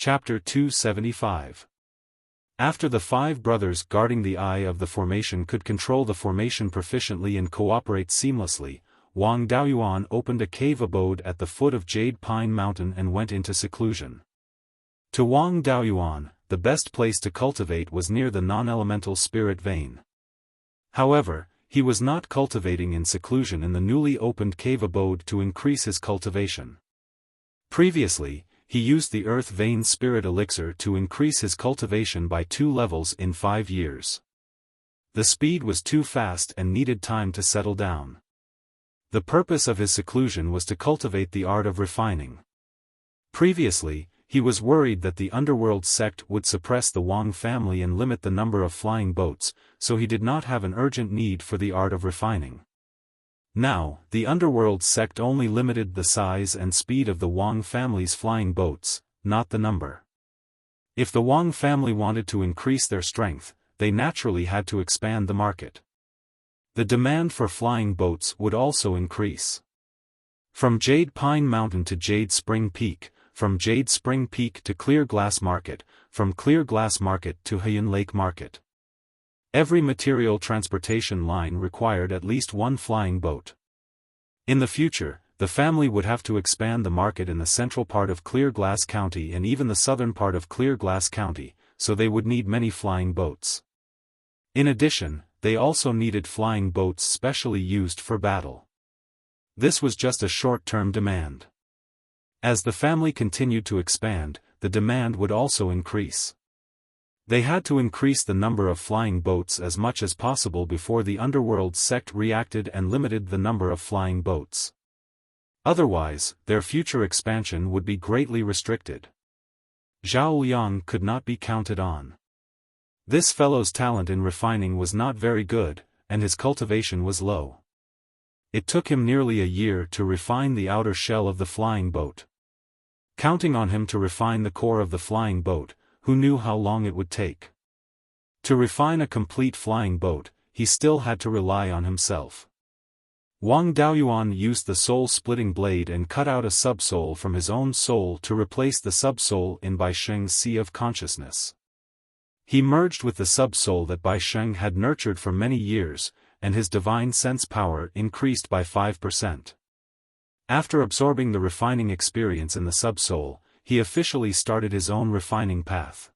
Chapter 275. After the 5 brothers guarding the eye of the formation could control the formation proficiently and cooperate seamlessly, Wang Daoyuan opened a cave abode at the foot of Jade Pine Mountain and went into seclusion. To Wang Daoyuan, the best place to cultivate was near the non-elemental spirit vein. However, he was not cultivating in seclusion in the newly opened cave abode to increase his cultivation. Previously, he used the earth vein spirit elixir to increase his cultivation by 2 levels in 5 years. The speed was too fast and needed time to settle down. The purpose of his seclusion was to cultivate the art of refining. Previously, he was worried that the underworld sect would suppress the Wang family and limit the number of flying boats, so he did not have an urgent need for the art of refining. Now, the underworld sect only limited the size and speed of the Wang family's flying boats, not the number. If the Wang family wanted to increase their strength, they naturally had to expand the market. The demand for flying boats would also increase. From Jade Pine Mountain to Jade Spring Peak, from Jade Spring Peak to Clear Glass Market, from Clear Glass Market to Haiyan Lake Market. Every material transportation line required at least 1 flying boat. In the future, the family would have to expand the market in the central part of Clear Glass County and even the southern part of Clear Glass County, so they would need many flying boats. In addition, they also needed flying boats specially used for battle. This was just a short-term demand. As the family continued to expand, the demand would also increase. They had to increase the number of flying boats as much as possible before the underworld sect reacted and limited the number of flying boats. Otherwise, their future expansion would be greatly restricted. Zhao Liang could not be counted on. This fellow's talent in refining was not very good, and his cultivation was low. It took him nearly a year to refine the outer shell of the flying boat. Counting on him to refine the core of the flying boat, who knew how long it would take? To refine a complete flying boat, he still had to rely on himself. Wang Daoyuan used the soul-splitting blade and cut out a subsoul from his own soul to replace the subsoul in Baisheng's Sea of Consciousness. He merged with the subsoul that Baisheng had nurtured for many years, and his divine sense power increased by 5%. After absorbing the refining experience in the subsoul, he officially started his own refining path.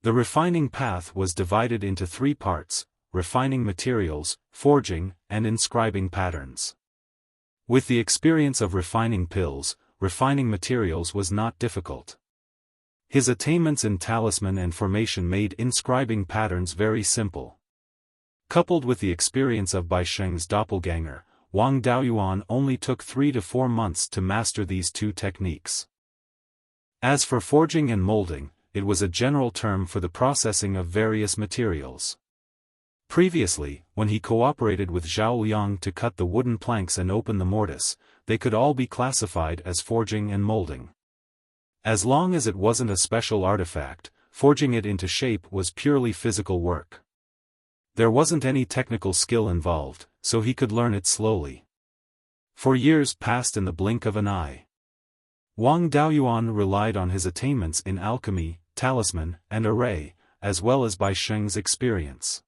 The refining path was divided into 3 parts: refining materials, forging, and inscribing patterns. With the experience of refining pills, refining materials was not difficult. His attainments in talisman and formation made inscribing patterns very simple. Coupled with the experience of Baisheng's doppelganger, Wang Daoyuan only took 3 to 4 months to master these 2 techniques. As for forging and molding, it was a general term for the processing of various materials. Previously, when he cooperated with Zhao Liang to cut the wooden planks and open the mortise, they could all be classified as forging and molding. As long as it wasn't a special artifact, forging it into shape was purely physical work. There wasn't any technical skill involved, so he could learn it slowly. 4 years passed in the blink of an eye. Wang Daoyuan relied on his attainments in alchemy, talisman, and array, as well as Baisheng's experience.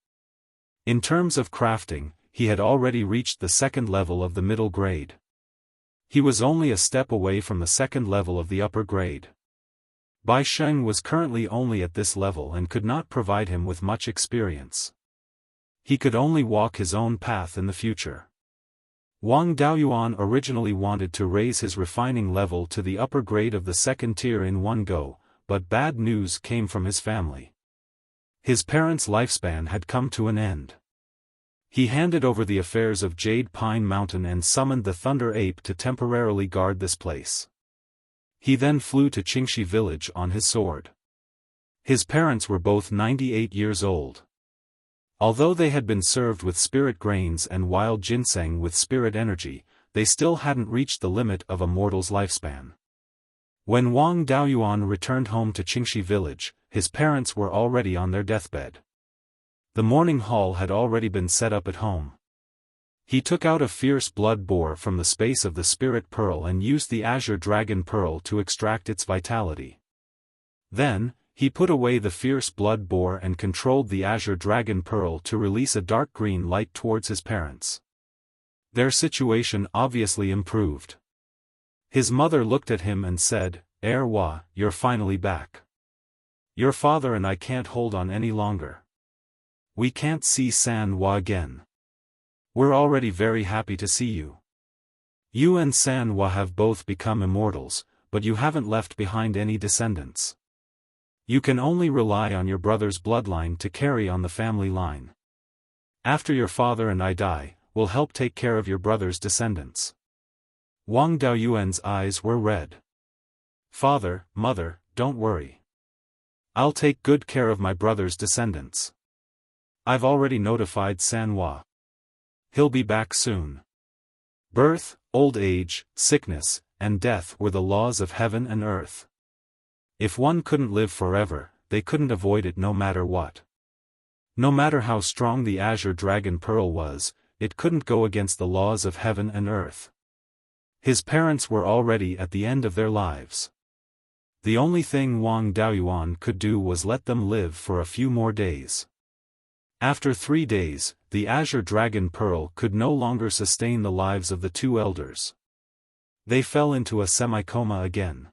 In terms of crafting, he had already reached the 2nd level of the middle grade. He was only a step away from the 2nd level of the upper grade. Baisheng was currently only at this level and could not provide him with much experience. He could only walk his own path in the future. Wang Daoyuan originally wanted to raise his refining level to the upper grade of the 2nd tier in one go, but bad news came from his family. His parents' lifespan had come to an end. He handed over the affairs of Jade Pine Mountain and summoned the Thunder Ape to temporarily guard this place. He then flew to Qingxi village on his sword. His parents were both 98 years old. Although they had been served with spirit grains and wild ginseng with spirit energy, they still hadn't reached the limit of a mortal's lifespan. When Wang Daoyuan returned home to Qingxi village, his parents were already on their deathbed. The mourning hall had already been set up at home. He took out a fierce blood boar from the space of the spirit pearl and used the azure dragon pearl to extract its vitality. Then, he put away the fierce blood boar and controlled the azure dragon pearl to release a dark green light towards his parents. Their situation obviously improved. His mother looked at him and said, "Wa, you're finally back. Your father and I can't hold on any longer. We can't see San Wa again. We're already very happy to see you. You and San Wa have both become immortals, but you haven't left behind any descendants. You can only rely on your brother's bloodline to carry on the family line. After your father and I die, we'll help take care of your brother's descendants." Wang Daoyuan's eyes were red. "Father, mother, don't worry. I'll take good care of my brother's descendants. I've already notified San Wa. He'll be back soon." Birth, old age, sickness, and death were the laws of heaven and earth. If one couldn't live forever, they couldn't avoid it no matter what. No matter how strong the azure dragon pearl was, it couldn't go against the laws of heaven and earth. His parents were already at the end of their lives. The only thing Wang Daoyuan could do was let them live for a few more days. After 3 days, the azure dragon pearl could no longer sustain the lives of the two elders. They fell into a semi-coma again.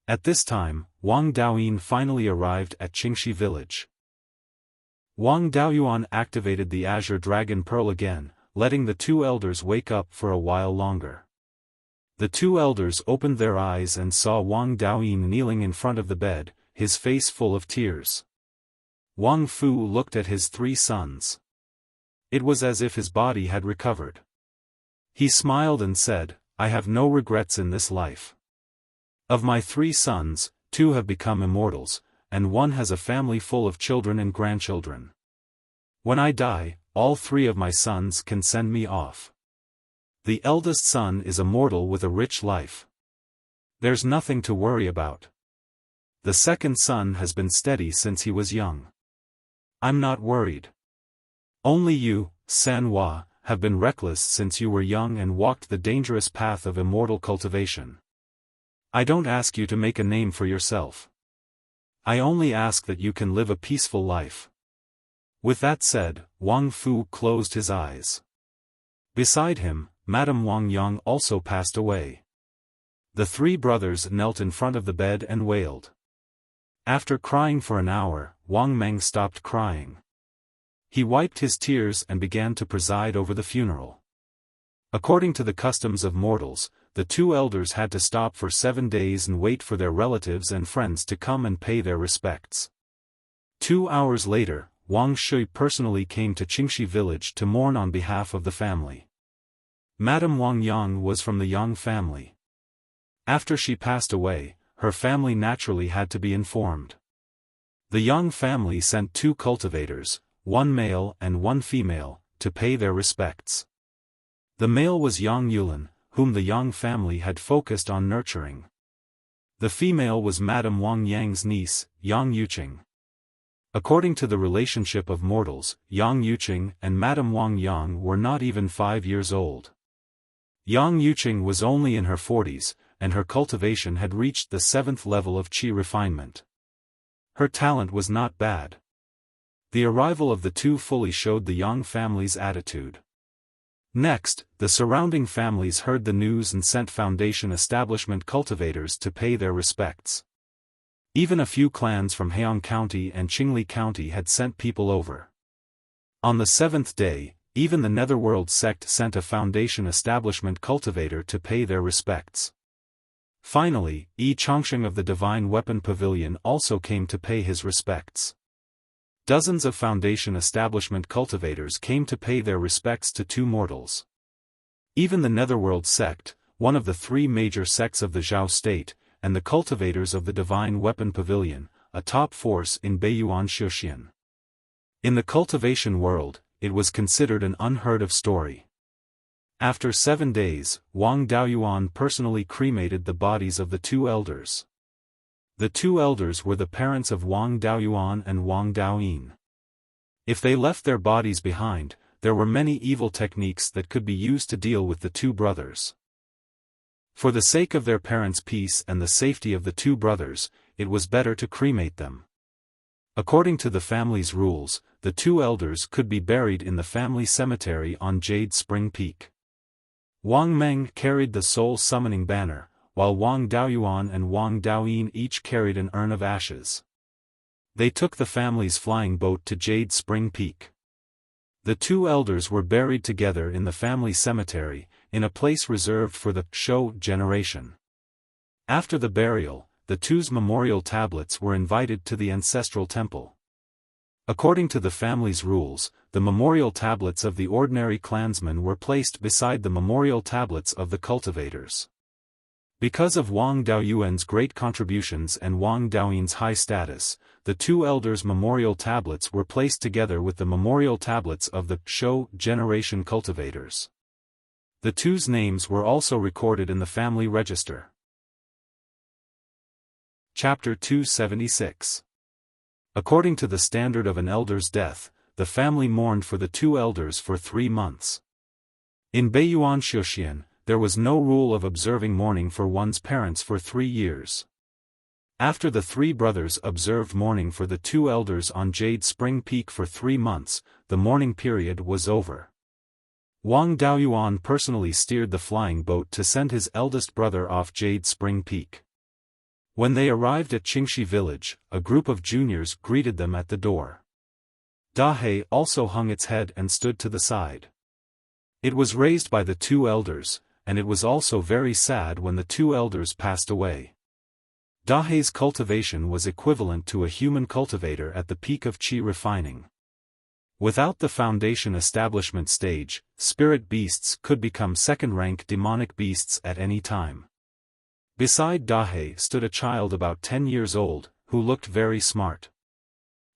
At this time, Wang Daoyin finally arrived at Qingxi village. Wang Daoyuan activated the azure dragon pearl again, letting the two elders wake up for a while longer. The two elders opened their eyes and saw Wang Daoyin kneeling in front of the bed, his face full of tears. Wang Fu looked at his 3 sons. It was as if his body had recovered. He smiled and said, "I have no regrets in this life. Of my 3 sons, 2 have become immortals, and 1 has a family full of children and grandchildren. When I die, all 3 of my sons can send me off. The eldest son is immortal with a rich life. There's nothing to worry about. The second son has been steady since he was young. I'm not worried. Only you, San Wa, have been reckless since you were young and walked the dangerous path of immortal cultivation. I don't ask you to make a name for yourself. I only ask that you can live a peaceful life." With that said, Wang Fu closed his eyes. Beside him, Madame Wang Yang also passed away. The 3 brothers knelt in front of the bed and wailed. After crying for an hour, Wang Meng stopped crying. He wiped his tears and began to preside over the funeral. According to the customs of mortals, the 2 elders had to stop for 7 days and wait for their relatives and friends to come and pay their respects. 2 hours later, Wang Shui personally came to Qingxi village to mourn on behalf of the family. Madame Wang Yang was from the Yang family. After she passed away, her family naturally had to be informed. The Yang family sent 2 cultivators, 1 male and 1 female, to pay their respects. The male was Yang Yulin, whom the Yang family had focused on nurturing. The female was Madame Wang Yang's niece, Yang Yuqing. According to the relationship of mortals, Yang Yuqing and Madame Wang Yang were not even 5 years old. Yang Yuqing was only in her 40s, and her cultivation had reached the 7th level of qi refinement. Her talent was not bad. The arrival of the 2 fully showed the Yang family's attitude. Next, the surrounding families heard the news and sent foundation establishment cultivators to pay their respects. Even a few clans from Heong County and Qingli County had sent people over. On the 7th day, even the Netherworld sect sent a foundation establishment cultivator to pay their respects. Finally, Yi Chongsheng of the Divine Weapon Pavilion also came to pay his respects. Dozens of foundation establishment cultivators came to pay their respects to 2 mortals. Even the Netherworld sect, one of the 3 major sects of the Zhao state, and the cultivators of the Divine Weapon Pavilion, a top force in Beiyuan Xiuxian. In the cultivation world, it was considered an unheard-of story. After 7 days, Wang Daoyuan personally cremated the bodies of the 2 elders. The 2 elders were the parents of Wang Daoyuan and Wang Daoyin. If they left their bodies behind, there were many evil techniques that could be used to deal with the 2 brothers. For the sake of their parents' peace and the safety of the 2 brothers, it was better to cremate them. According to the family's rules, the 2 elders could be buried in the family cemetery on Jade Spring Peak. Wang Meng carried the soul summoning banner, while Wang Daoyuan and Wang Daoyin each carried an urn of ashes. They took the family's flying boat to Jade Spring Peak. The 2 elders were buried together in the family cemetery, in a place reserved for the Shou generation. After the burial, the 2's memorial tablets were invited to the ancestral temple. According to the family's rules, the memorial tablets of the ordinary clansmen were placed beside the memorial tablets of the cultivators. Because of Wang Daoyuan's great contributions and Wang Daoyin's high status, the 2 elders' memorial tablets were placed together with the memorial tablets of the Shou generation cultivators. The 2's names were also recorded in the family register. Chapter 276. According to the standard of an elder's death, the family mourned for the 2 elders for 3 months. In Beiyuan Xiaofan, there was no rule of observing mourning for one's parents for 3 years. After the 3 brothers observed mourning for the 2 elders on Jade Spring Peak for 3 months, the mourning period was over. Wang Daoyuan personally steered the flying boat to send his eldest brother off Jade Spring Peak. When they arrived at Qingxi village, a group of juniors greeted them at the door. Dahe also hung its head and stood to the side. It was raised by the 2 elders, and it was also very sad when the 2 elders passed away. Dahe's cultivation was equivalent to a human cultivator at the peak of qi refining. Without the foundation establishment stage, spirit beasts could become second-rank demonic beasts at any time. Beside Dahe stood a child about 10 years old, who looked very smart.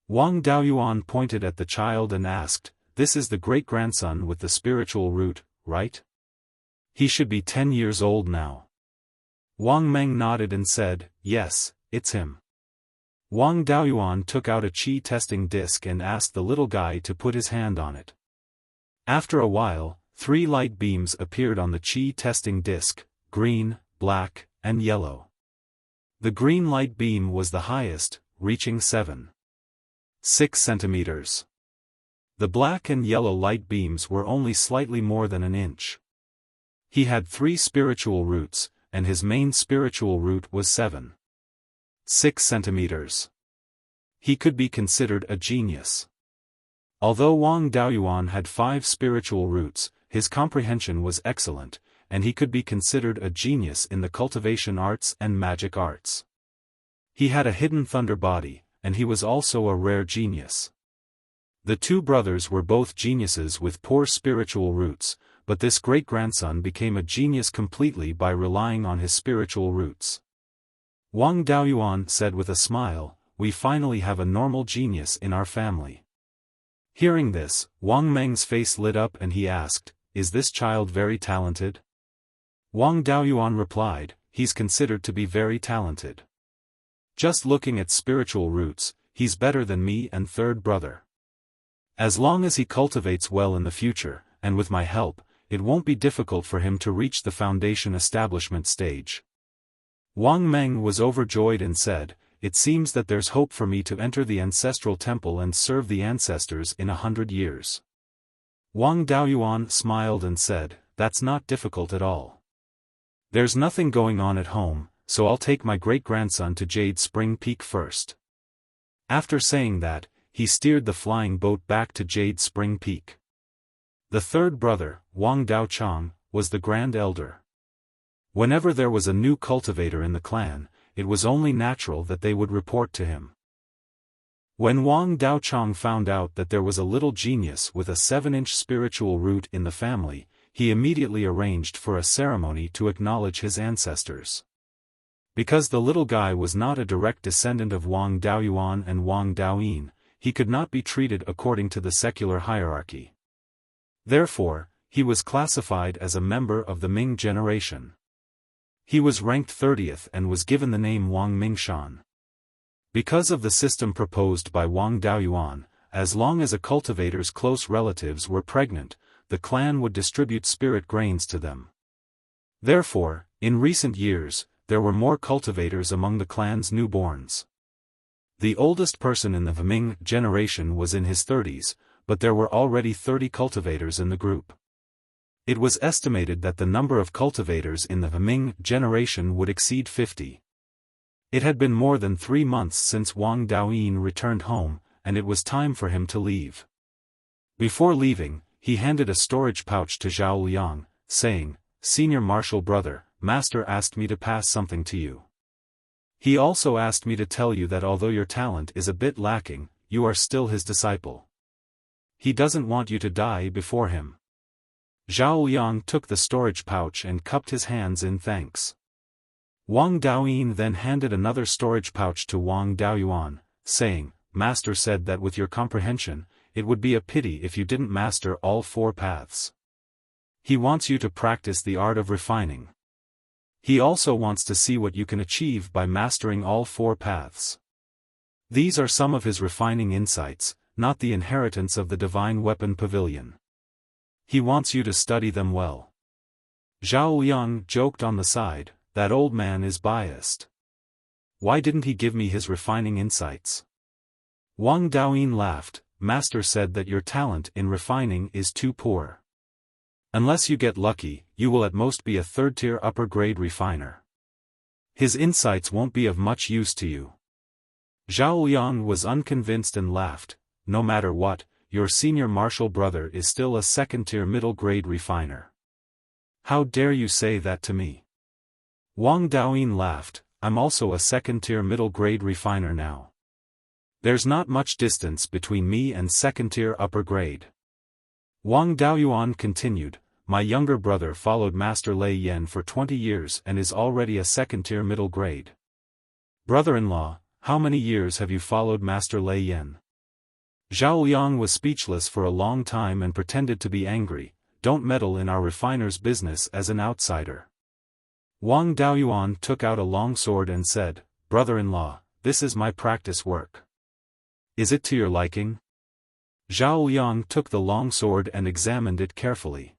Wang Daoyuan pointed at the child and asked, "This is the great-grandson with the spiritual root, right? He should be 10 years old now." Wang Meng nodded and said, "Yes, it's him." Wang Daoyuan took out a qi testing disc and asked the little guy to put his hand on it. After a while, 3 light beams appeared on the qi testing disc: green, black, and yellow. The green light beam was the highest, reaching 7.6 centimeters. The black and yellow light beams were only slightly more than an inch. He had 3 spiritual roots, and his main spiritual root was 7.6 centimeters. He could be considered a genius. Although Wang Daoyuan had 5 spiritual roots, his comprehension was excellent, and he could be considered a genius in the cultivation arts and magic arts. He had a hidden thunder body, and he was also a rare genius. The 2 brothers were both geniuses with poor spiritual roots, but this great-grandson became a genius completely by relying on his spiritual roots. Wang Daoyuan said with a smile, "We finally have a normal genius in our family." Hearing this, Wang Meng's face lit up and he asked, "Is this child very talented?" Wang Daoyuan replied, "He's considered to be very talented. Just looking at spiritual roots, he's better than me and 3rd brother. As long as he cultivates well in the future, and with my help, it won't be difficult for him to reach the foundation establishment stage." Wang Meng was overjoyed and said, "It seems that there's hope for me to enter the ancestral temple and serve the ancestors in 100 years. Wang Daoyuan smiled and said, "That's not difficult at all. There's nothing going on at home, so I'll take my great-grandson to Jade Spring Peak first." After saying that, he steered the flying boat back to Jade Spring Peak. The 3rd brother, Wang Daochang, was the grand elder. Whenever there was a new cultivator in the clan, it was only natural that they would report to him. When Wang Daochang found out that there was a little genius with a 7-inch spiritual root in the family, he immediately arranged for a ceremony to acknowledge his ancestors. Because the little guy was not a direct descendant of Wang Daoyuan and Wang Daoyin, he could not be treated according to the secular hierarchy. Therefore, he was classified as a member of the Ming generation. He was ranked 30th and was given the name Wang Mingshan. Because of the system proposed by Wang Daoyuan, as long as a cultivator's close relatives were pregnant, the clan would distribute spirit grains to them. Therefore, in recent years, there were more cultivators among the clan's newborns. The oldest person in the Viming generation was in his 30s, but there were already 30 cultivators in the group. It was estimated that the number of cultivators in the Viming generation would exceed 50. It had been more than 3 months since Wang Daoyin returned home, and it was time for him to leave. Before leaving, he handed a storage pouch to Zhao Liang, saying, "Senior Marshal Brother, Master asked me to pass something to you. He also asked me to tell you that although your talent is a bit lacking, you are still his disciple. He doesn't want you to die before him." Zhao Liang took the storage pouch and cupped his hands in thanks. Wang Daoyin then handed another storage pouch to Wang Daoyuan, saying, "Master said that with your comprehension, it would be a pity if you didn't master all 4 paths. He wants you to practice the art of refining. He also wants to see what you can achieve by mastering all 4 paths. These are some of his refining insights, not the inheritance of the divine weapon pavilion. He wants you to study them well." Zhao Liang joked on the side, "That old man is biased. Why didn't he give me his refining insights?" Wang Daoyin laughed, "Master said that your talent in refining is too poor. Unless you get lucky, you will at most be a 3rd-tier upper-grade refiner. His insights won't be of much use to you." Zhao Liang was unconvinced and laughed, "No matter what, your senior martial brother is still a 2nd-tier middle-grade refiner. How dare you say that to me?" Wang Daoyin laughed, "I'm also a 2nd-tier middle-grade refiner now. There's not much distance between me and 2nd-tier upper-grade." Wang Daoyuan continued, "My younger brother followed Master Lei Yan for 20 years and is already a 2nd-tier middle grade. Brother-in-law, how many years have you followed Master Lei Yan?" Zhao Liang was speechless for a long time and pretended to be angry, "Don't meddle in our refiner's business as an outsider." Wang Daoyuan took out a long sword and said, "Brother-in-law, this is my practice work. Is it to your liking?" Zhao Liang took the long sword and examined it carefully.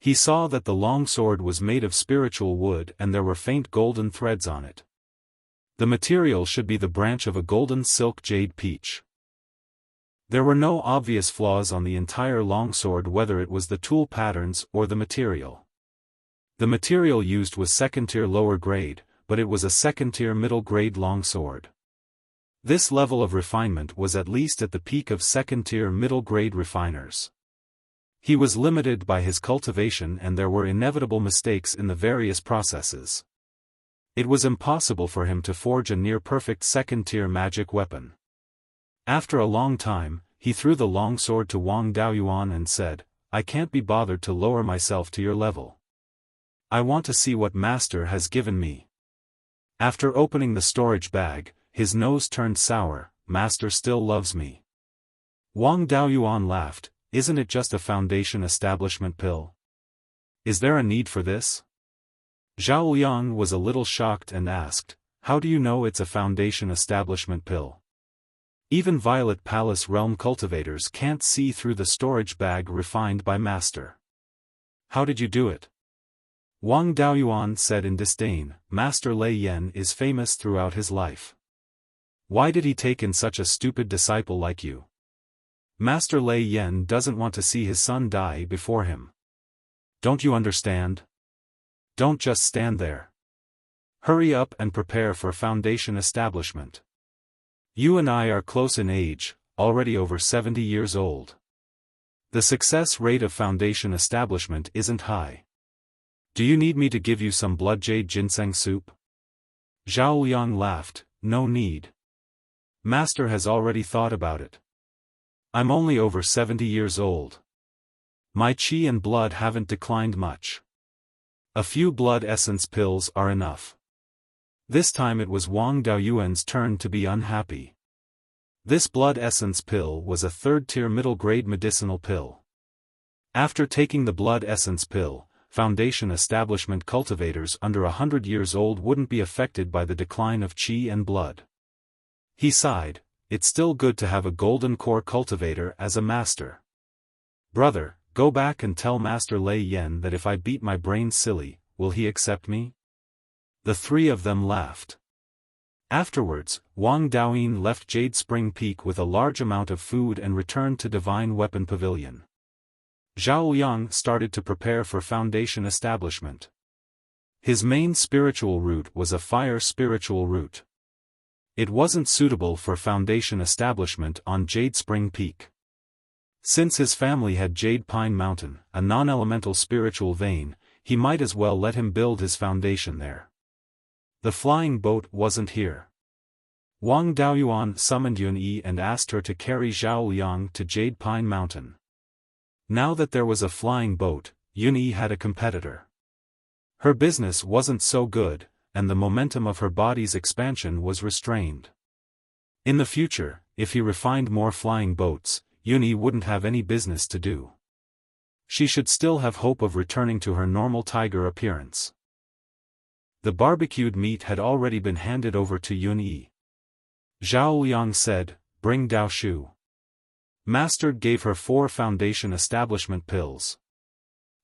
He saw that the long sword was made of spiritual wood and there were faint golden threads on it. The material should be the branch of a golden silk jade peach. There were no obvious flaws on the entire longsword, whether it was the tool patterns or the material. The material used was 2nd-tier lower grade, but it was a 2nd-tier middle grade longsword. This level of refinement was at least at the peak of 2nd-tier middle grade refiners. He was limited by his cultivation and there were inevitable mistakes in the various processes. It was impossible for him to forge a near-perfect 2nd-tier magic weapon. After a long time, he threw the long sword to Wang Daoyuan and said, "I can't be bothered to lower myself to your level. I want to see what Master has given me." After opening the storage bag, his nose turned sour. "Master still loves me." Wang Daoyuan laughed, "Isn't it just a foundation establishment pill? Is there a need for this?" Zhao Liang was a little shocked and asked, "How do you know it's a foundation establishment pill? Even Violet Palace realm cultivators can't see through the storage bag refined by Master. How did you do it?" Wang Daoyuan said in disdain, "Master Lei Yan is famous throughout his life. Why did he take in such a stupid disciple like you? Master Lei Yan doesn't want to see his son die before him. Don't you understand? Don't just stand there. Hurry up and prepare for foundation establishment. You and I are close in age, already over 70 years old. The success rate of foundation establishment isn't high. Do you need me to give you some blood jade ginseng soup?" Zhao Liang laughed, "No need. Master has already thought about it. I'm only over 70 years old. My qi and blood haven't declined much. A few blood essence pills are enough." This time it was Wang Daoyuan's turn to be unhappy. This blood essence pill was a 3rd-tier middle-grade medicinal pill. After taking the blood essence pill, foundation establishment cultivators under 100 years old wouldn't be affected by the decline of qi and blood. He sighed, "It's still good to have a golden core cultivator as a master. Brother, go back and tell Master Lei Yan that if I beat my brains silly, will he accept me?" The three of them laughed. Afterwards, Wang Daoyin left Jade Spring Peak with a large amount of food and returned to Divine Weapon Pavilion. Zhao Liang started to prepare for foundation establishment. His main spiritual route was a fire spiritual route. It wasn't suitable for foundation establishment on Jade Spring Peak. Since his family had Jade Pine Mountain, a non-elemental spiritual vein, he might as well let him build his foundation there. The flying boat wasn't here. Wang Daoyuan summoned Yunyi and asked her to carry Zhao Liang to Jade Pine Mountain. Now that there was a flying boat, Yunyi had a competitor. Her business wasn't so good, and the momentum of her body's expansion was restrained. In the future, if he refined more flying boats, Yunyi wouldn't have any business to do. She should still have hope of returning to her normal tiger appearance. The barbecued meat had already been handed over to Yunyi. Zhao Liang said, "Bring Dao Shu." Master gave her 4 foundation establishment pills.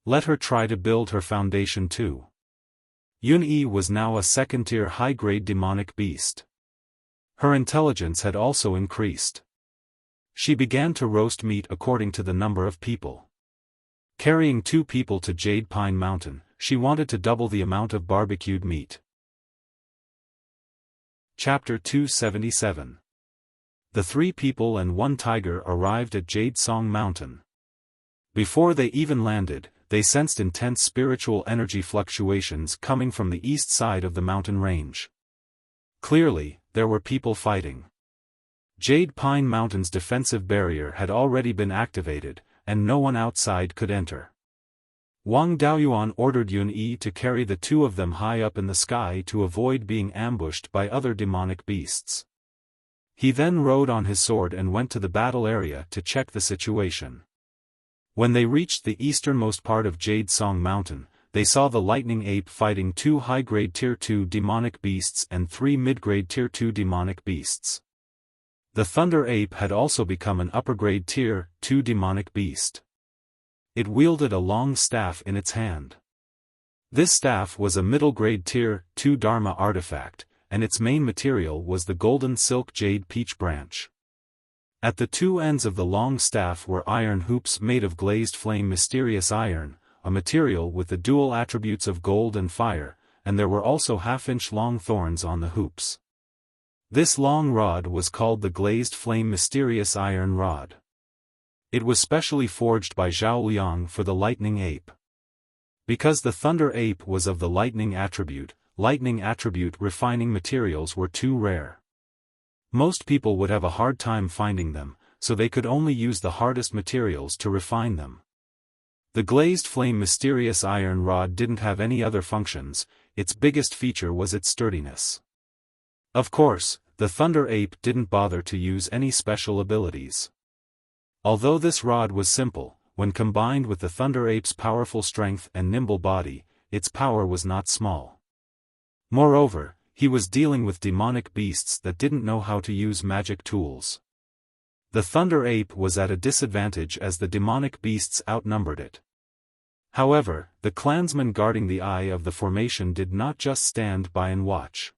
Let her try to build her foundation too. Yunyi was now a second-tier high-grade demonic beast. Her intelligence had also increased. She began to roast meat according to the number of people. Carrying 2 people to Jade Pine Mountain, she wanted to double the amount of barbecued meat. Chapter 277. The 3 people and 1 tiger arrived at Jade Song Mountain. Before they even landed, they sensed intense spiritual energy fluctuations coming from the east side of the mountain range. Clearly, there were people fighting. Jade Pine Mountain's defensive barrier had already been activated, and no one outside could enter. Wang Daoyuan ordered Yunyi to carry the 2 of them high up in the sky to avoid being ambushed by other demonic beasts. He then rode on his sword and went to the battle area to check the situation. When they reached the easternmost part of Jade Song Mountain, they saw the lightning ape fighting 2 high-grade Tier 2 demonic beasts and 3 mid-grade Tier 2 demonic beasts. The thunder ape had also become an upper-grade Tier 2 demonic beast. It wielded a long staff in its hand. This staff was a middle-grade Tier 2 Dharma artifact, and its main material was the golden silk jade peach branch. At the 2 ends of the long staff were iron hoops made of glazed flame mysterious iron, a material with the dual attributes of gold and fire, and there were also half-inch long thorns on the hoops. This long rod was called the glazed flame mysterious iron rod. It was specially forged by Zhao Liang for the lightning ape. Because the thunder ape was of the lightning attribute refining materials were too rare. Most people would have a hard time finding them, so they could only use the hardest materials to refine them. The glazed flame mysterious iron rod didn't have any other functions, its biggest feature was its sturdiness. Of course, the thunder ape didn't bother to use any special abilities. Although this rod was simple, when combined with the thunder ape's powerful strength and nimble body, its power was not small. Moreover, he was dealing with demonic beasts that didn't know how to use magic tools. The thunder ape was at a disadvantage as the demonic beasts outnumbered it. However, the clansmen guarding the eye of the formation did not just stand by and watch.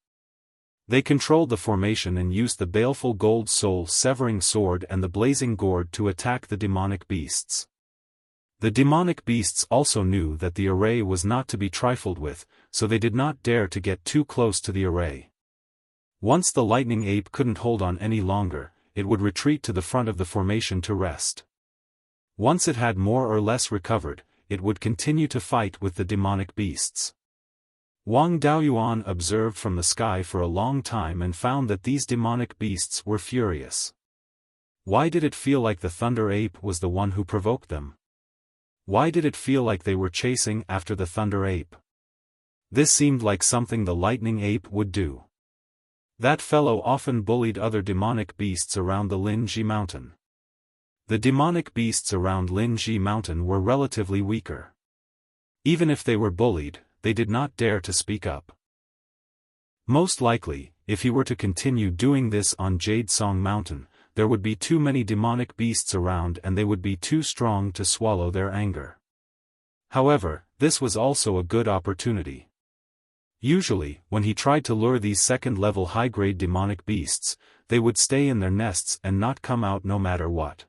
They controlled the formation and used the baleful gold soul-severing sword and the blazing gourd to attack the demonic beasts. The demonic beasts also knew that the array was not to be trifled with, so they did not dare to get too close to the array. Once the lightning ape couldn't hold on any longer, it would retreat to the front of the formation to rest. Once it had more or less recovered, it would continue to fight with the demonic beasts. Wang Daoyuan observed from the sky for a long time and found that these demonic beasts were furious. Why did it feel like the thunder ape was the one who provoked them? Why did it feel like they were chasing after the thunder ape? This seemed like something the lightning ape would do. That fellow often bullied other demonic beasts around the Linji Mountain. The demonic beasts around Linji Mountain were relatively weaker. Even if they were bullied, they did not dare to speak up. Most likely, if he were to continue doing this on Jade Song Mountain, there would be too many demonic beasts around and they would be too strong to swallow their anger. However, this was also a good opportunity. Usually, when he tried to lure these second-level high-grade demonic beasts, they would stay in their nests and not come out no matter what.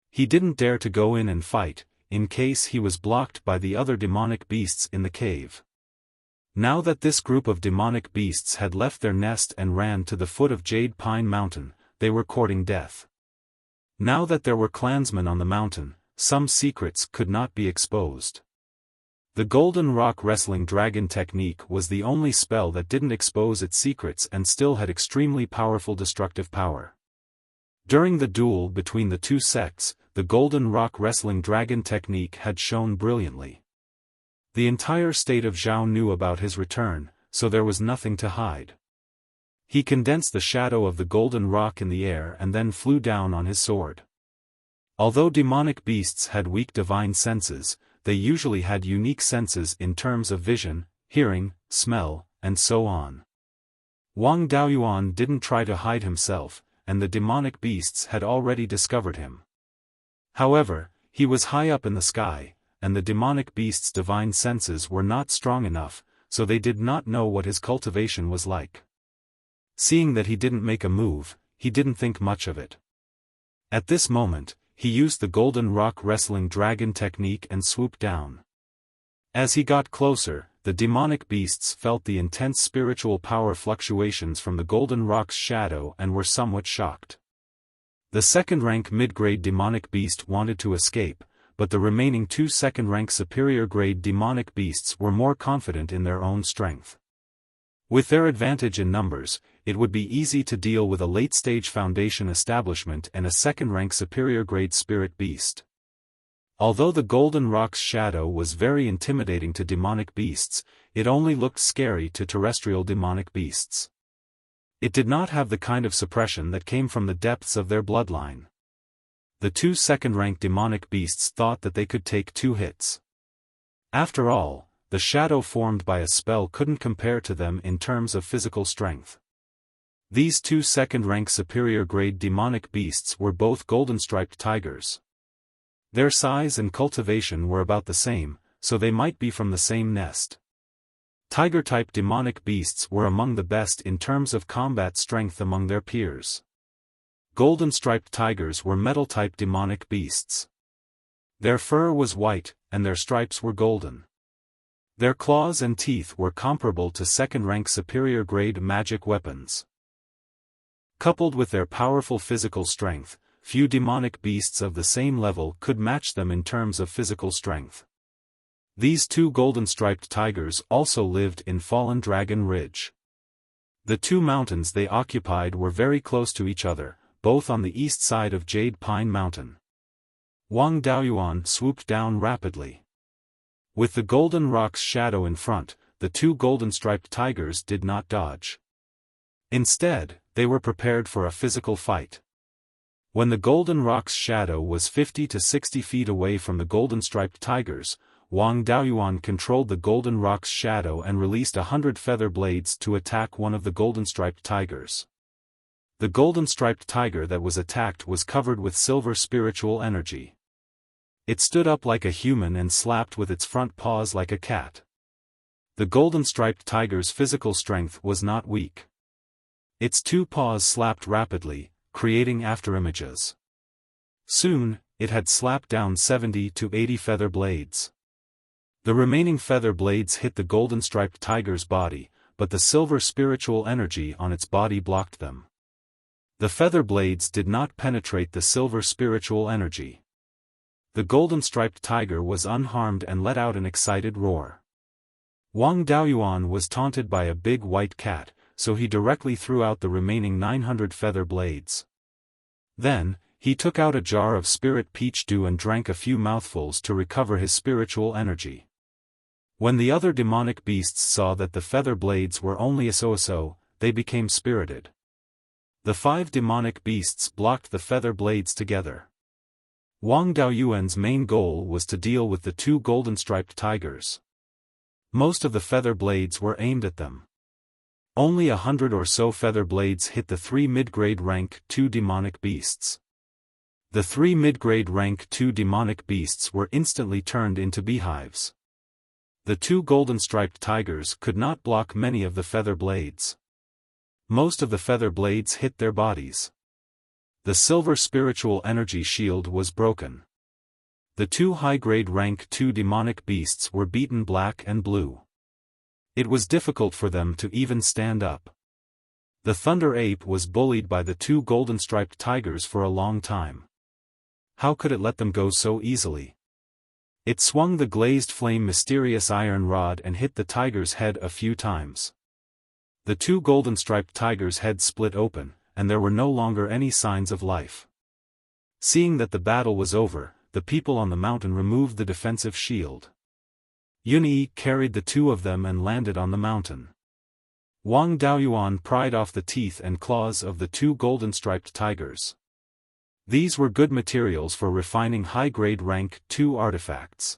He didn't dare to go in and fight, in case he was blocked by the other demonic beasts in the cave. Now that this group of demonic beasts had left their nest and ran to the foot of Jade Pine Mountain, they were courting death. Now that there were clansmen on the mountain, some secrets could not be exposed. The Golden Rock Wrestling Dragon technique was the only spell that didn't expose its secrets and still had extremely powerful destructive power. During the duel between the two sects, the Golden Rock Wrestling Dragon technique had shone brilliantly. The entire state of Zhao knew about his return, so there was nothing to hide. He condensed the shadow of the Golden Rock in the air and then flew down on his sword. Although demonic beasts had weak divine senses, they usually had unique senses in terms of vision, hearing, smell, and so on. Wang Daoyuan didn't try to hide himself, and the demonic beasts had already discovered him. However, he was high up in the sky, and the demonic beasts' divine senses were not strong enough, so they did not know what his cultivation was like. Seeing that he didn't make a move, he didn't think much of it. At this moment, he used the Golden Rock Wrestling Dragon technique and swooped down. As he got closer, the demonic beasts felt the intense spiritual power fluctuations from the Golden Rock's shadow and were somewhat shocked. The second-rank mid-grade demonic beast wanted to escape, but the remaining two second-rank superior-grade demonic beasts were more confident in their own strength. With their advantage in numbers, it would be easy to deal with a late-stage foundation establishment and a second-rank superior-grade spirit beast. Although the Golden Rock's shadow was very intimidating to demonic beasts, it only looked scary to terrestrial demonic beasts. It did not have the kind of suppression that came from the depths of their bloodline. The two second-rank demonic beasts thought that they could take 2 hits. After all, the shadow formed by a spell couldn't compare to them in terms of physical strength. These two second-rank superior-grade demonic beasts were both golden-striped tigers. Their size and cultivation were about the same, so they might be from the same nest. Tiger-type demonic beasts were among the best in terms of combat strength among their peers. Golden-striped tigers were metal-type demonic beasts. Their fur was white, and their stripes were golden. Their claws and teeth were comparable to second-rank superior-grade magic weapons. Coupled with their powerful physical strength, few demonic beasts of the same level could match them in terms of physical strength. These two golden-striped tigers also lived in Fallen Dragon Ridge. The two mountains they occupied were very close to each other, both on the east side of Jade Pine Mountain. Wang Daoyuan swooped down rapidly. With the Golden Rock's shadow in front, the two golden-striped tigers did not dodge. Instead, they were prepared for a physical fight. When the Golden Rock's shadow was 50 to 60 feet away from the golden-striped tigers, Wang Daoyuan controlled the Golden Rock's shadow and released 100 feather blades to attack one of the golden-striped tigers. The golden-striped tiger that was attacked was covered with silver spiritual energy. It stood up like a human and slapped with its front paws like a cat. The golden-striped tiger's physical strength was not weak. Its two paws slapped rapidly, creating afterimages. Soon, it had slapped down 70 to 80 feather blades. The remaining feather blades hit the golden-striped tiger's body, but the silver spiritual energy on its body blocked them. The feather blades did not penetrate the silver spiritual energy. The golden-striped tiger was unharmed and let out an excited roar. Wang Daoyuan was taunted by a big white cat, so he directly threw out the remaining 900 feather blades. Then, he took out a jar of spirit peach dew and drank a few mouthfuls to recover his spiritual energy. When the other demonic beasts saw that the feather blades were only a so-so, they became spirited. The 5 demonic beasts blocked the feather blades together. Wang Daoyuan's main goal was to deal with the 2 golden-striped tigers. Most of the feather blades were aimed at them. Only 100 or so feather blades hit the 3 mid-grade rank 2 demonic beasts. The 3 mid-grade rank 2 demonic beasts were instantly turned into beehives. The two golden-striped tigers could not block many of the feather blades. Most of the feather blades hit their bodies. The silver spiritual energy shield was broken. The two high-grade rank 2 demonic beasts were beaten black and blue. It was difficult for them to even stand up. The thunder ape was bullied by the two golden-striped tigers for a long time. How could it let them go so easily? It swung the glazed flame mysterious iron rod and hit the tiger's head a few times. The two golden-striped tigers' heads split open, and there were no longer any signs of life. Seeing that the battle was over, the people on the mountain removed the defensive shield. Yunyi carried the two of them and landed on the mountain. Wang Daoyuan pried off the teeth and claws of the two golden-striped tigers. These were good materials for refining high-grade rank 2 artifacts.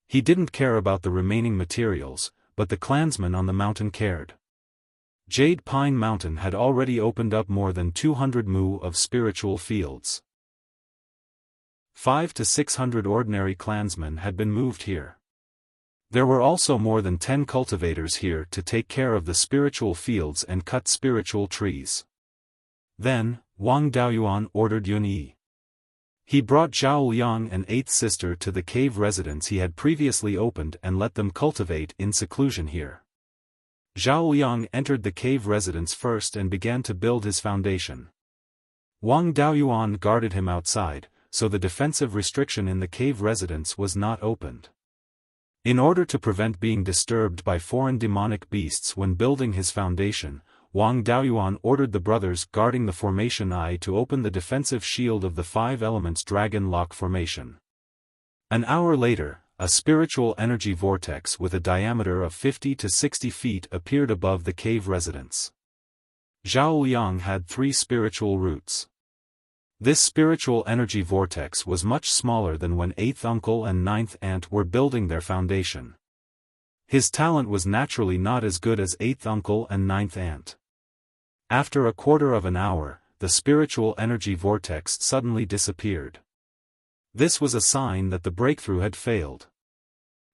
He didn't care about the remaining materials, but the clansmen on the mountain cared. Jade Pine Mountain had already opened up more than 200 mu of spiritual fields. 500 to 600 ordinary clansmen had been moved here. There were also more than 10 cultivators here to take care of the spiritual fields and cut spiritual trees. Then, Wang Daoyuan ordered Yunyi. He brought Zhao Liang and 8th sister to the cave residence he had previously opened and let them cultivate in seclusion here. Zhao Liang entered the cave residence first and began to build his foundation. Wang Daoyuan guarded him outside, so the defensive restriction in the cave residence was not opened. In order to prevent being disturbed by foreign demonic beasts when building his foundation, Wang Daoyuan ordered the brothers guarding the formation eye to open the defensive shield of the 5 elements dragon lock formation. An hour later, a spiritual energy vortex with a diameter of 50 to 60 feet appeared above the cave residence. Zhao Liang had 3 spiritual roots. This spiritual energy vortex was much smaller than when 8th uncle and 9th aunt were building their foundation. His talent was naturally not as good as 8th uncle and 9th aunt. After a quarter of an hour, the spiritual energy vortex suddenly disappeared. This was a sign that the breakthrough had failed.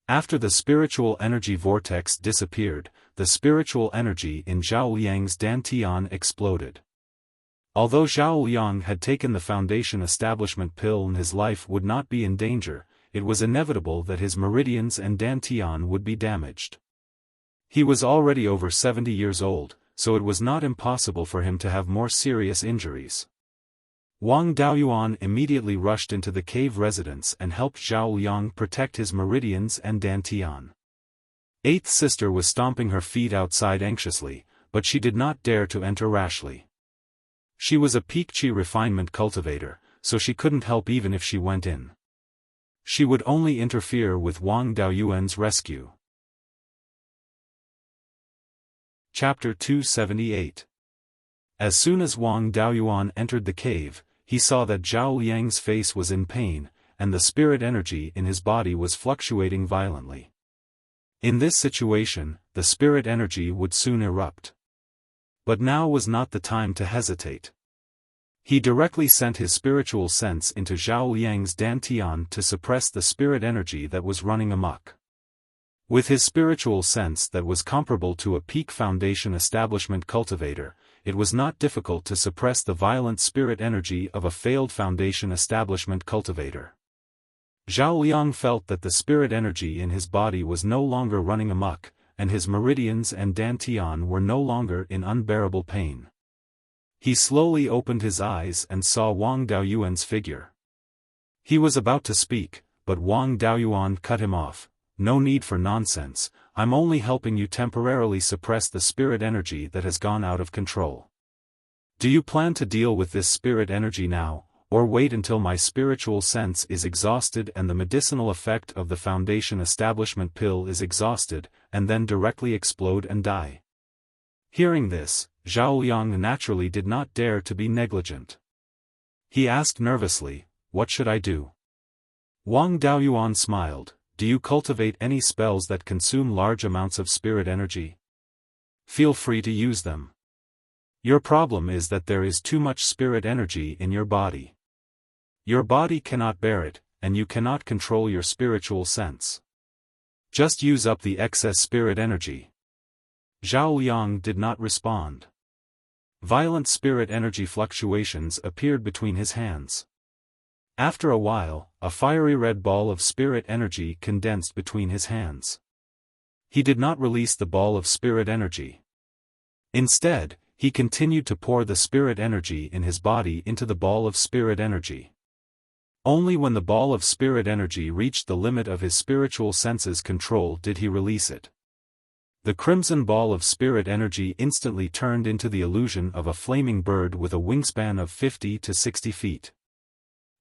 After the spiritual energy vortex disappeared, the spiritual energy in Zhao Liang's dantian exploded. Although Zhao Liang had taken the foundation establishment pill and his life would not be in danger, it was inevitable that his meridians and dantian would be damaged. He was already over 70 years old, so it was not impossible for him to have more serious injuries. Wang Daoyuan immediately rushed into the cave residence and helped Zhao Liang protect his meridians and dantian. 8th sister was stomping her feet outside anxiously, but she did not dare to enter rashly. She was a peak chi refinement cultivator, so she couldn't help even if she went in. She would only interfere with Wang Daoyuan's rescue. Chapter 278. As soon as Wang Daoyuan entered the cave, he saw that Zhao Liang's face was in pain, and the spirit energy in his body was fluctuating violently. In this situation, the spirit energy would soon erupt. But now was not the time to hesitate. He directly sent his spiritual sense into Zhao Liang's dantian to suppress the spirit energy that was running amok. With his spiritual sense that was comparable to a peak foundation establishment cultivator, it was not difficult to suppress the violent spirit energy of a failed foundation establishment cultivator. Zhao Liang felt that the spirit energy in his body was no longer running amok, and his meridians and dantian were no longer in unbearable pain. He slowly opened his eyes and saw Wang Daoyuan's figure. He was about to speak, but Wang Daoyuan cut him off. No need for nonsense, I'm only helping you temporarily suppress the spirit energy that has gone out of control. Do you plan to deal with this spirit energy now, or wait until my spiritual sense is exhausted and the medicinal effect of the foundation establishment pill is exhausted, and then directly explode and die? Hearing this, Zhao Liang naturally did not dare to be negligent. He asked nervously, "What should I do?" Wang Daoyuan smiled. Do you cultivate any spells that consume large amounts of spirit energy? Feel free to use them. Your problem is that there is too much spirit energy in your body. Your body cannot bear it, and you cannot control your spiritual sense. Just use up the excess spirit energy. Zhao Liang did not respond. Violent spirit energy fluctuations appeared between his hands. After a while, a fiery red ball of spirit energy condensed between his hands. He did not release the ball of spirit energy. Instead, he continued to pour the spirit energy in his body into the ball of spirit energy. Only when the ball of spirit energy reached the limit of his spiritual senses control did he release it. The crimson ball of spirit energy instantly turned into the illusion of a flaming bird with a wingspan of 50 to 60 feet.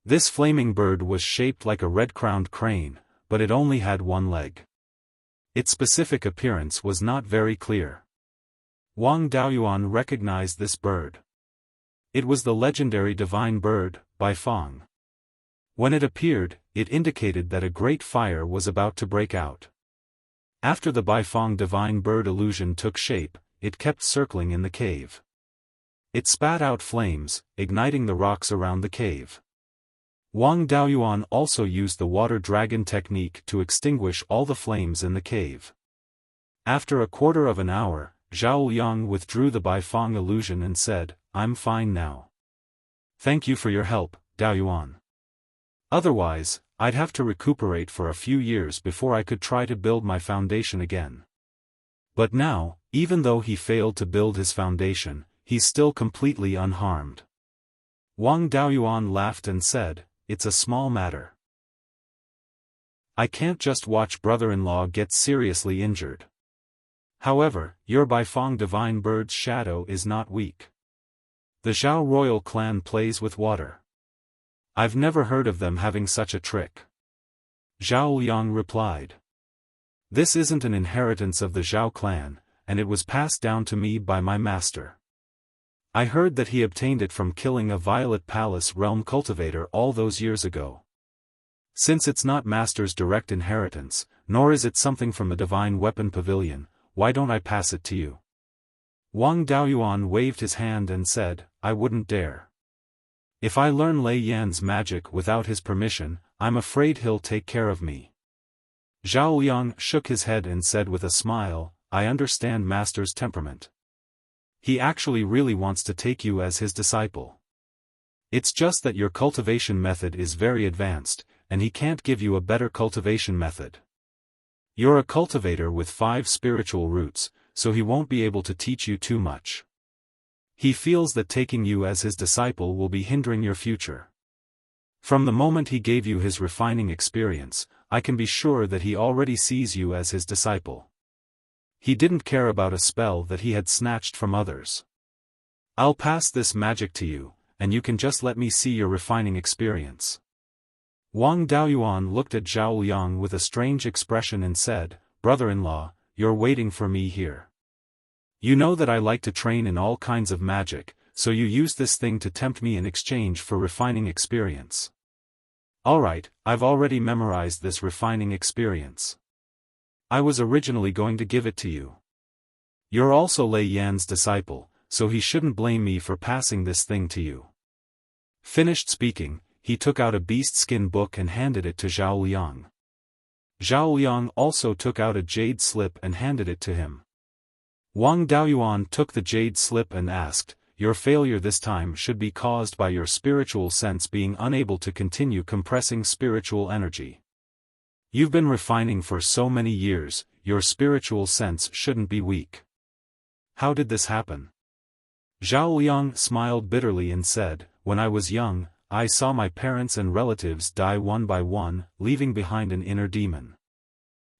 This flaming bird was shaped like a red-crowned crane, but it only had one leg. Its specific appearance was not very clear. Wang Daoyuan recognized this bird. It was the legendary divine bird, Beiyuan. When it appeared, it indicated that a great fire was about to break out. After the Beiyuan divine bird illusion took shape, it kept circling in the cave. It spat out flames, igniting the rocks around the cave. Wang Daoyuan also used the water dragon technique to extinguish all the flames in the cave. After a quarter of an hour, Zhao Liang withdrew the Beiyuan illusion and said, "I'm fine now. Thank you for your help, Daoyuan. Otherwise, I'd have to recuperate for a few years before I could try to build my foundation again." But now, even though he failed to build his foundation, he's still completely unharmed. Wang Daoyuan laughed and said, "It's a small matter. I can't just watch brother-in-law get seriously injured. However, your Beiyuan divine bird's shadow is not weak. The Zhao royal clan plays with water. I've never heard of them having such a trick." Zhao Liang replied. "This isn't an inheritance of the Zhao clan, and it was passed down to me by my master. I heard that he obtained it from killing a Violet Palace realm cultivator all those years ago. Since it's not master's direct inheritance, nor is it something from the divine weapon pavilion, why don't I pass it to you?" Wang Daoyuan waved his hand and said, "I wouldn't dare. If I learn Lei Yan's magic without his permission, I'm afraid he'll take care of me." Zhao Liang shook his head and said with a smile, "I understand master's temperament. He actually really wants to take you as his disciple. It's just that your cultivation method is very advanced, and he can't give you a better cultivation method. You're a cultivator with 5 spiritual roots, so he won't be able to teach you too much. He feels that taking you as his disciple will be hindering your future. From the moment he gave you his refining experience, I can be sure that he already sees you as his disciple. He didn't care about a spell that he had snatched from others. I'll pass this magic to you, and you can just let me see your refining experience." Wang Daoyuan looked at Zhao Liang with a strange expression and said, "Brother-in-law, you're waiting for me here. You know that I like to train in all kinds of magic, so you use this thing to tempt me in exchange for refining experience. Alright, I've already memorized this refining experience. I was originally going to give it to you. You're also Lei Yan's disciple, so he shouldn't blame me for passing this thing to you." Finished speaking, he took out a beast skin book and handed it to Zhao Liang. Zhao Liang also took out a jade slip and handed it to him. Wang Daoyuan took the jade slip and asked, "Your failure this time should be caused by your spiritual sense being unable to continue compressing spiritual energy. You've been refining for so many years, your spiritual sense shouldn't be weak. How did this happen?" Zhao Liang smiled bitterly and said, "When I was young, I saw my parents and relatives die one by one, leaving behind an inner demon.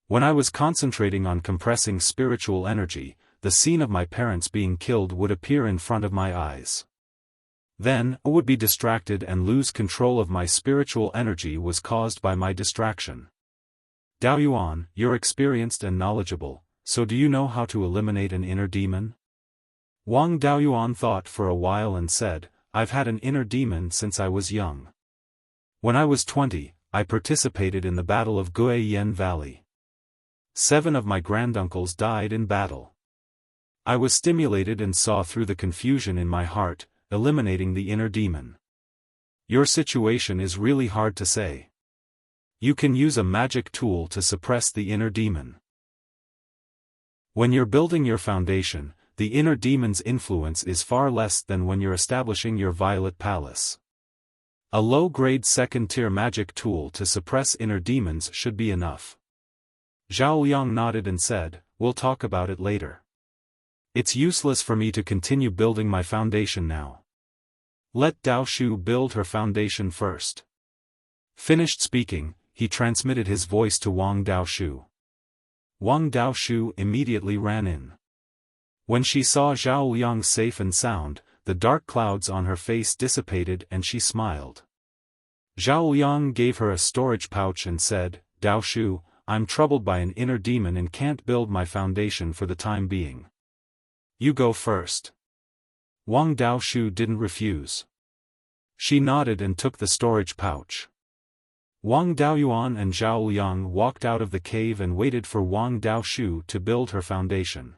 When I was concentrating on compressing spiritual energy, the scene of my parents being killed would appear in front of my eyes. Then, I would be distracted and lose control of my spiritual energy was caused by my distraction. Daoyuan, you're experienced and knowledgeable, so do you know how to eliminate an inner demon?" Wang Daoyuan thought for a while and said, "I've had an inner demon since I was young. When I was 20, I participated in the Battle of Guiyan Valley. 7 of my granduncles died in battle. I was stimulated and saw through the confusion in my heart, eliminating the inner demon. Your situation is really hard to say. You can use a magic tool to suppress the inner demon. When you're building your foundation, the inner demon's influence is far less than when you're establishing your violet palace. A low-grade second-tier magic tool to suppress inner demons should be enough. Zhao Liang nodded and said, "We'll talk about it later. It's useless for me to continue building my foundation now. Let Dao Shu build her foundation first." Finished speaking, he transmitted his voice to Wang Daoshu. Wang Daoshu immediately ran in. When she saw Zhao Liang safe and sound, the dark clouds on her face dissipated and she smiled. Zhao Liang gave her a storage pouch and said, "Daoshu, I'm troubled by an inner demon and can't build my foundation for the time being. You go first." Wang Daoshu didn't refuse. She nodded and took the storage pouch. Wang Daoyuan and Zhao Liang walked out of the cave and waited for Wang Daoshu to build her foundation.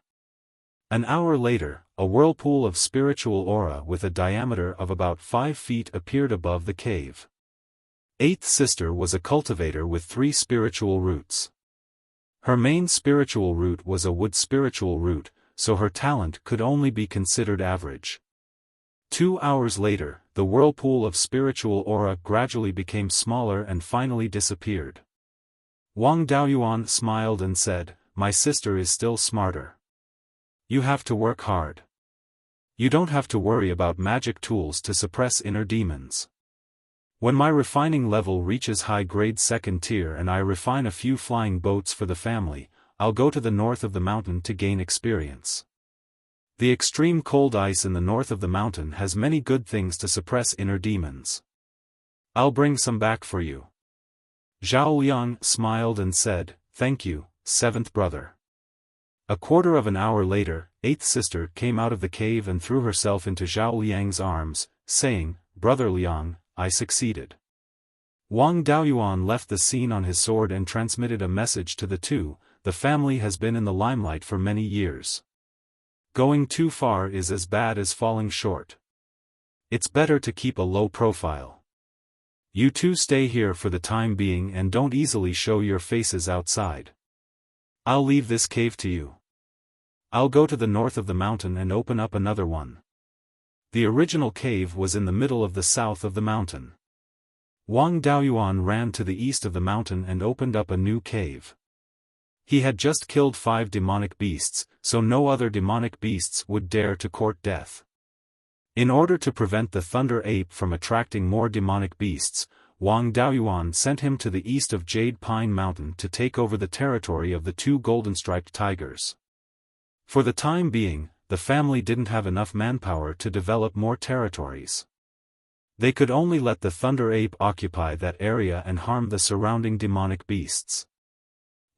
An hour later, a whirlpool of spiritual aura with a diameter of about 5 feet appeared above the cave. Eighth sister was a cultivator with 3 spiritual roots. Her main spiritual root was a wood spiritual root, so her talent could only be considered average. 2 hours later, the whirlpool of spiritual aura gradually became smaller and finally disappeared. Wang Daoyuan smiled and said, "My sister is still smarter. You have to work hard. You don't have to worry about magic tools to suppress inner demons. When my refining level reaches high-grade second tier and I refine a few flying boats for the family, I'll go to the north of the mountain to gain experience. The extreme cold ice in the north of the mountain has many good things to suppress inner demons. I'll bring some back for you." Zhao Liang smiled and said, "Thank you, seventh brother." A quarter of an hour later, eighth sister came out of the cave and threw herself into Zhao Liang's arms, saying, "Brother Liang, I succeeded." Wang Daoyuan left the scene on his sword and transmitted a message to the two. The family has been in the limelight for many years. Going too far is as bad as falling short. It's better to keep a low profile. You two stay here for the time being and don't easily show your faces outside. I'll leave this cave to you. I'll go to the north of the mountain and open up another one. The original cave was in the middle of the south of the mountain. Wang Daoyuan ran to the east of the mountain and opened up a new cave. He had just killed 5 demonic beasts, so no other demonic beasts would dare to court death. In order to prevent the Thunder Ape from attracting more demonic beasts, Wang Daoyuan sent him to the east of Jade Pine Mountain to take over the territory of the 2 golden-striped tigers. For the time being, the family didn't have enough manpower to develop more territories. They could only let the Thunder Ape occupy that area and harm the surrounding demonic beasts.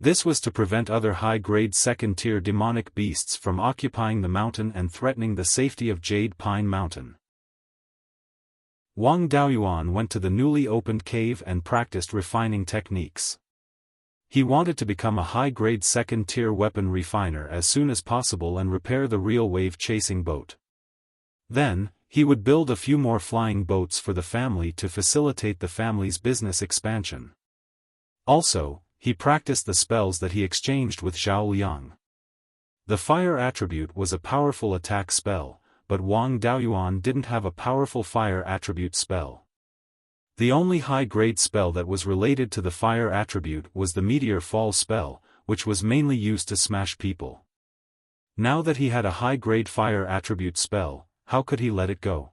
This was to prevent other high-grade second-tier demonic beasts from occupying the mountain and threatening the safety of Jade Pine Mountain. Wang Daoyuan went to the newly opened cave and practiced refining techniques. He wanted to become a high-grade second-tier weapon refiner as soon as possible and repair the real wave-chasing boat. Then, he would build a few more flying boats for the family to facilitate the family's business expansion. Also, he practiced the spells that he exchanged with Zhao Liang. The fire attribute was a powerful attack spell, but Wang Daoyuan didn't have a powerful fire attribute spell. The only high-grade spell that was related to the fire attribute was the Meteor Fall spell, which was mainly used to smash people. Now that he had a high-grade fire attribute spell, how could he let it go?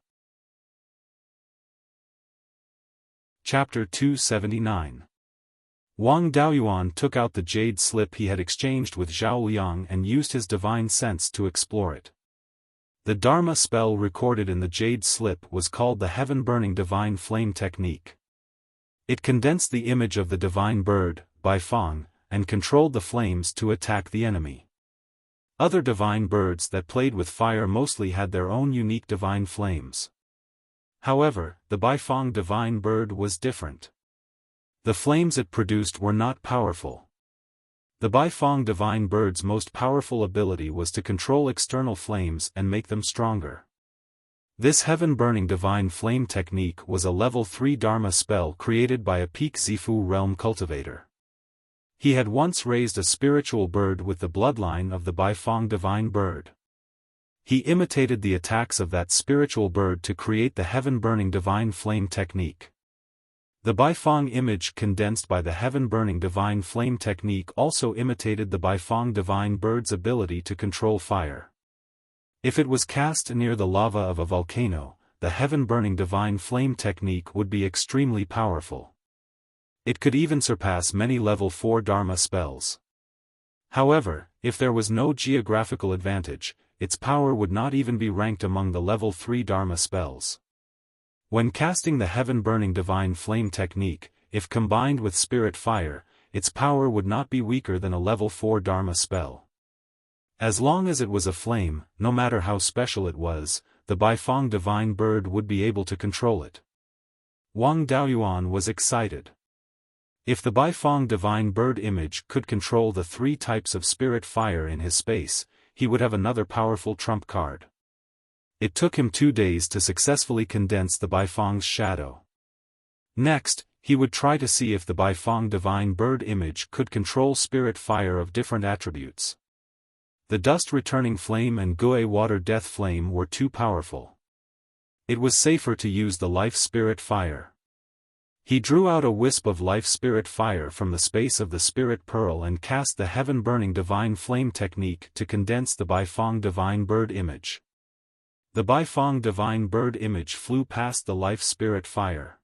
Chapter 279. Wang Daoyuan took out the jade slip he had exchanged with Zhao Liang and used his divine sense to explore it. The Dharma spell recorded in the jade slip was called the Heaven-Burning Divine Flame Technique. It condensed the image of the divine bird, Beiyuan, and controlled the flames to attack the enemy. Other divine birds that played with fire mostly had their own unique divine flames. However, the Beiyuan divine bird was different. The flames it produced were not powerful. The Beiyuan divine bird's most powerful ability was to control external flames and make them stronger. This heaven-burning divine flame technique was a level 3 Dharma spell created by a peak Zifu realm cultivator. He had once raised a spiritual bird with the bloodline of the Baifeng divine bird. He imitated the attacks of that spiritual bird to create the heaven-burning divine flame technique. The Baifeng image condensed by the heaven-burning divine flame technique also imitated the Baifeng divine bird's ability to control fire. If it was cast near the lava of a volcano, the heaven-burning divine flame technique would be extremely powerful. It could even surpass many level 4 Dharma spells. However, if there was no geographical advantage, its power would not even be ranked among the level 3 Dharma spells. When casting the heaven-burning divine flame technique, if combined with spirit fire, its power would not be weaker than a level 4 Dharma spell. As long as it was a flame, no matter how special it was, the Baifeng divine bird would be able to control it. Wang Daoyuan was excited. If the Baifeng divine bird image could control the 3 types of spirit fire in his space, he would have another powerful trump card. It took him 2 days to successfully condense the Baifeng's shadow. Next, he would try to see if the Baifeng divine bird image could control spirit fire of different attributes. The dust returning flame and Gui water death flame were too powerful. It was safer to use the life spirit fire. He drew out a wisp of life spirit fire from the space of the spirit pearl and cast the heaven-burning divine flame technique to condense the Baifeng divine bird image. The Baifeng divine bird image flew past the life spirit fire.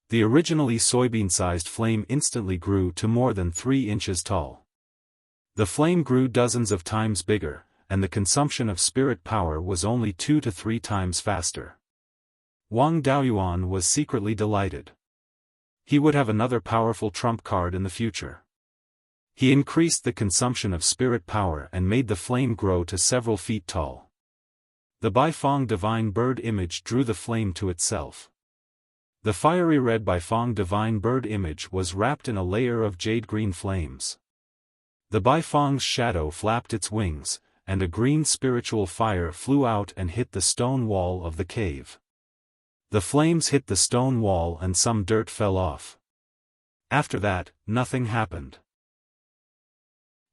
The originally soybean-sized flame instantly grew to more than 3 inches tall. The flame grew dozens of times bigger, and the consumption of spirit power was only 2 to 3 times faster. Wang Daoyuan was secretly delighted. He would have another powerful trump card in the future. He increased the consumption of spirit power and made the flame grow to several feet tall. The Baifeng divine bird image drew the flame to itself. The fiery red Baifeng divine bird image was wrapped in a layer of jade-green flames. The Baifeng's shadow flapped its wings, and a green spiritual fire flew out and hit the stone wall of the cave. The flames hit the stone wall and some dirt fell off. After that, nothing happened.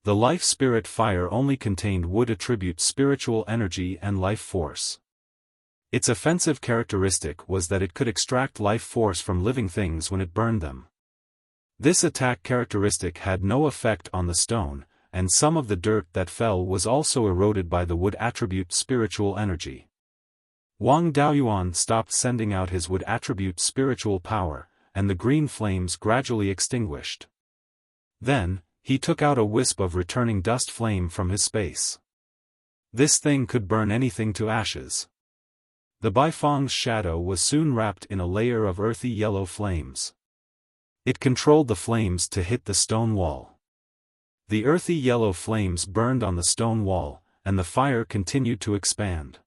The life spirit fire only contained wood attribute spiritual energy and life force. Its offensive characteristic was that it could extract life force from living things when it burned them. This attack characteristic had no effect on the stone, and some of the dirt that fell was also eroded by the wood attribute spiritual energy. Wang Daoyuan stopped sending out his wood attribute spiritual power, and the green flames gradually extinguished. Then, he took out a wisp of returning dust flame from his space. This thing could burn anything to ashes. The Baifeng's shadow was soon wrapped in a layer of earthy yellow flames. It controlled the flames to hit the stone wall. The earthy yellow flames burned on the stone wall, and the fire continued to expand.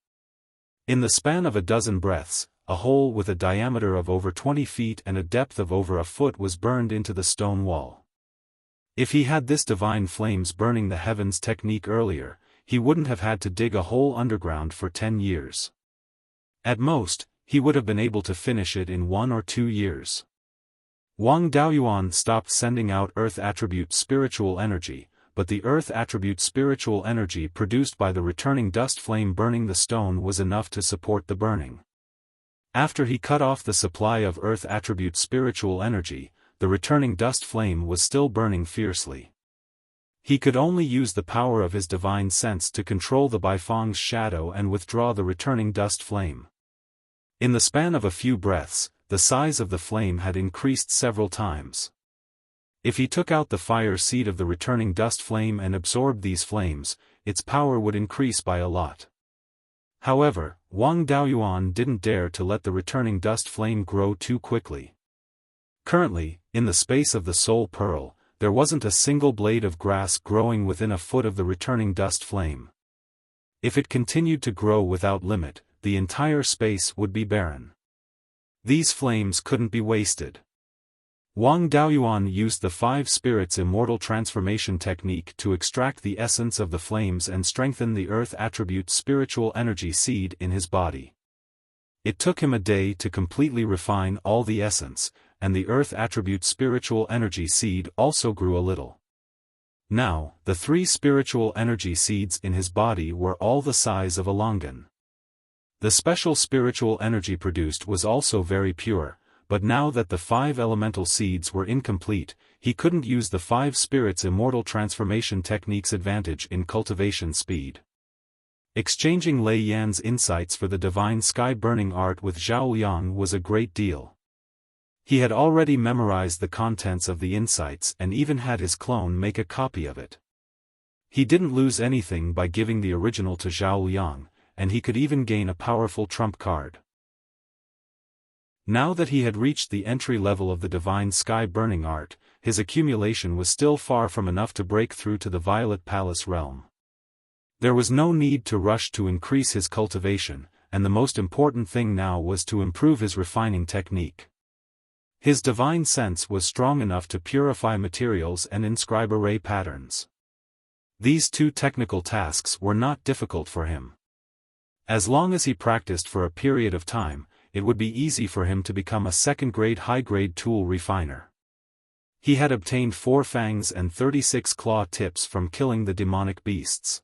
In the span of a dozen breaths, a hole with a diameter of over 20 feet and a depth of over a foot was burned into the stone wall. If he had this divine flames burning the heavens technique earlier, he wouldn't have had to dig a hole underground for 10 years. At most, he would have been able to finish it in 1 or 2 years. Wang Daoyuan stopped sending out earth attribute spiritual energy, but the earth attribute spiritual energy produced by the returning dust flame burning the stone was enough to support the burning. After he cut off the supply of earth attribute spiritual energy, the returning dust flame was still burning fiercely. He could only use the power of his divine sense to control the Baifeng's shadow and withdraw the returning dust flame. In the span of a few breaths, the size of the flame had increased several times. If he took out the fire seed of the returning dust flame and absorbed these flames, its power would increase by a lot. However, Wang Daoyuan didn't dare to let the returning dust flame grow too quickly. Currently, in the space of the soul pearl, there wasn't a single blade of grass growing within a foot of the returning dust flame. If it continued to grow without limit, the entire space would be barren. These flames couldn't be wasted. Wang Daoyuan used the 5 spirits immortal transformation technique to extract the essence of the flames and strengthen the earth attribute spiritual energy seed in his body. It took him a day to completely refine all the essence, and the earth attribute spiritual energy seed also grew a little. Now, the 3 spiritual energy seeds in his body were all the size of a longan. The special spiritual energy produced was also very pure, but now that the 5 elemental seeds were incomplete, he couldn't use the 5 spirits' immortal transformation technique's advantage in cultivation speed. Exchanging Lei Yan's insights for the divine sky-burning art with Zhao Yang was a great deal. He had already memorized the contents of the insights and even had his clone make a copy of it. He didn't lose anything by giving the original to Zhao Yang, and he could even gain a powerful trump card. Now that he had reached the entry level of the divine sky-burning art, his accumulation was still far from enough to break through to the Violet Palace realm. There was no need to rush to increase his cultivation, and the most important thing now was to improve his refining technique. His divine sense was strong enough to purify materials and inscribe array patterns. These 2 technical tasks were not difficult for him. As long as he practiced for a period of time, it would be easy for him to become a second-grade high-grade tool refiner. He had obtained 4 fangs and 36 claw tips from killing the demonic beasts.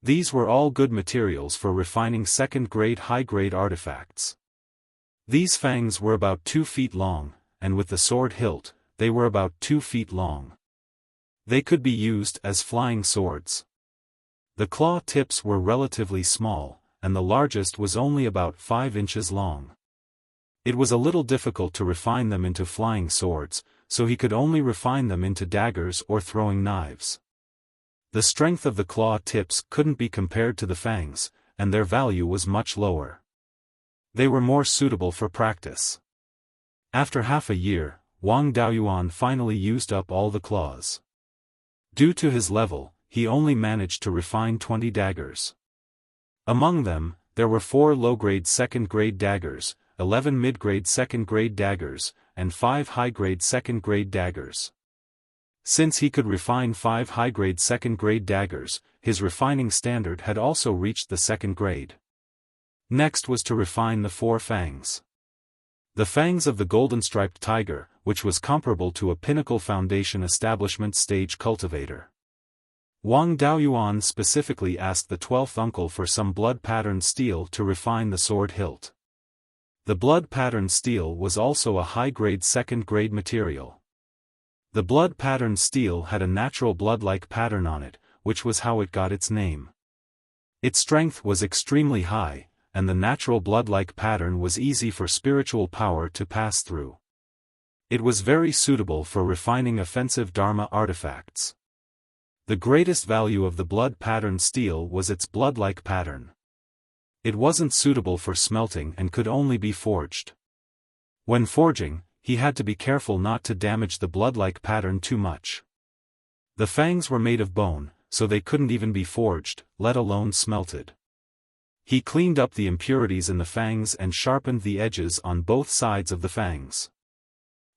These were all good materials for refining second-grade high-grade artifacts. These fangs were about 2 feet long, and with the sword hilt, they were about 2 feet long. They could be used as flying swords. The claw tips were relatively small, and the largest was only about 5 inches long. It was a little difficult to refine them into flying swords, so he could only refine them into daggers or throwing knives. The strength of the claw tips couldn't be compared to the fangs, and their value was much lower. They were more suitable for practice. After half a year, Wang Daoyuan finally used up all the claws. Due to his level, he only managed to refine 20 daggers. Among them, there were 4 low-grade second-grade daggers, 11 mid-grade second-grade daggers, and 5 high-grade second-grade daggers. Since he could refine 5 high-grade second-grade daggers, his refining standard had also reached the second grade. Next was to refine the 4 fangs. The fangs of the golden-striped tiger, which was comparable to a pinnacle foundation establishment stage cultivator. Wang Daoyuan specifically asked the 12th uncle for some blood-patterned steel to refine the sword hilt. The blood-patterned steel was also a high-grade second-grade material. The blood-patterned steel had a natural blood-like pattern on it, which was how it got its name. Its strength was extremely high, and the natural blood-like pattern was easy for spiritual power to pass through. It was very suitable for refining offensive Dharma artifacts. The greatest value of the blood-patterned steel was its blood-like pattern. It wasn't suitable for smelting and could only be forged. When forging, he had to be careful not to damage the blood-like pattern too much. The fangs were made of bone, so they couldn't even be forged, let alone smelted. He cleaned up the impurities in the fangs and sharpened the edges on both sides of the fangs.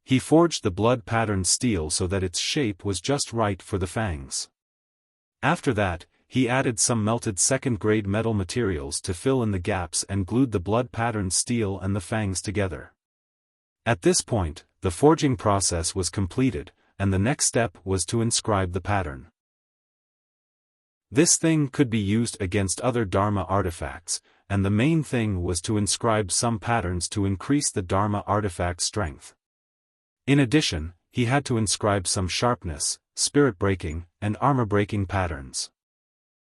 He forged the blood-patterned steel so that its shape was just right for the fangs. After that, he added some melted second-grade metal materials to fill in the gaps and glued the blood-patterned steel and the fangs together. At this point, the forging process was completed, and the next step was to inscribe the pattern. This thing could be used against other Dharma artifacts, and the main thing was to inscribe some patterns to increase the Dharma artifact strength. In addition, he had to inscribe some sharpness, spirit-breaking, and armor-breaking patterns.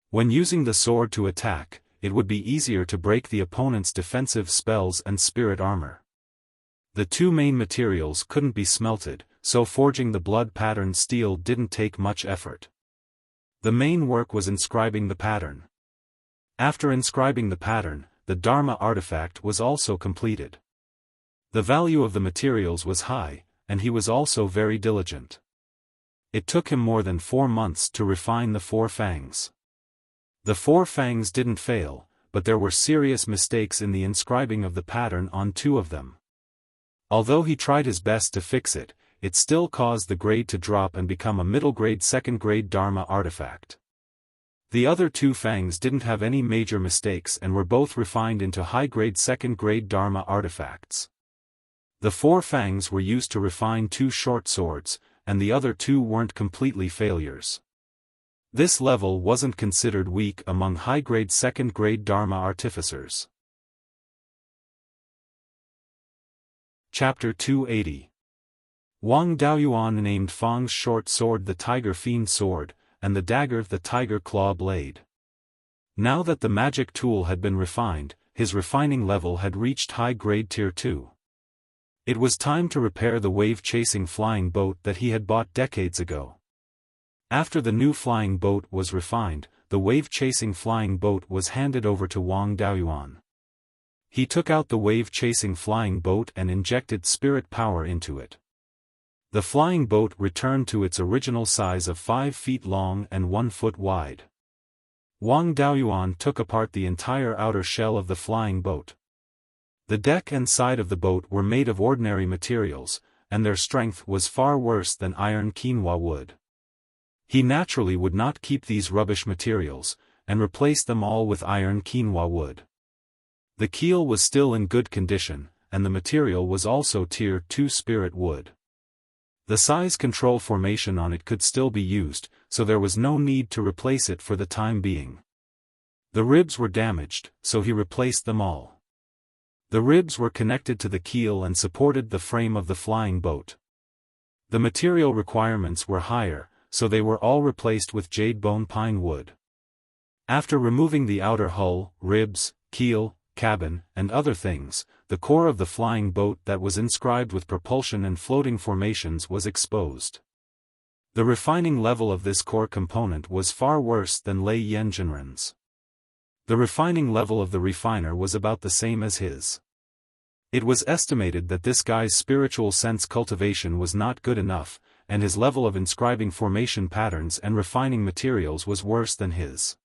When using the sword to attack, it would be easier to break the opponent's defensive spells and spirit armor. The 2 main materials couldn't be smelted, so forging the blood-patterned steel didn't take much effort. The main work was inscribing the pattern. After inscribing the pattern, the Dharma artifact was also completed. The value of the materials was high, and he was also very diligent. It took him more than 4 months to refine the 4 fangs. The 4 fangs didn't fail, but there were serious mistakes in the inscribing of the pattern on 2 of them. Although he tried his best to fix it, it still caused the grade to drop and become a middle-grade second-grade Dharma artifact. The other two fangs didn't have any major mistakes and were both refined into high-grade second-grade Dharma artifacts. The 4 fangs were used to refine 2 short swords, and the other 2 weren't completely failures. This level wasn't considered weak among high-grade second-grade Dharma artificers. Chapter 280. Wang Daoyuan named Fang's short sword the Tiger Fiend Sword, and the dagger the Tiger Claw Blade. Now that the magic tool had been refined, his refining level had reached high-grade Tier 2. It was time to repair the wave-chasing flying boat that he had bought decades ago. After the new flying boat was refined, the wave-chasing flying boat was handed over to Wang Daoyuan. He took out the wave-chasing flying boat and injected spirit power into it. The flying boat returned to its original size of 5 feet long and 1 foot wide. Wang Daoyuan took apart the entire outer shell of the flying boat. The deck and side of the boat were made of ordinary materials, and their strength was far worse than iron quinoa wood. He naturally would not keep these rubbish materials, and replace them all with iron quinoa wood. The keel was still in good condition, and the material was also Tier 2 spirit wood. The size control formation on it could still be used, so there was no need to replace it for the time being. The ribs were damaged, so he replaced them all. The ribs were connected to the keel and supported the frame of the flying boat. The material requirements were higher, so they were all replaced with jade bone pine wood. After removing the outer hull, ribs, keel, cabin, and other things, the core of the flying boat that was inscribed with propulsion and floating formations was exposed. The refining level of this core component was far worse than Lei Yanjinren's. The refining level of the refiner was about the same as his. It was estimated that this guy's spiritual sense cultivation was not good enough, and his level of inscribing formation patterns and refining materials was worse than his.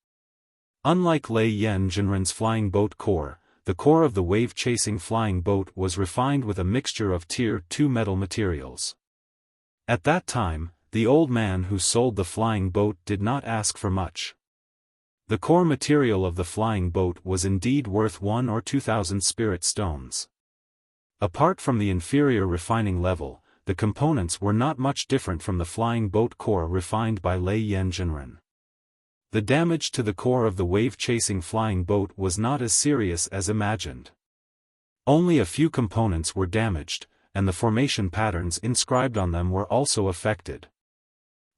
Unlike Lei Yanjinren's flying boat core, the core of the wave-chasing flying boat was refined with a mixture of Tier 2 metal materials. At that time, the old man who sold the flying boat did not ask for much. The core material of the flying boat was indeed worth 1 or 2,000 spirit stones. Apart from the inferior refining level, the components were not much different from the flying boat core refined by Lei Yanjinren. The damage to the core of the wave-chasing flying boat was not as serious as imagined. Only a few components were damaged, and the formation patterns inscribed on them were also affected.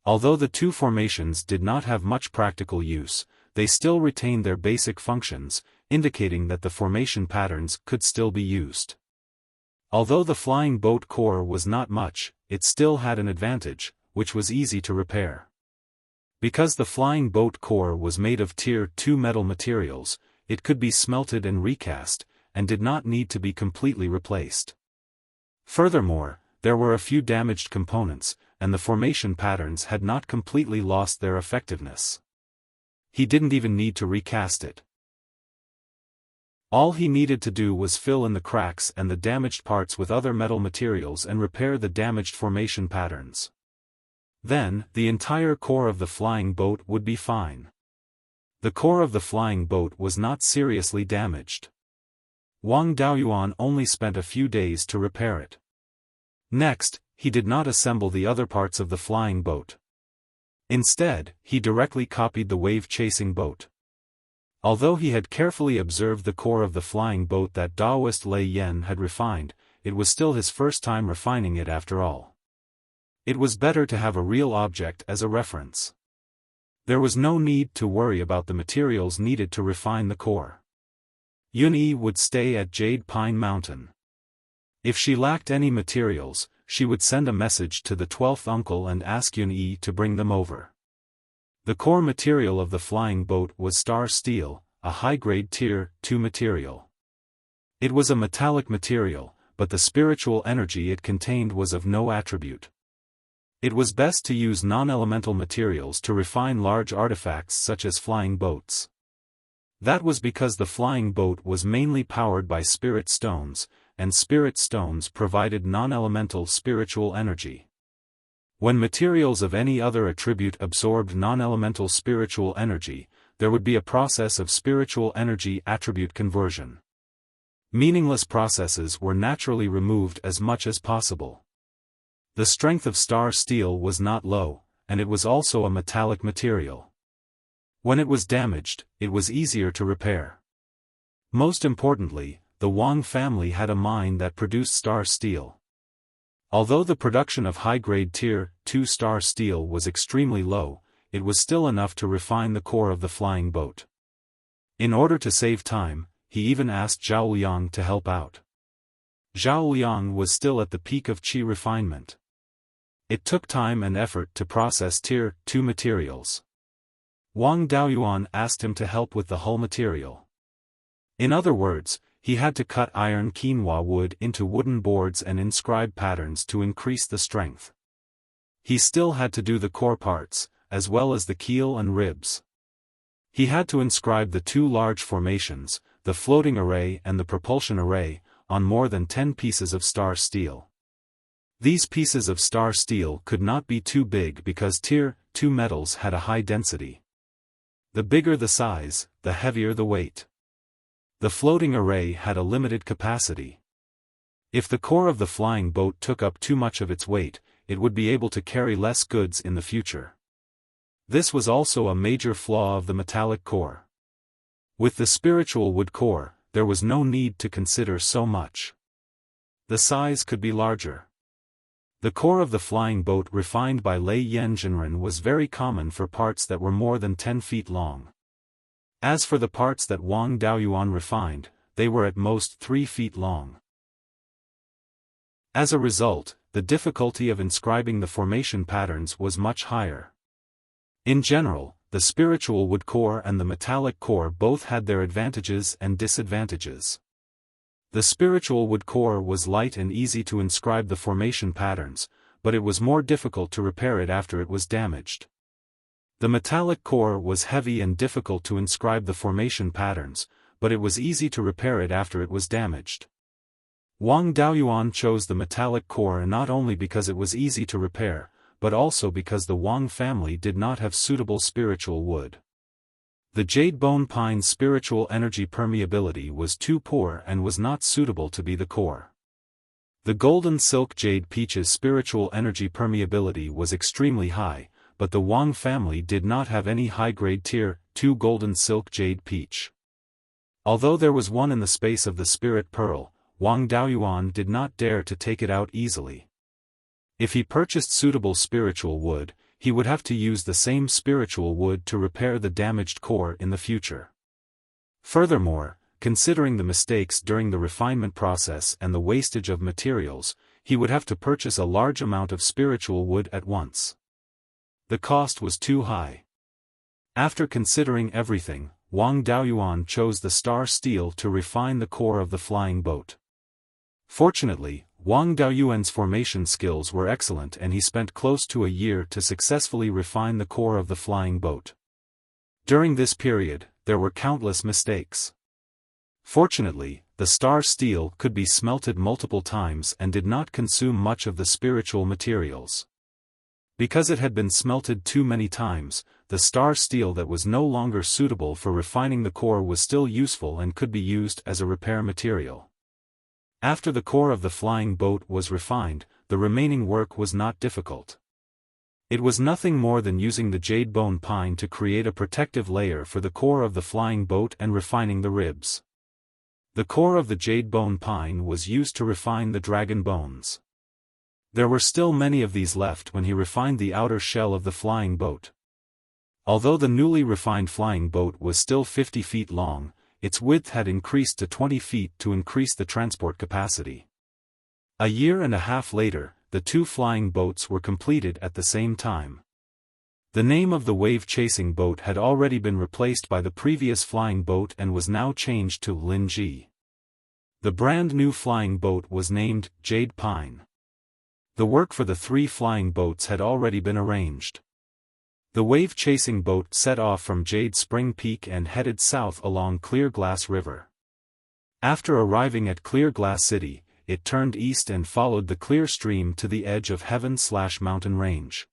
Although the 2 formations did not have much practical use, they still retained their basic functions, indicating that the formation patterns could still be used. Although the flying boat core was not much, it still had an advantage, which was easy to repair. Because the flying boat core was made of Tier 2 metal materials, it could be smelted and recast, and did not need to be completely replaced. Furthermore, there were a few damaged components, and the formation patterns had not completely lost their effectiveness. He didn't even need to recast it. All he needed to do was fill in the cracks and the damaged parts with other metal materials and repair the damaged formation patterns. Then, the entire core of the flying boat would be fine. The core of the flying boat was not seriously damaged. Wang Daoyuan only spent a few days to repair it. Next, he did not assemble the other parts of the flying boat. Instead, he directly copied the wave-chasing boat. Although he had carefully observed the core of the flying boat that Taoist Lei Yan had refined, it was still his first time refining it after all. It was better to have a real object as a reference. There was no need to worry about the materials needed to refine the core. Yunyi would stay at Jade Pine Mountain. If she lacked any materials, she would send a message to the 12th uncle and ask Yunyi to bring them over. The core material of the flying boat was star steel, a high-grade Tier 2 material. It was a metallic material, but the spiritual energy it contained was of no attribute. It was best to use non-elemental materials to refine large artifacts such as flying boats. That was because the flying boat was mainly powered by spirit stones, and spirit stones provided non-elemental spiritual energy. When materials of any other attribute absorbed non-elemental spiritual energy, there would be a process of spiritual energy attribute conversion. Meaningless processes were naturally removed as much as possible. The strength of star steel was not low, and it was also a metallic material. When it was damaged, it was easier to repair. Most importantly, the Wang family had a mine that produced star steel. Although the production of high-grade Tier 2 star steel was extremely low, it was still enough to refine the core of the flying boat. In order to save time, he even asked Zhao Liang to help out. Zhao Liang was still at the peak of qi refinement. It took time and effort to process Tier 2 materials. Wang Daoyuan asked him to help with the hull material. In other words, he had to cut iron quinoa wood into wooden boards and inscribe patterns to increase the strength. He still had to do the core parts, as well as the keel and ribs. He had to inscribe the two large formations, the floating array and the propulsion array, on more than 10 pieces of star steel. These pieces of star steel could not be too big because Tier 2 metals had a high density. The bigger the size, the heavier the weight. The floating array had a limited capacity. If the core of the flying boat took up too much of its weight, it would be able to carry less goods in the future. This was also a major flaw of the metallic core. With the spiritual wood core, there was no need to consider so much. The size could be larger. The core of the flying boat refined by Lei Yanzhenren was very common for parts that were more than 10 feet long. As for the parts that Wang Daoyuan refined, they were at most 3 feet long. As a result, the difficulty of inscribing the formation patterns was much higher. In general, the spiritual wood core and the metallic core both had their advantages and disadvantages. The spiritual wood core was light and easy to inscribe the formation patterns, but it was more difficult to repair it after it was damaged. The metallic core was heavy and difficult to inscribe the formation patterns, but it was easy to repair it after it was damaged. Wang Daoyuan chose the metallic core not only because it was easy to repair, but also because the Wang family did not have suitable spiritual wood. The jade bone pine's spiritual energy permeability was too poor and was not suitable to be the core. The golden silk jade peach's spiritual energy permeability was extremely high, but the Wang family did not have any high-grade Tier 2 golden silk jade peach. Although there was one in the space of the spirit pearl, Wang Daoyuan did not dare to take it out easily. If he purchased suitable spiritual wood, he would have to use the same spiritual wood to repair the damaged core in the future. Furthermore, considering the mistakes during the refinement process and the wastage of materials, he would have to purchase a large amount of spiritual wood at once. The cost was too high. After considering everything, Wang Daoyuan chose the star steel to refine the core of the flying boat. Fortunately, Wang Daoyuan's formation skills were excellent and he spent close to a year to successfully refine the core of the flying boat. During this period, there were countless mistakes. Fortunately, the star steel could be smelted multiple times and did not consume much of the spiritual materials. Because it had been smelted too many times, the star steel that was no longer suitable for refining the core was still useful and could be used as a repair material. After the core of the flying boat was refined, the remaining work was not difficult. It was nothing more than using the jade bone pine to create a protective layer for the core of the flying boat and refining the ribs. The core of the jade bone pine was used to refine the dragon bones. There were still many of these left when he refined the outer shell of the flying boat. Although the newly refined flying boat was still 50 feet long, its width had increased to 20 feet to increase the transport capacity. A year and a half later, the two flying boats were completed at the same time. The name of the wave-chasing boat had already been replaced by the previous flying boat and was now changed to Linji. The brand new flying boat was named Jade Pine. The work for the three flying boats had already been arranged. The wave-chasing boat set off from Jade Spring Peak and headed south along Clear Glass River. After arriving at Clear Glass City, it turned east and followed the clear stream to the edge of Heaven/Mountain Range.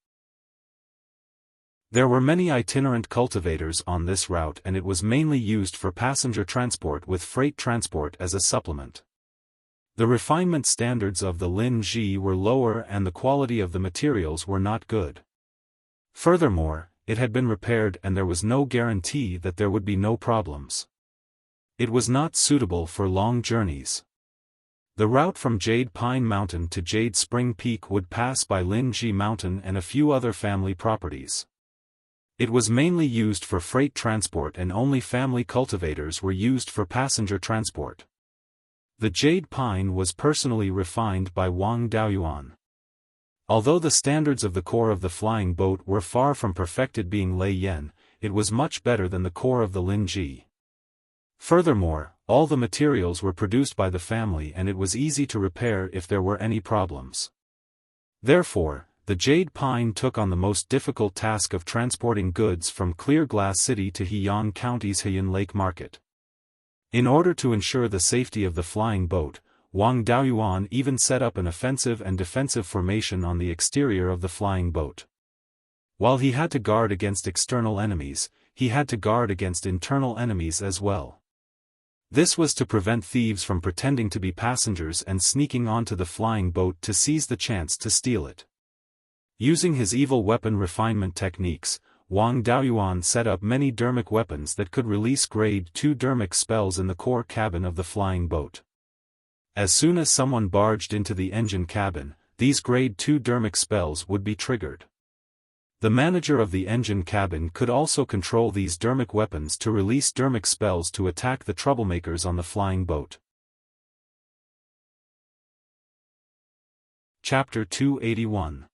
There were many itinerant cultivators on this route, and it was mainly used for passenger transport with freight transport as a supplement. The refinement standards of the Lin Ji were lower and the quality of the materials were not good. Furthermore, it had been repaired and there was no guarantee that there would be no problems. It was not suitable for long journeys. The route from Jade Pine Mountain to Jade Spring Peak would pass by Lin Ji Mountain and a few other family properties. It was mainly used for freight transport and only family cultivators were used for passenger transport. The jade pine was personally refined by Wang Daoyuan. Although the standards of the core of the flying boat were far from perfected being Lei Yen, it was much better than the core of the Lin Ji. Furthermore, all the materials were produced by the family and it was easy to repair if there were any problems. Therefore, the jade pine took on the most difficult task of transporting goods from Clear Glass City to Heyang County's Heian Lake Market. In order to ensure the safety of the flying boat, Wang Daoyuan even set up an offensive and defensive formation on the exterior of the flying boat. While he had to guard against external enemies, he had to guard against internal enemies as well. This was to prevent thieves from pretending to be passengers and sneaking onto the flying boat to seize the chance to steal it. Using his evil weapon refinement techniques, Wang Daoyuan set up many dermic weapons that could release grade 2 dermic spells in the core cabin of the flying boat. As soon as someone barged into the engine cabin, these grade 2 dermic spells would be triggered. The manager of the engine cabin could also control these dermic weapons to release dermic spells to attack the troublemakers on the flying boat. Chapter 281.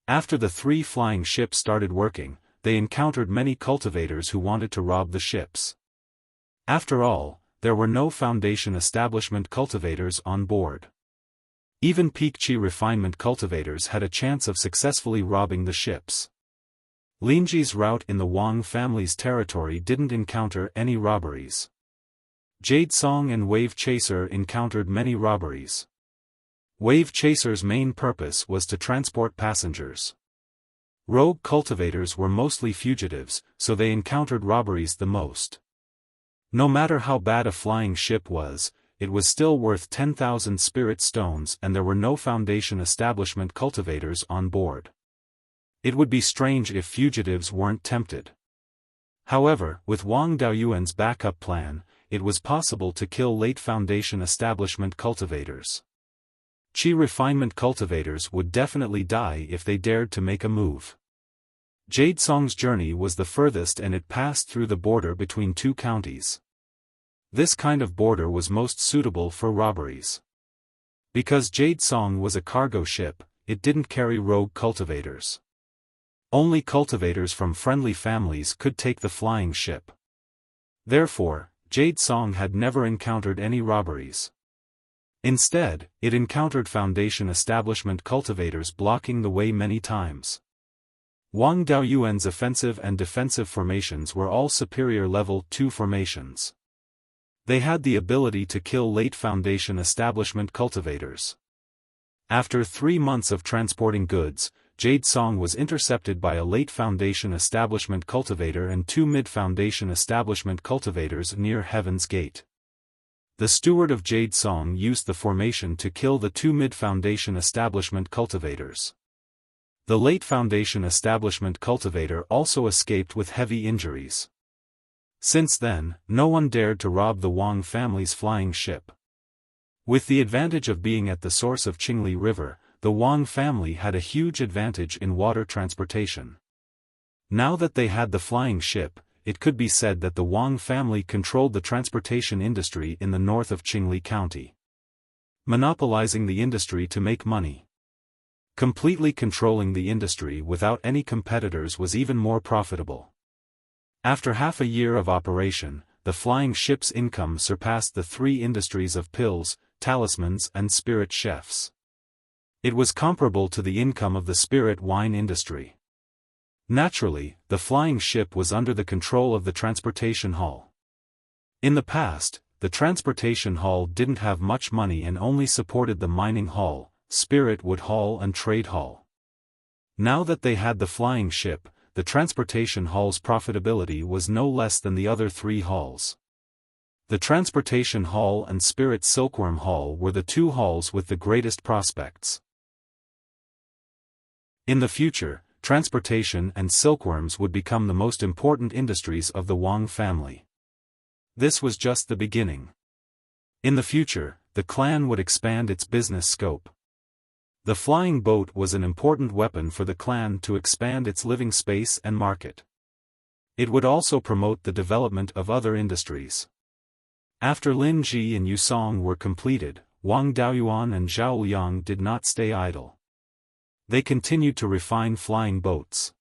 After the 3 flying ships started working, they encountered many cultivators who wanted to rob the ships. After all, there were no Foundation establishment cultivators on board. Even Peakchi refinement cultivators had a chance of successfully robbing the ships. Linji's route in the Wang family's territory didn't encounter any robberies. Jade Song and Wave Chaser encountered many robberies. Wave Chaser's main purpose was to transport passengers. Rogue cultivators were mostly fugitives, so they encountered robberies the most. No matter how bad a flying ship was, it was still worth 10,000 spirit stones and there were no Foundation establishment cultivators on board. It would be strange if fugitives weren't tempted. However, with Wang Daoyuan's backup plan, it was possible to kill late Foundation establishment cultivators. Qi refinement cultivators would definitely die if they dared to make a move. Jade Song's journey was the furthest and it passed through the border between 2 counties. This kind of border was most suitable for robberies. Because Jade Song was a cargo ship, it didn't carry rogue cultivators. Only cultivators from friendly families could take the flying ship. Therefore, Jade Song had never encountered any robberies. Instead, it encountered Foundation establishment cultivators blocking the way many times. Wang Daoyuan's offensive and defensive formations were all superior level 2 formations. They had the ability to kill late Foundation establishment cultivators. After 3 months of transporting goods, Jade Song was intercepted by a late Foundation establishment cultivator and 2 mid-Foundation establishment cultivators near Heaven's Gate. The steward of Jade Song used the formation to kill the 2 mid-Foundation establishment cultivators. The late Foundation establishment cultivator also escaped with heavy injuries. Since then, no one dared to rob the Wang family's flying ship. With the advantage of being at the source of Qingli River, the Wang family had a huge advantage in water transportation. Now that they had the flying ship, it could be said that the Wang family controlled the transportation industry in the north of Qingli County. Monopolizing the industry to make money. Completely controlling the industry without any competitors was even more profitable. After half a year of operation, the flying ship's income surpassed the 3 industries of pills, talismans and spirit chefs. It was comparable to the income of the spirit wine industry. Naturally, the flying ship was under the control of the transportation hall. In the past, the transportation hall didn't have much money and only supported the mining hall, Spirit Wood Hall and Trade Hall. Now that they had the flying ship, the transportation hall's profitability was no less than the other three halls. The Transportation Hall and Spirit Silkworm Hall were the two halls with the greatest prospects. In the future, transportation and silkworms would become the most important industries of the Wang family. This was just the beginning. In the future, the clan would expand its business scope. The flying boat was an important weapon for the clan to expand its living space and market. It would also promote the development of other industries. After Lin Ji and Yusong were completed, Wang Daoyuan and Zhao Liang did not stay idle. They continued to refine flying boats.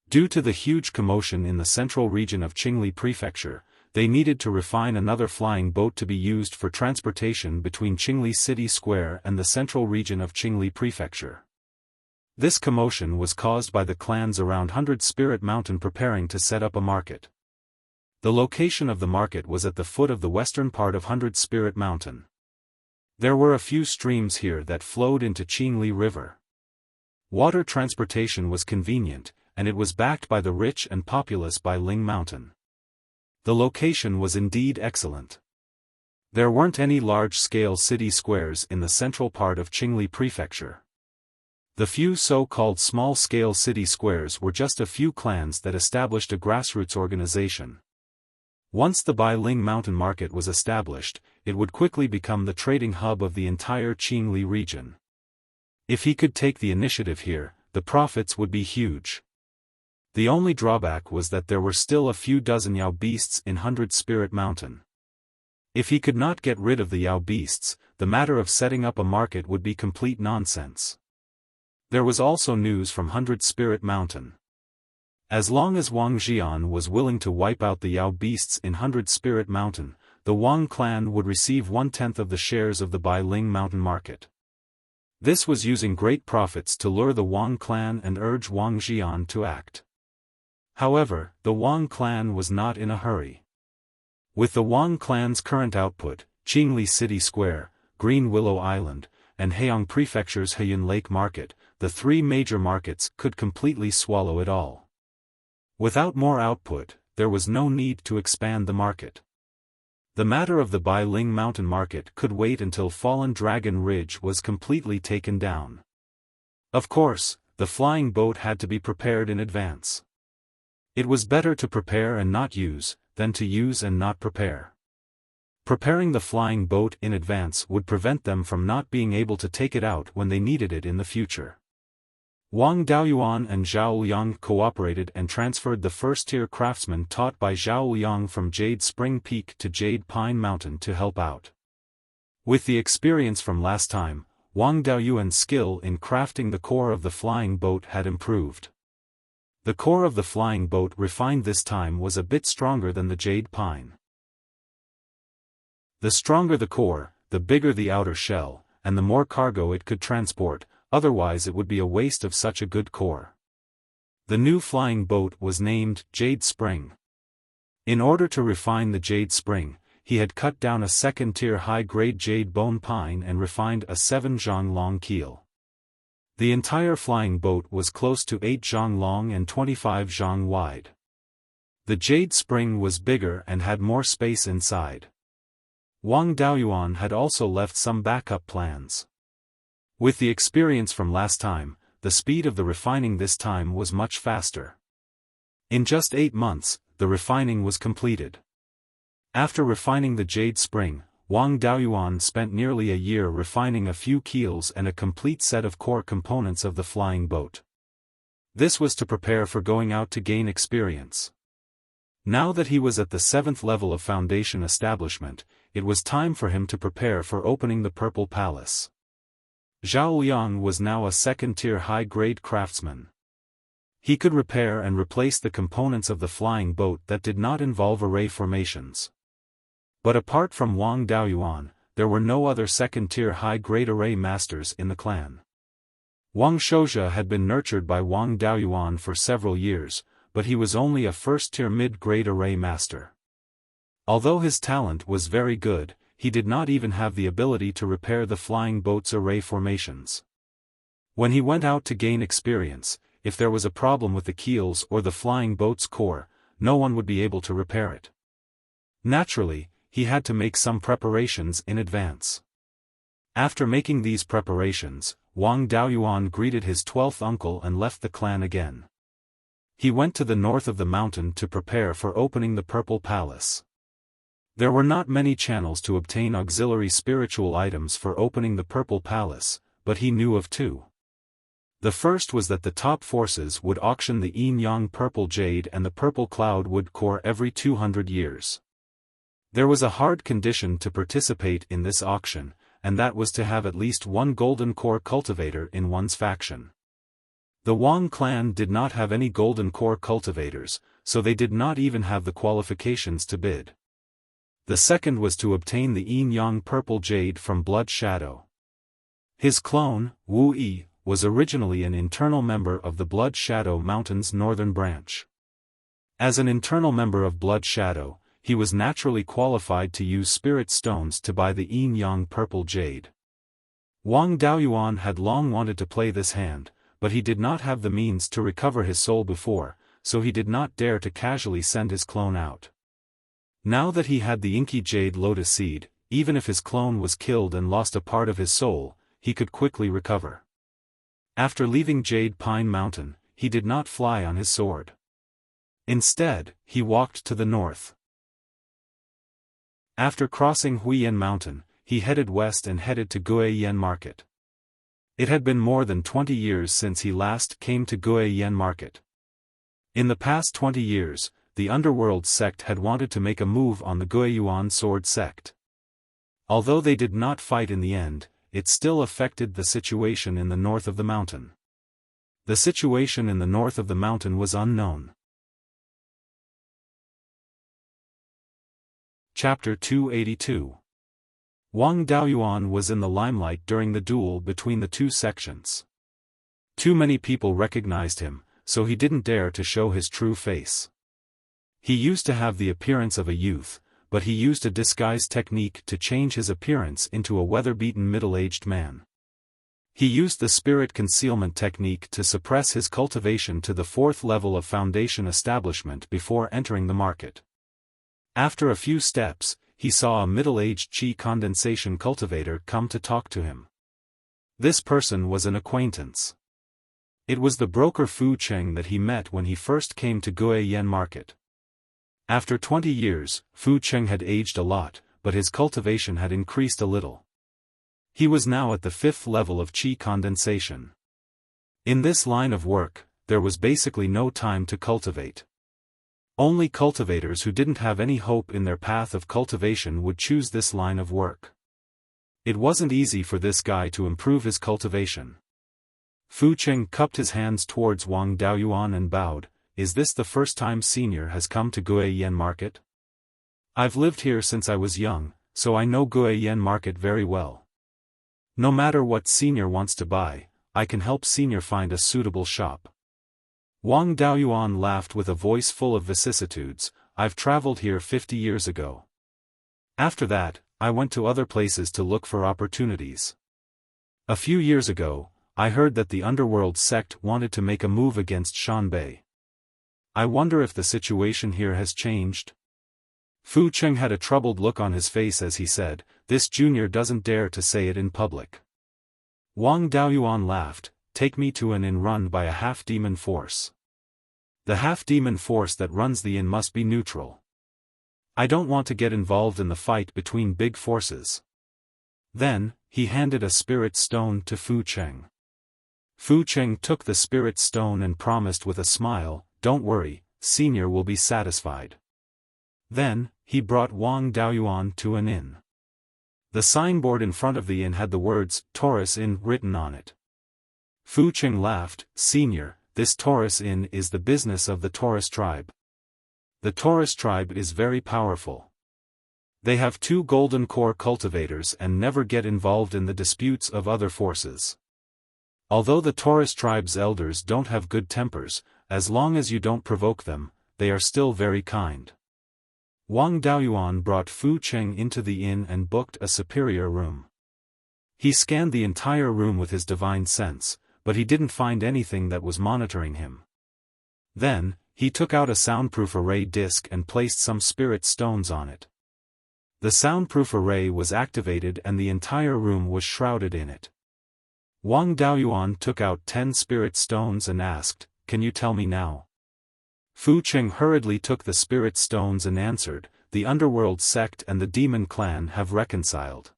Due to the huge commotion in the central region of Qingli Prefecture, they needed to refine another flying boat to be used for transportation between Qingli City Square and the central region of Qingli Prefecture. This commotion was caused by the clans around 100 Spirit Mountain preparing to set up a market. The location of the market was at the foot of the western part of 100 Spirit Mountain. There were a few streams here that flowed into Qingli River. Water transportation was convenient, and it was backed by the rich and populous Beiling Mountain. The location was indeed excellent. There weren't any large-scale city squares in the central part of Qingli Prefecture. The few so-called small-scale city squares were just a few clans that established a grassroots organization. Once the Beiling Mountain Market was established, it would quickly become the trading hub of the entire Qingli region. If he could take the initiative here, the profits would be huge. The only drawback was that there were still a few dozen Yao beasts in 100 Spirit Mountain. If he could not get rid of the Yao beasts, the matter of setting up a market would be complete nonsense. There was also news from 100 Spirit Mountain. As long as Wang Jian was willing to wipe out the Yao beasts in 100 Spirit Mountain, the Wang clan would receive 1/10 of the shares of the Beiling Mountain Market. This was using great profits to lure the Wang clan and urge Wang Jian to act. However, the Wang clan was not in a hurry. With the Wang clan's current output, Qingli City Square, Green Willow Island, and Heiyang Prefecture's Heiyun Lake Market, the three major markets could completely swallow it all. Without more output, there was no need to expand the market. The matter of the Beiling Mountain Market could wait until Fallen Dragon Ridge was completely taken down. Of course, the flying boat had to be prepared in advance. It was better to prepare and not use, than to use and not prepare. Preparing the flying boat in advance would prevent them from not being able to take it out when they needed it in the future. Wang Daoyuan and Zhao Liang cooperated and transferred the first-tier craftsmen taught by Zhao Liang from Jade Spring Peak to Jade Pine Mountain to help out. With the experience from last time, Wang Daoyuan's skill in crafting the core of the flying boat had improved. The core of the flying boat refined this time was a bit stronger than the Jade Pine. The stronger the core, the bigger the outer shell, and the more cargo it could transport. Otherwise it would be a waste of such a good core. The new flying boat was named Jade Spring. In order to refine the Jade Spring, he had cut down a second-tier high-grade jade bone pine and refined a 7 zhang long keel. The entire flying boat was close to 8 zhang long and 25 zhang wide. The Jade Spring was bigger and had more space inside. Wang Daoyuan had also left some backup plans. With the experience from last time, the speed of the refining this time was much faster. In just 8 months, the refining was completed. After refining the Jade Spring, Wang Daoyuan spent nearly a year refining a few keels and a complete set of core components of the flying boat. This was to prepare for going out to gain experience. Now that he was at the 7th level of foundation establishment, it was time for him to prepare for opening the Purple Palace. Zhao Liang was now a second-tier high-grade craftsman. He could repair and replace the components of the flying boat that did not involve array formations. But apart from Wang Daoyuan, there were no other second-tier high-grade array masters in the clan. Wang Shoujia had been nurtured by Wang Daoyuan for several years, but he was only a first-tier mid-grade array master. Although his talent was very good, he did not even have the ability to repair the flying boat's array formations. When he went out to gain experience, if there was a problem with the keels or the flying boat's core, no one would be able to repair it. Naturally, he had to make some preparations in advance. After making these preparations, Wang Daoyuan greeted his 12th uncle and left the clan again. He went to the north of the mountain to prepare for opening the Purple Palace. There were not many channels to obtain auxiliary spiritual items for opening the Purple Palace, but he knew of two. The first was that the top forces would auction the Yin-Yang Purple Jade and the Purple Cloud Wood Core every 200 years. There was a hard condition to participate in this auction, and that was to have at least one golden core cultivator in one's faction. The Wang clan did not have any golden core cultivators, so they did not even have the qualifications to bid. The second was to obtain the Yin-Yang Purple Jade from Blood Shadow. His clone, Wu Yi, was originally an internal member of the Blood Shadow Mountain's northern branch. As an internal member of Blood Shadow, he was naturally qualified to use spirit stones to buy the Yin-Yang Purple Jade. Wang Daoyuan had long wanted to play this hand, but he did not have the means to recover his soul before, so he did not dare to casually send his clone out. Now that he had the inky Jade Lotus Seed, even if his clone was killed and lost a part of his soul, he could quickly recover. After leaving Jade Pine Mountain, he did not fly on his sword. Instead, he walked to the north. After crossing Huiyan Mountain, he headed west and headed to Guiyan Market. It had been more than 20 years since he last came to Guiyan Market. In the past 20 years, the Underworld sect had wanted to make a move on the Guiyuan Sword sect. Although they did not fight in the end, it still affected the situation in the north of the mountain. The situation in the north of the mountain was unknown. Chapter 282. Wang Daoyuan was in the limelight during the duel between the two sections. Too many people recognized him, so he didn't dare to show his true face. He used to have the appearance of a youth, but he used a disguise technique to change his appearance into a weather-beaten middle-aged man. He used the spirit concealment technique to suppress his cultivation to the 4th level of foundation establishment before entering the market. After a few steps, he saw a middle-aged qi condensation cultivator come to talk to him. This person was an acquaintance. It was the broker Fu Cheng that he met when he first came to Guiyan Market. After 20 years, Fu Cheng had aged a lot, but his cultivation had increased a little. He was now at the 5th level of qi condensation. In this line of work, there was basically no time to cultivate. Only cultivators who didn't have any hope in their path of cultivation would choose this line of work. It wasn't easy for this guy to improve his cultivation. Fu Cheng cupped his hands towards Wang Daoyuan and bowed. Is this the first time Senior has come to Guiyan Market? I've lived here since I was young, so I know Guiyan Market very well. No matter what Senior wants to buy, I can help Senior find a suitable shop. Wang Daoyuan laughed with a voice full of vicissitudes. I've traveled here 50 years ago. After that, I went to other places to look for opportunities. A few years ago, I heard that the Underworld sect wanted to make a move against Shanbei. I wonder if the situation here has changed? Fu Cheng had a troubled look on his face as he said, this junior doesn't dare to say it in public. Wang Daoyuan laughed, take me to an inn run by a half-demon force. The half-demon force that runs the inn must be neutral. I don't want to get involved in the fight between big forces. Then, he handed a spirit stone to Fu Cheng. Fu Cheng took the spirit stone and promised with a smile, don't worry, Senior will be satisfied. Then, he brought Wang Daoyuan to an inn. The signboard in front of the inn had the words, Taurus Inn written on it. Fu Cheng laughed, Senior, this Taurus Inn is the business of the Taurus tribe. The Taurus tribe is very powerful. They have 2 golden core cultivators and never get involved in the disputes of other forces. Although the Taurus tribe's elders don't have good tempers, as long as you don't provoke them, they are still very kind. Wang Daoyuan brought Fu Cheng into the inn and booked a superior room. He scanned the entire room with his divine sense, but he didn't find anything that was monitoring him. Then, he took out a soundproof array disc and placed some spirit stones on it. The soundproof array was activated and the entire room was shrouded in it. Wang Daoyuan took out 10 spirit stones and asked, "Can you tell me now?" Fu Qing hurriedly took the spirit stones and answered, "The underworld sect and the demon clan have reconciled."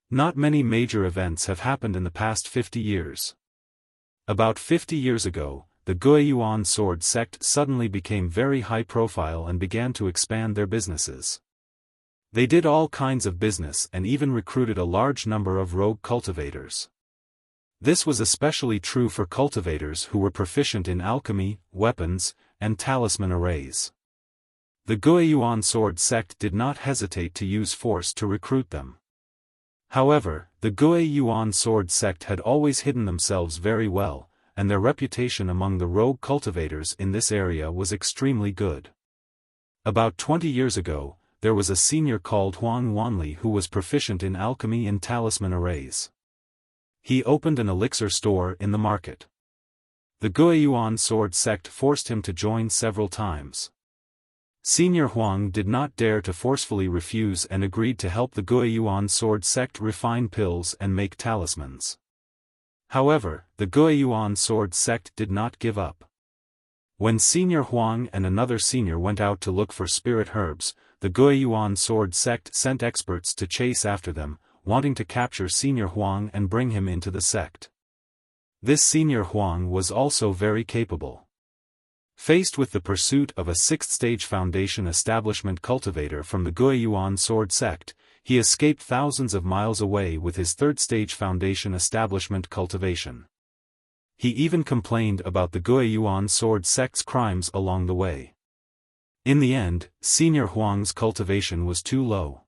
Not many major events have happened in the past 50 years. About 50 years ago, the Beiyuan sword sect suddenly became very high profile and began to expand their businesses. They did all kinds of business and even recruited a large number of rogue cultivators. This was especially true for cultivators who were proficient in alchemy, weapons, and talisman arrays. The Beiyuan sword sect did not hesitate to use force to recruit them. However, the Beiyuan sword sect had always hidden themselves very well, and their reputation among the rogue cultivators in this area was extremely good. About 20 years ago, there was a senior called Huang Wanli who was proficient in alchemy and talisman arrays. He opened an elixir store in the market. The Beiyuan sword sect forced him to join several times. Senior Huang did not dare to forcefully refuse and agreed to help the Beiyuan sword sect refine pills and make talismans. However, the Beiyuan sword sect did not give up. When Senior Huang and another senior went out to look for spirit herbs, the Beiyuan sword sect sent experts to chase after them, wanting to capture Senior Huang and bring him into the sect. This Senior Huang was also very capable. Faced with the pursuit of a 6th-stage foundation establishment cultivator from the Beiyuan sword sect, he escaped thousands of miles away with his 3rd-stage foundation establishment cultivation. He even complained about the Beiyuan sword sect's crimes along the way. In the end, Senior Huang's cultivation was too low.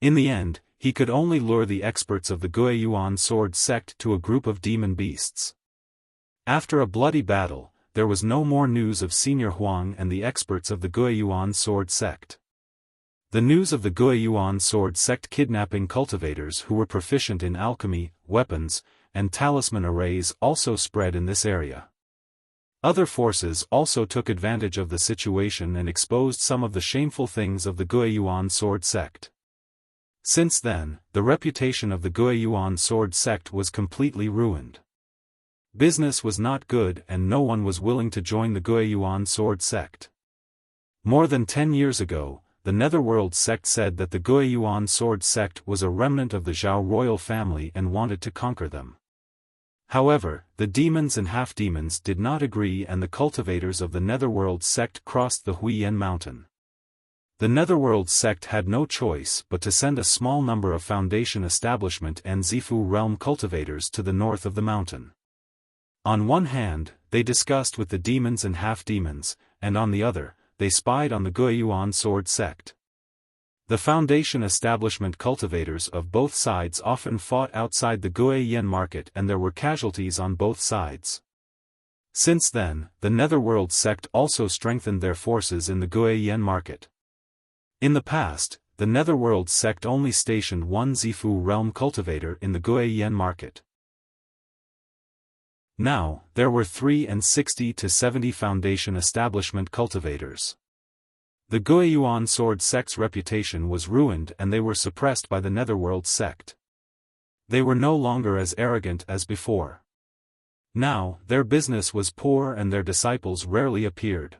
In the end, he could only lure the experts of the Beiyuan sword sect to a group of demon beasts. After a bloody battle, there was no more news of Senior Huang and the experts of the Beiyuan sword sect. The news of the Beiyuan sword sect kidnapping cultivators who were proficient in alchemy, weapons, and talisman arrays also spread in this area. Other forces also took advantage of the situation and exposed some of the shameful things of the Beiyuan sword sect. Since then, the reputation of the Beiyuan sword sect was completely ruined. Business was not good and no one was willing to join the Beiyuan sword sect. More than 10 years ago, the Netherworld sect said that the Beiyuan sword sect was a remnant of the Zhao royal family and wanted to conquer them. However, the demons and half-demons did not agree and the cultivators of the Netherworld sect crossed the Huiyan mountain. The Netherworld sect had no choice but to send a small number of Foundation Establishment and Zifu realm cultivators to the north of the mountain. On one hand, they discussed with the demons and half-demons, and on the other, they spied on the Beiyuan sword sect. The Foundation Establishment cultivators of both sides often fought outside the Guiyan market and there were casualties on both sides. Since then, the Netherworld sect also strengthened their forces in the Guiyan market. In the past, the Netherworld sect only stationed one Zifu realm cultivator in the Guiyan market. Now, there were 60 to 70 Foundation Establishment cultivators. The Beiyuan sword sect's reputation was ruined and they were suppressed by the Netherworld sect. They were no longer as arrogant as before. Now, their business was poor and their disciples rarely appeared.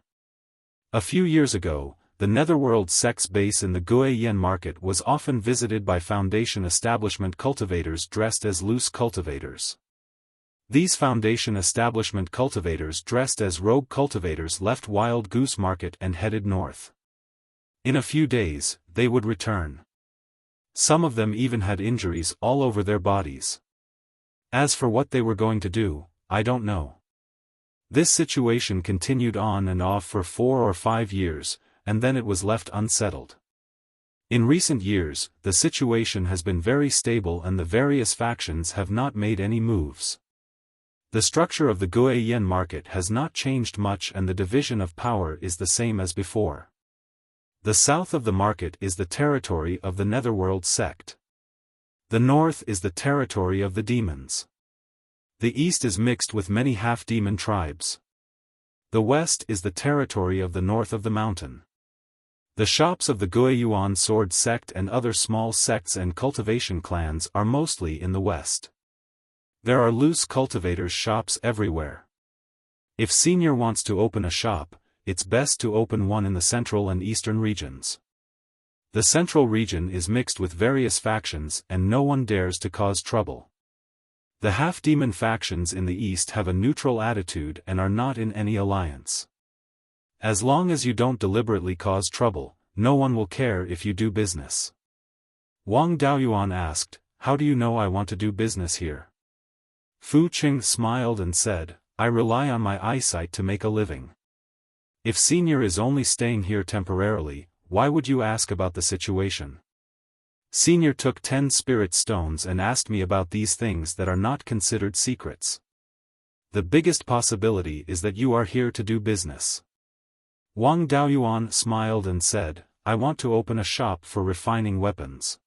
A few years ago, the Netherworld sect's base in the Guiyan market was often visited by Foundation Establishment cultivators dressed as loose cultivators. These Foundation Establishment cultivators dressed as rogue cultivators left Wild Goose Market and headed north. In a few days, they would return. Some of them even had injuries all over their bodies. As for what they were going to do, I don't know. This situation continued on and off for 4 or 5 years, and then it was left unsettled. In recent years, the situation has been very stable and the various factions have not made any moves. The structure of the Guiyan market has not changed much and the division of power is the same as before. The south of the market is the territory of the Netherworld sect. The north is the territory of the demons. The east is mixed with many half-demon tribes. The west is the territory of the north of the mountain. The shops of the Beiyuan sword sect and other small sects and cultivation clans are mostly in the west. There are loose cultivators' shops everywhere. If Senior wants to open a shop, it's best to open one in the central and eastern regions. The central region is mixed with various factions and no one dares to cause trouble. The half-demon factions in the east have a neutral attitude and are not in any alliance. As long as you don't deliberately cause trouble, no one will care if you do business. Wang Daoyuan asked, "How do you know I want to do business here?" Fu Qing smiled and said, "I rely on my eyesight to make a living. If Senior is only staying here temporarily, why would you ask about the situation? Senior took 10 spirit stones and asked me about these things that are not considered secrets. The biggest possibility is that you are here to do business." Wang Daoyuan smiled and said, "I want to open a shop for refining weapons.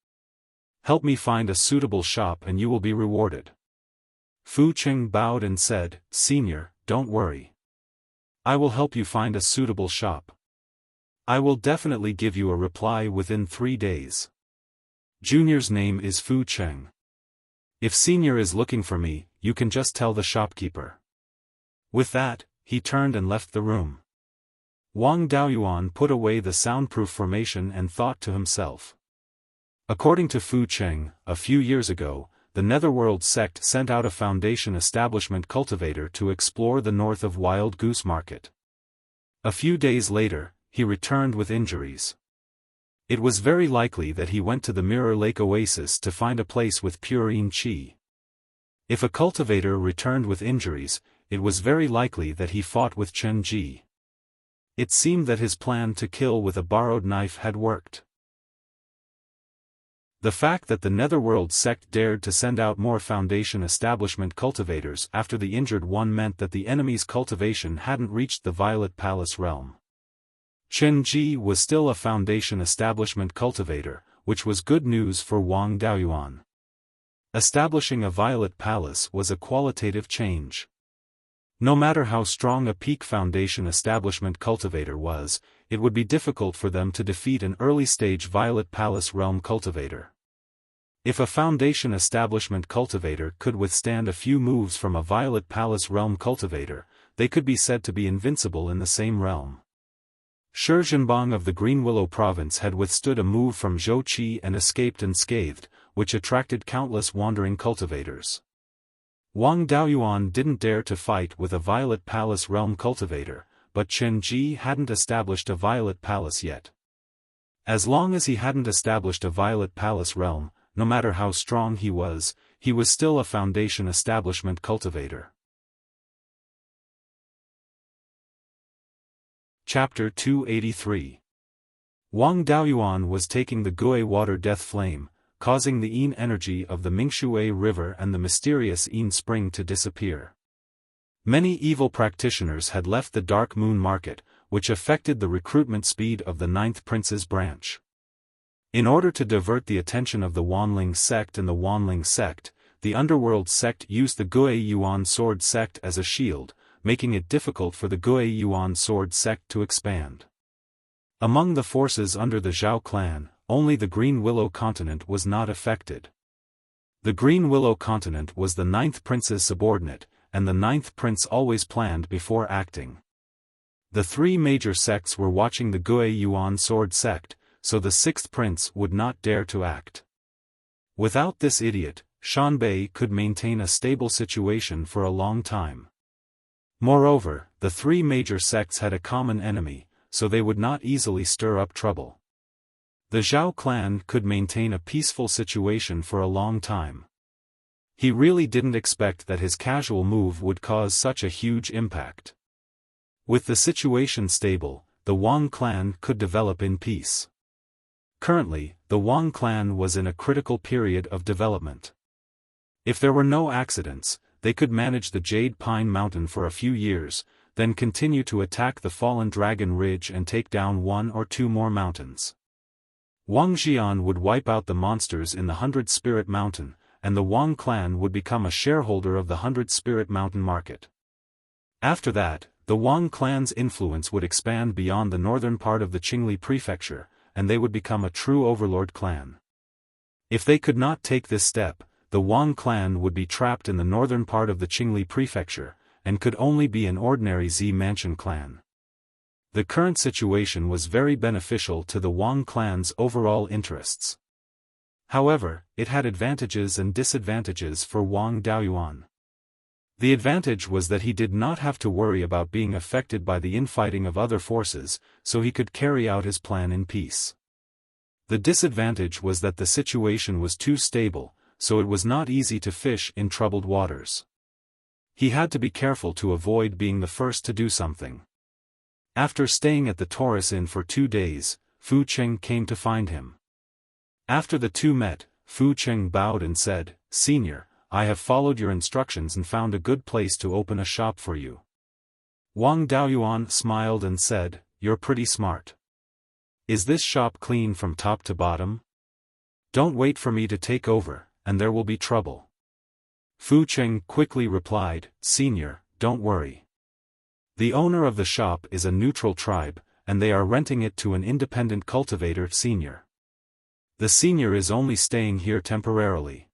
Help me find a suitable shop and you will be rewarded." Fu Qing bowed and said, "Senior, don't worry. I will help you find a suitable shop. I will definitely give you a reply within 3 days. Junior's name is Fu Qing. If Senior is looking for me, you can just tell the shopkeeper." With that, he turned and left the room. Wang Daoyuan put away the soundproof formation and thought to himself. According to Fu Qing, a few years ago, the Netherworld sect sent out a foundation establishment cultivator to explore the north of Wild Goose Market. A few days later, he returned with injuries. It was very likely that he went to the Mirror Lake Oasis to find a place with purine qi. If a cultivator returned with injuries, it was very likely that he fought with Chen Ji. It seemed that his plan to kill with a borrowed knife had worked. The fact that the Netherworld sect dared to send out more foundation establishment cultivators after the injured one meant that the enemy's cultivation hadn't reached the Violet Palace realm. Chen Ji was still a foundation establishment cultivator, which was good news for Wang Daoyuan. Establishing a Violet Palace was a qualitative change. No matter how strong a peak foundation establishment cultivator was, it would be difficult for them to defeat an early-stage Violet Palace realm cultivator. If a foundation establishment cultivator could withstand a few moves from a Violet Palace realm cultivator, they could be said to be invincible in the same realm. Shi Zhenbang of the Green Willow province had withstood a move from Zhou Qi and escaped unscathed, which attracted countless wandering cultivators. Wang Daoyuan didn't dare to fight with a Violet Palace realm cultivator, but Chen Ji hadn't established a Violet Palace yet. As long as he hadn't established a Violet Palace realm, no matter how strong he was still a foundation establishment cultivator. Chapter 283. Wang Daoyuan was taking the Gui water death flame, causing the Yin energy of the Mingshui River and the mysterious Yin spring to disappear. Many evil practitioners had left the Dark Moon Market, which affected the recruitment speed of the 9th Prince's branch. In order to divert the attention of the Wanling sect and the Wanling sect, the Underworld sect used the Beiyuan sword sect as a shield, making it difficult for the Beiyuan sword sect to expand. Among the forces under the Zhao clan, only the Green Willow continent was not affected. The Green Willow continent was the 9th Prince's subordinate, and the 9th Prince always planned before acting. The 3 major sects were watching the Beiyuan sword sect, so the 6th Prince would not dare to act. Without this idiot, Shanbei could maintain a stable situation for a long time. Moreover, the 3 major sects had a common enemy, so they would not easily stir up trouble. The Zhao clan could maintain a peaceful situation for a long time. He really didn't expect that his casual move would cause such a huge impact. With the situation stable, the Wang clan could develop in peace. Currently, the Wang clan was in a critical period of development. If there were no accidents, they could manage the Jade Pine Mountain for a few years, then continue to attack the Fallen Dragon Ridge and take down 1 or 2 more mountains. Wang Xian would wipe out the monsters in the 100 Spirit Mountain, and the Wang clan would become a shareholder of the 100 Spirit Mountain market. After that, the Wang clan's influence would expand beyond the northern part of the Qingli prefecture, and they would become a true overlord clan. If they could not take this step, the Wang clan would be trapped in the northern part of the Qingli prefecture, and could only be an ordinary Z Mansion clan. The current situation was very beneficial to the Wang clan's overall interests. However, it had advantages and disadvantages for Wang Daoyuan. The advantage was that he did not have to worry about being affected by the infighting of other forces, so he could carry out his plan in peace. The disadvantage was that the situation was too stable, so it was not easy to fish in troubled waters. He had to be careful to avoid being the first to do something. After staying at the Taurus Inn for 2 days, Fu Cheng came to find him. After the two met, Fu Cheng bowed and said, "Senior, I have followed your instructions and found a good place to open a shop for you." Wang Daoyuan smiled and said, "You're pretty smart. Is this shop clean from top to bottom? Don't wait for me to take over, and there will be trouble." Fu Cheng quickly replied, "Senior, don't worry. The owner of the shop is a neutral tribe, and they are renting it to an independent cultivator, Senior. The senior is only staying here temporarily.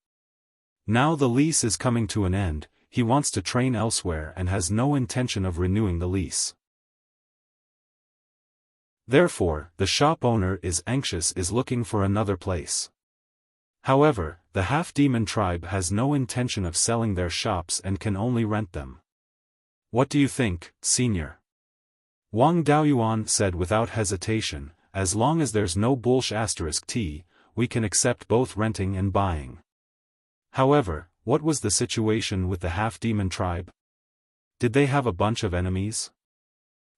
Now the lease is coming to an end, he wants to train elsewhere and has no intention of renewing the lease. Therefore, the shop owner is looking for another place. However, the half-demon tribe has no intention of selling their shops and can only rent them. What do you think, Senior?" Wang Daoyuan said without hesitation, "As long as there's no **t, we can accept both renting and buying." However, what was the situation with the half-demon tribe? Did they have a bunch of enemies?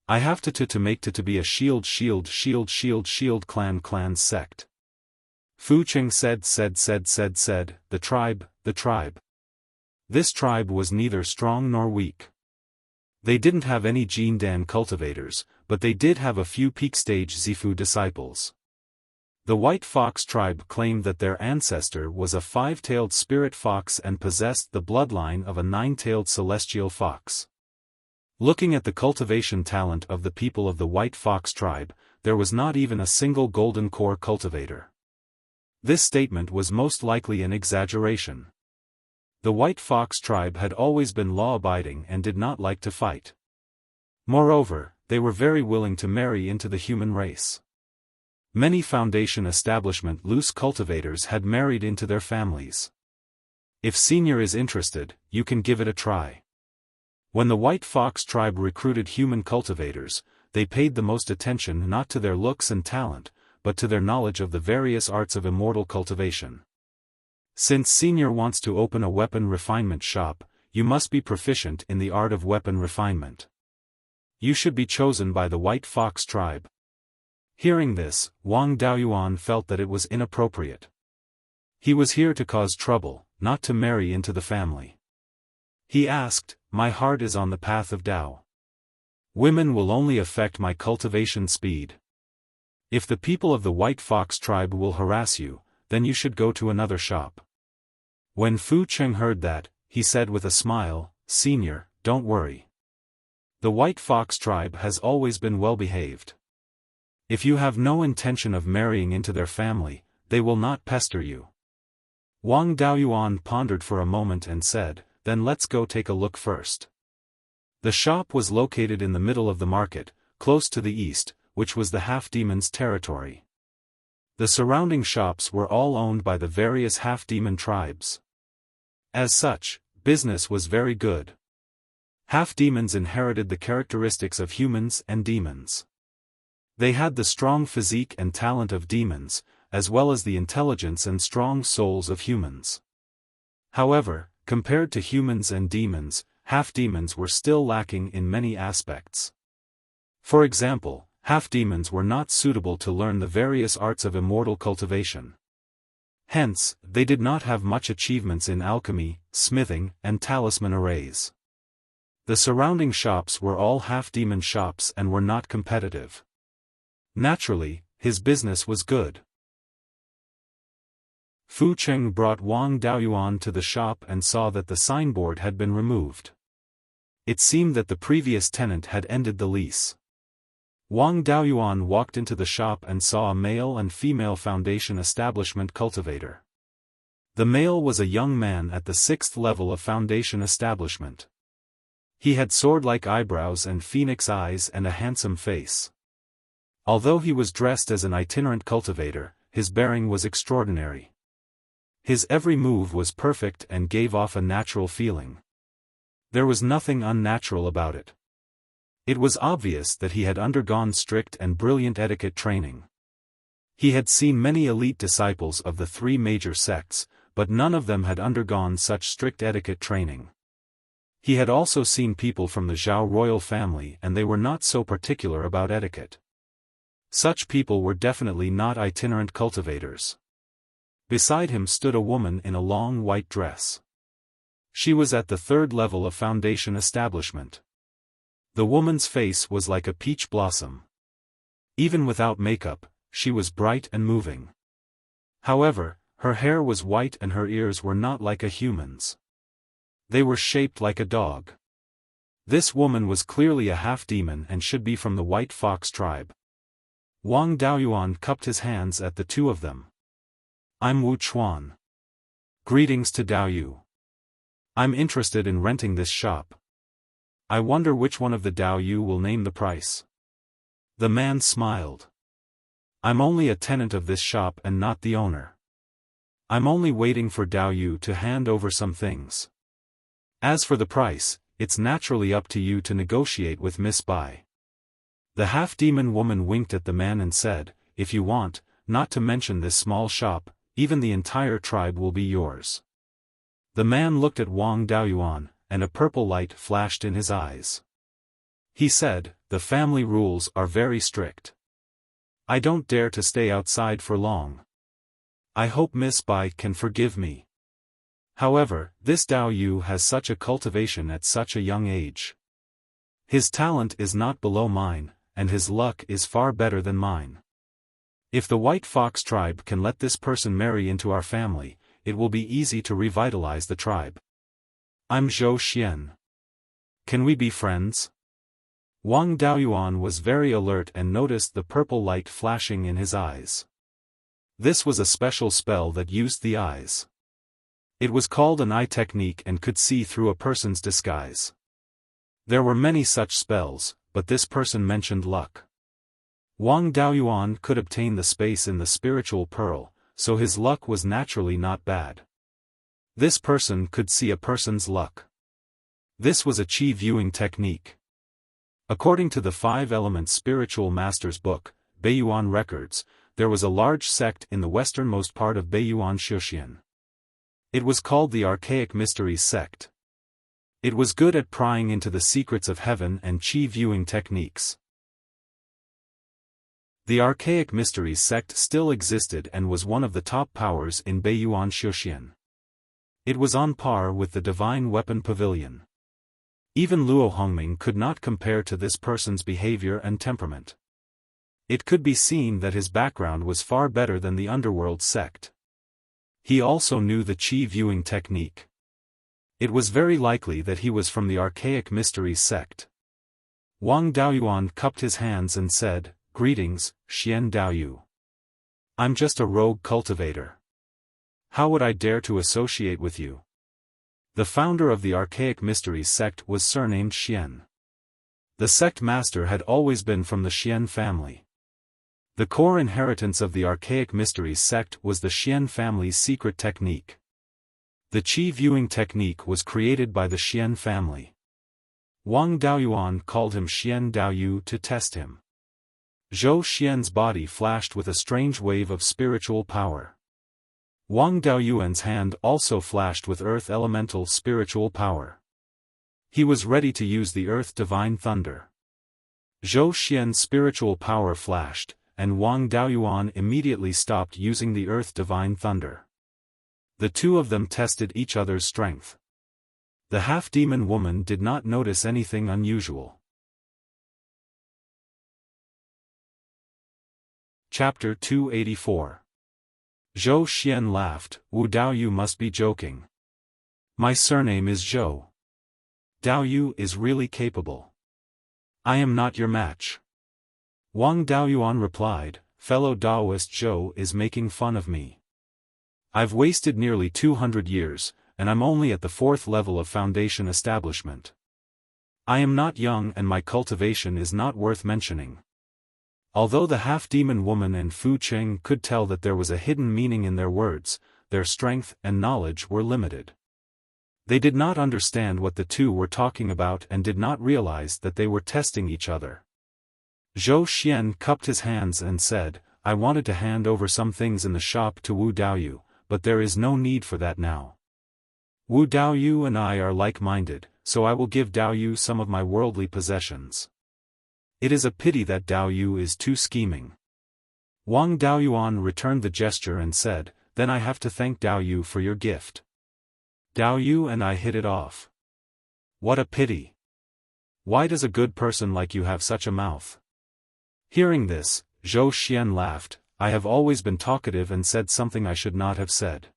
I have to make to be a shield clan sect. Fu Cheng said, the tribe. This tribe was neither strong nor weak. They didn't have any Jindan cultivators, but they did have a few peak-stage Zifu disciples. The White Fox tribe claimed that their ancestor was a 5-tailed spirit fox and possessed the bloodline of a 9-tailed celestial fox. Looking at the cultivation talent of the people of the White Fox tribe, there was not even a single golden core cultivator. This statement was most likely an exaggeration. The White Fox tribe had always been law-abiding and did not like to fight. Moreover, they were very willing to marry into the human race. Many Foundation establishment loose cultivators had married into their families. If Senior is interested, you can give it a try. When the White Fox tribe recruited human cultivators, they paid the most attention not to their looks and talent, but to their knowledge of the various arts of immortal cultivation. Since Senior wants to open a weapon refinement shop, you must be proficient in the art of weapon refinement. You should be chosen by the White Fox tribe. Hearing this, Wang Daoyuan felt that it was inappropriate. He was here to cause trouble, not to marry into the family. He asked, "My heart is on the path of Dao. Women will only affect my cultivation speed. If the people of the White Fox tribe will harass you, then you should go to another shop." When Fu Cheng heard that, he said with a smile, "Senior, don't worry. The White Fox tribe has always been well-behaved. If you have no intention of marrying into their family, they will not pester you." Wang Daoyuan pondered for a moment and said, "Then let's go take a look first." The shop was located in the middle of the market, close to the east, which was the half-demon's territory. The surrounding shops were all owned by the various half-demon tribes. As such, business was very good. Half-demons inherited the characteristics of humans and demons. They had the strong physique and talent of demons, as well as the intelligence and strong souls of humans. However, compared to humans and demons, half-demons were still lacking in many aspects. For example, half-demons were not suitable to learn the various arts of immortal cultivation. Hence, they did not have much achievements in alchemy, smithing, and talisman arrays. The surrounding shops were all half-demon shops and were not competitive. Naturally, his business was good. Fu Cheng brought Wang Daoyuan to the shop and saw that the signboard had been removed. It seemed that the previous tenant had ended the lease. Wang Daoyuan walked into the shop and saw a male and female foundation establishment cultivator. The male was a young man at the 6th level of foundation establishment. He had sword-like eyebrows and phoenix eyes and a handsome face. Although he was dressed as an itinerant cultivator, his bearing was extraordinary. His every move was perfect and gave off a natural feeling. There was nothing unnatural about it. It was obvious that he had undergone strict and brilliant etiquette training. He had seen many elite disciples of the 3 major sects, but none of them had undergone such strict etiquette training. He had also seen people from the Zhao royal family and they were not so particular about etiquette. Such people were definitely not itinerant cultivators. Beside him stood a woman in a long white dress. She was at the 3rd level of foundation establishment. The woman's face was like a peach blossom. Even without makeup, she was bright and moving. However, her hair was white and her ears were not like a human's. They were shaped like a dog. This woman was clearly a half-demon and should be from the White Fox tribe. Wang Daoyuan cupped his hands at the two of them. I'm Wu Chuan. Greetings to Daoyu. I'm interested in renting this shop. I wonder which one of the Daoyu will name the price. The man smiled. I'm only a tenant of this shop and not the owner. I'm only waiting for Daoyu to hand over some things. As for the price, it's naturally up to you to negotiate with Miss Bai. The half-demon woman winked at the man and said, if you want, not to mention this small shop, even the entire tribe will be yours. The man looked at Wang Daoyuan, and a purple light flashed in his eyes. He said, the family rules are very strict. I don't dare to stay outside for long. I hope Miss Bai can forgive me. However, this Daoyu has such a cultivation at such a young age. His talent is not below mine, and his luck is far better than mine. If the White Fox tribe can let this person marry into our family, it will be easy to revitalize the tribe. I'm Zhou Xian. Can we be friends? Wang Daoyuan was very alert and noticed the purple light flashing in his eyes. This was a special spell that used the eyes. It was called an eye technique and could see through a person's disguise. There were many such spells, but this person mentioned luck. Wang Daoyuan could obtain the space in the spiritual pearl, so his luck was naturally not bad. This person could see a person's luck. This was a chi viewing technique. According to the 5-element spiritual master's book, Beiyuan records, there was a large sect in the westernmost part of Beiyuan Xiuxian. It was called the Archaic Mysteries sect. It was good at prying into the secrets of heaven and chi viewing techniques. The Archaic Mysteries sect still existed and was one of the top powers in Beiyuan Xiuxian. It was on par with the Divine Weapon Pavilion. Even Luo Hongming could not compare to this person's behavior and temperament. It could be seen that his background was far better than the underworld sect. He also knew the chi viewing technique. It was very likely that he was from the Archaic Mysteries sect. Wang Daoyuan cupped his hands and said, Greetings, Xian Daoyu. I'm just a rogue cultivator. How would I dare to associate with you? The founder of the Archaic Mysteries sect was surnamed Xian. The sect master had always been from the Xian family. The core inheritance of the Archaic Mysteries sect was the Xian family's secret technique. The chi viewing technique was created by the Xian family. Wang Daoyuan called him Xian Daoyu to test him. Zhou Xian's body flashed with a strange wave of spiritual power. Wang Daoyuan's hand also flashed with earth elemental spiritual power. He was ready to use the earth divine thunder. Zhou Xian's spiritual power flashed, and Wang Daoyuan immediately stopped using the earth divine thunder. The two of them tested each other's strength. The half-demon woman did not notice anything unusual. Chapter 284. Zhou Xian laughed. Wu Daoyu must be joking. My surname is Zhou. Daoyu is really capable. I am not your match. Wang Daoyuan replied, fellow Daoist Zhou is making fun of me. I've wasted nearly 200 years, and I'm only at the 4th level of foundation establishment. I am not young and my cultivation is not worth mentioning. Although the half-demon woman and Fu Cheng could tell that there was a hidden meaning in their words, their strength and knowledge were limited. They did not understand what the two were talking about and did not realize that they were testing each other. Zhou Xian cupped his hands and said, I wanted to hand over some things in the shop to Wu Daoyu, but there is no need for that now. Wu Daoyu and I are like-minded, so I will give Daoyu some of my worldly possessions. It is a pity that Daoyu is too scheming. Wang Daoyuan returned the gesture and said, then I have to thank Daoyu for your gift. Daoyu and I hit it off. What a pity. Why does a good person like you have such a mouth? Hearing this, Zhou Xian laughed. I have always been talkative and said something I should not have said.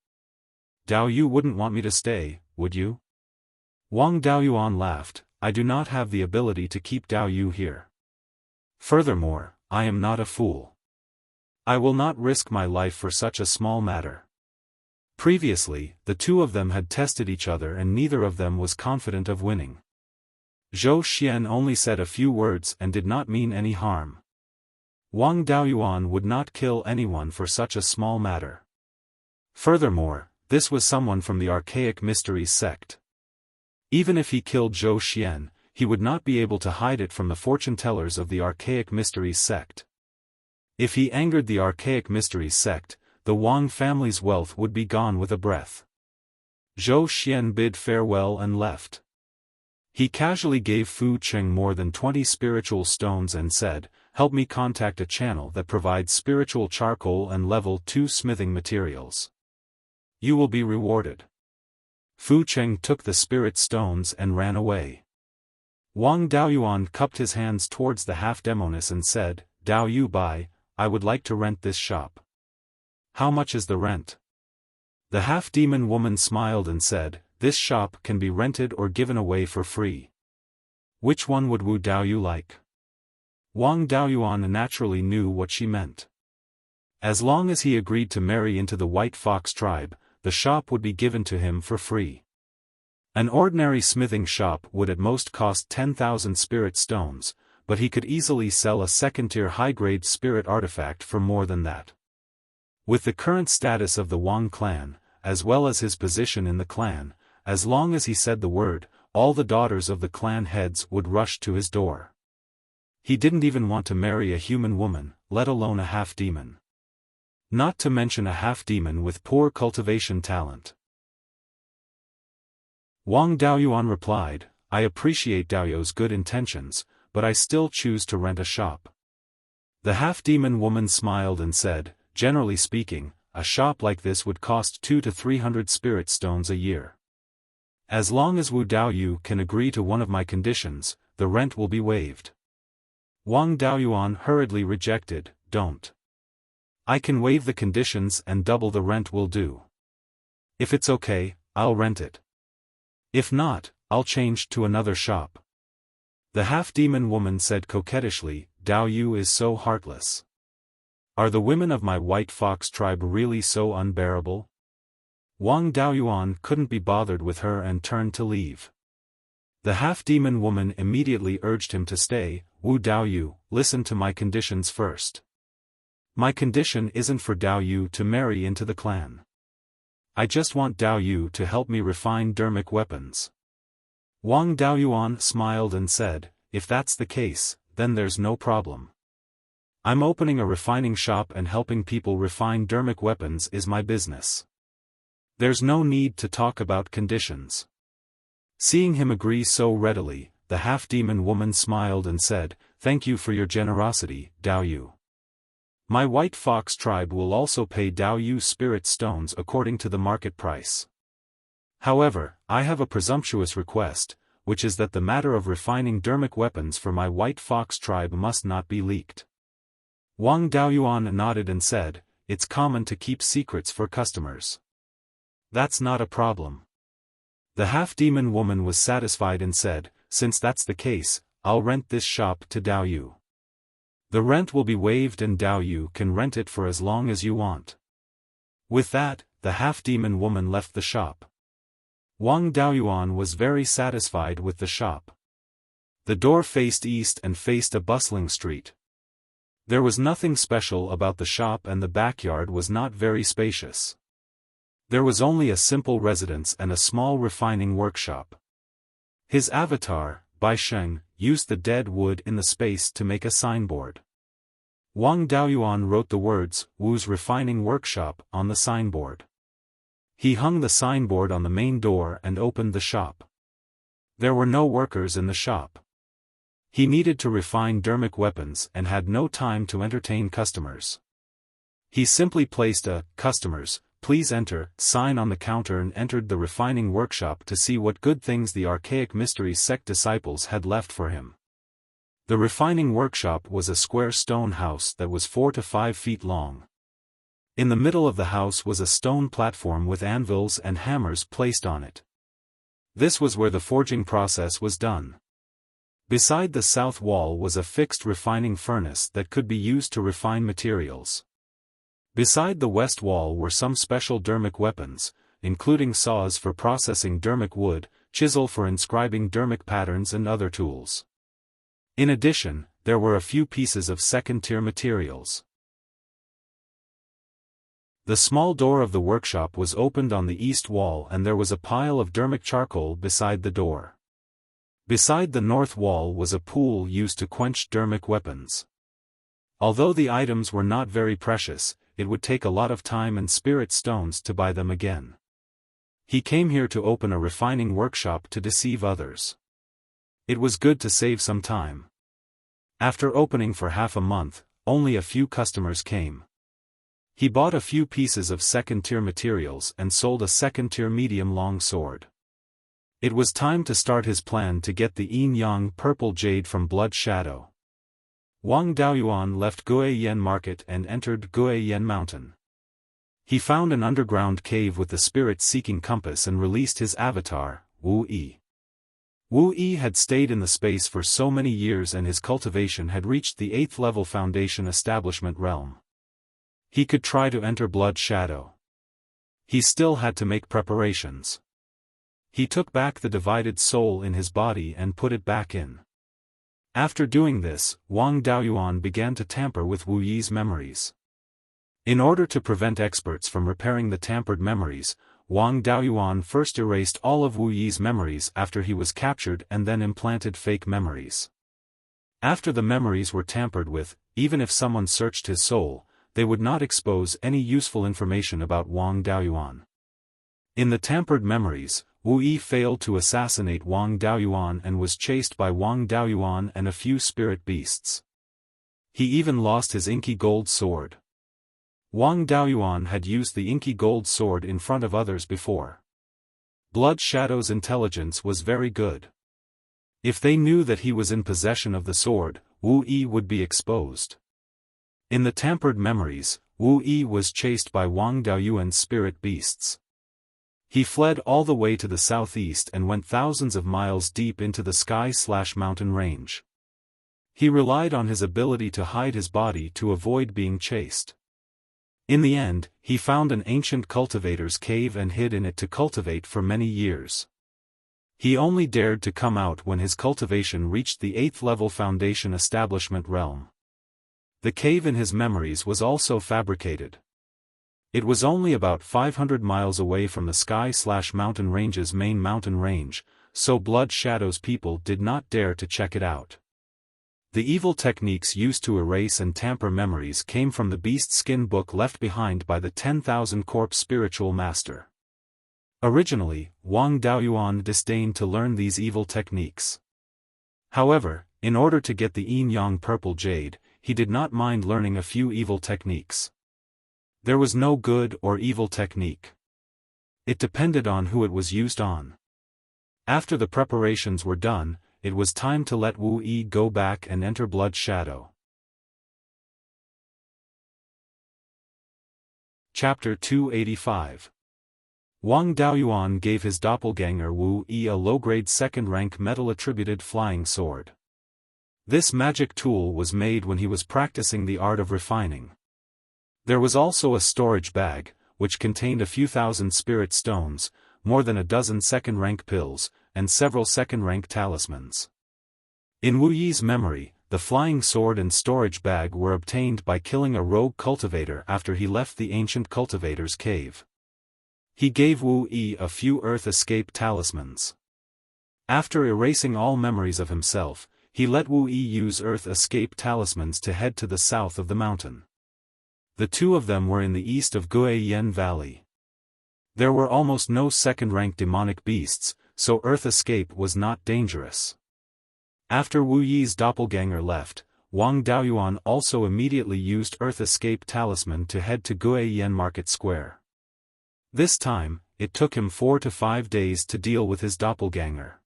Daoyu wouldn't want me to stay, would you? Wang Daoyuan laughed. I do not have the ability to keep Daoyu here. Furthermore, I am not a fool. I will not risk my life for such a small matter. Previously, the two of them had tested each other and neither of them was confident of winning. Zhou Xian only said a few words and did not mean any harm. Wang Daoyuan would not kill anyone for such a small matter. Furthermore, this was someone from the Archaic Mysteries sect. Even if he killed Zhou Xian, he would not be able to hide it from the fortune-tellers of the Archaic Mysteries sect. If he angered the Archaic Mysteries sect, the Wang family's wealth would be gone with a breath. Zhou Xian bid farewell and left. He casually gave Fu Cheng more than 20 spiritual stones and said, help me contact a channel that provides spiritual charcoal and level 2 smithing materials. You will be rewarded. Fu Cheng took the spirit stones and ran away. Wang Daoyuan cupped his hands towards the half-demoness and said, Daoyu Bai, I would like to rent this shop. How much is the rent? The half-demon woman smiled and said, this shop can be rented or given away for free. Which one would Wu Daoyu like? Wang Daoyuan naturally knew what she meant. As long as he agreed to marry into the White Fox tribe, the shop would be given to him for free. An ordinary smithing shop would at most cost 10,000 spirit stones, but he could easily sell a second-tier high-grade spirit artifact for more than that. With the current status of the Wang clan, as well as his position in the clan, as long as he said the word, all the daughters of the clan heads would rush to his door. He didn't even want to marry a human woman, let alone a half-demon. Not to mention a half-demon with poor cultivation talent. Wang Daoyuan replied, I appreciate Daoyu's good intentions, but I still choose to rent a shop. The half-demon woman smiled and said, generally speaking, a shop like this would cost 200 to 300 spirit stones a year. As long as Wu Daoyu can agree to one of my conditions, the rent will be waived. Wang Daoyuan hurriedly rejected, don't. I can waive the conditions and double the rent will do. If it's okay, I'll rent it. If not, I'll change to another shop. The half-demon woman said coquettishly, Daoyu is so heartless. Are the women of my White Fox tribe really so unbearable? Wang Daoyuan couldn't be bothered with her and turned to leave. The half-demon woman immediately urged him to stay. Wu Daoyu, listen to my conditions first. My condition isn't for Daoyu to marry into the clan. I just want Daoyu to help me refine dermic weapons. Wang Daoyuan smiled and said, if that's the case, then there's no problem. I'm opening a refining shop and helping people refine dermic weapons is my business. There's no need to talk about conditions. Seeing him agree so readily, the half-demon woman smiled and said, thank you for your generosity, Daoyu. My White Fox tribe will also pay Daoyu spirit stones according to the market price. However, I have a presumptuous request, which is that the matter of refining dermic weapons for my White Fox tribe must not be leaked. Wang Daoyuan nodded and said, it's common to keep secrets for customers. That's not a problem. The half-demon woman was satisfied and said, since that's the case, I'll rent this shop to Dao Yu. The rent will be waived and Dao Yu can rent it for as long as you want. With that, the half-demon woman left the shop. Wang Daoyuan was very satisfied with the shop. The door faced east and faced a bustling street. There was nothing special about the shop and the backyard was not very spacious. There was only a simple residence and a small refining workshop. His avatar, Bai Sheng, used the dead wood in the space to make a signboard. Wang Daoyuan wrote the words, Wu's Refining Workshop, on the signboard. He hung the signboard on the main door and opened the shop. There were no workers in the shop. He needed to refine dermic weapons and had no time to entertain customers. He simply placed a, customers, please enter, sign on the counter and entered the refining workshop to see what good things the archaic mystery sect disciples had left for him. The refining workshop was a square stone house that was 4 to 5 feet long. In the middle of the house was a stone platform with anvils and hammers placed on it. This was where the forging process was done. Beside the south wall was a fixed refining furnace that could be used to refine materials. Beside the west wall were some special dermic weapons, including saws for processing dermic wood, chisel for inscribing dermic patterns and other tools. In addition, there were a few pieces of second-tier materials. The small door of the workshop was opened on the east wall and there was a pile of dermic charcoal beside the door. Beside the north wall was a pool used to quench dermic weapons. Although the items were not very precious, it would take a lot of time and spirit stones to buy them again. He came here to open a refining workshop to deceive others. It was good to save some time. After opening for half a month, only a few customers came. He bought a few pieces of second-tier materials and sold a second-tier medium-long sword. It was time to start his plan to get the yin-yang purple jade from Blood Shadow. Wang Daoyuan left Guiyan Market and entered Guiyan Mountain. He found an underground cave with the spirit-seeking compass and released his avatar, Wu Yi. Wu Yi had stayed in the space for so many years and his cultivation had reached the 8th level foundation establishment realm. He could try to enter Blood Shadow. He still had to make preparations. He took back the divided soul in his body and put it back in. After doing this, Wang Daoyuan began to tamper with Wu Yi's memories. In order to prevent experts from repairing the tampered memories, Wang Daoyuan first erased all of Wu Yi's memories after he was captured and then implanted fake memories. After the memories were tampered with, even if someone searched his soul, they would not expose any useful information about Wang Daoyuan. In the tampered memories, Wu Yi failed to assassinate Wang Daoyuan and was chased by Wang Daoyuan and a few spirit beasts. He even lost his inky gold sword. Wang Daoyuan had used the inky gold sword in front of others before. Blood Shadow's intelligence was very good. If they knew that he was in possession of the sword, Wu Yi would be exposed. In the tampered memories, Wu Yi was chased by Wang Daoyuan's spirit beasts. He fled all the way to the southeast and went thousands of miles deep into the sky/mountain range. He relied on his ability to hide his body to avoid being chased. In the end, he found an ancient cultivator's cave and hid in it to cultivate for many years. He only dared to come out when his cultivation reached the 8th level foundation establishment realm. The cave in his memories was also fabricated. It was only about 500 miles away from the sky/mountain range's main mountain range, so Blood Shadow's people did not dare to check it out. The evil techniques used to erase and tamper memories came from the beast skin book left behind by the 10,000 Corpse spiritual master. Originally, Wang Daoyuan disdained to learn these evil techniques. However, in order to get the yin-yang purple jade, he did not mind learning a few evil techniques. There was no good or evil technique. It depended on who it was used on. After the preparations were done, it was time to let Wu Yi go back and enter Blood Shadow. Chapter 285. Wang Daoyuan gave his doppelganger Wu Yi a low-grade second-rank metal-attributed flying sword. This magic tool was made when he was practicing the art of refining. There was also a storage bag, which contained a few thousand spirit stones, more than a dozen second-rank pills, and several second-rank talismans. In Wu Yi's memory, the flying sword and storage bag were obtained by killing a rogue cultivator after he left the ancient cultivator's cave. He gave Wu Yi a few Earth Escape talismans. After erasing all memories of himself, he let Wu Yi use Earth Escape talismans to head to the south of the mountain. The two of them were in the east of Guiyan Valley. There were almost no second-rank demonic beasts, so Earth Escape was not dangerous. After Wu Yi's doppelganger left, Wang Daoyuan also immediately used Earth Escape talisman to head to Guiyan Market Square. This time, it took him 4 to 5 days to deal with his doppelganger.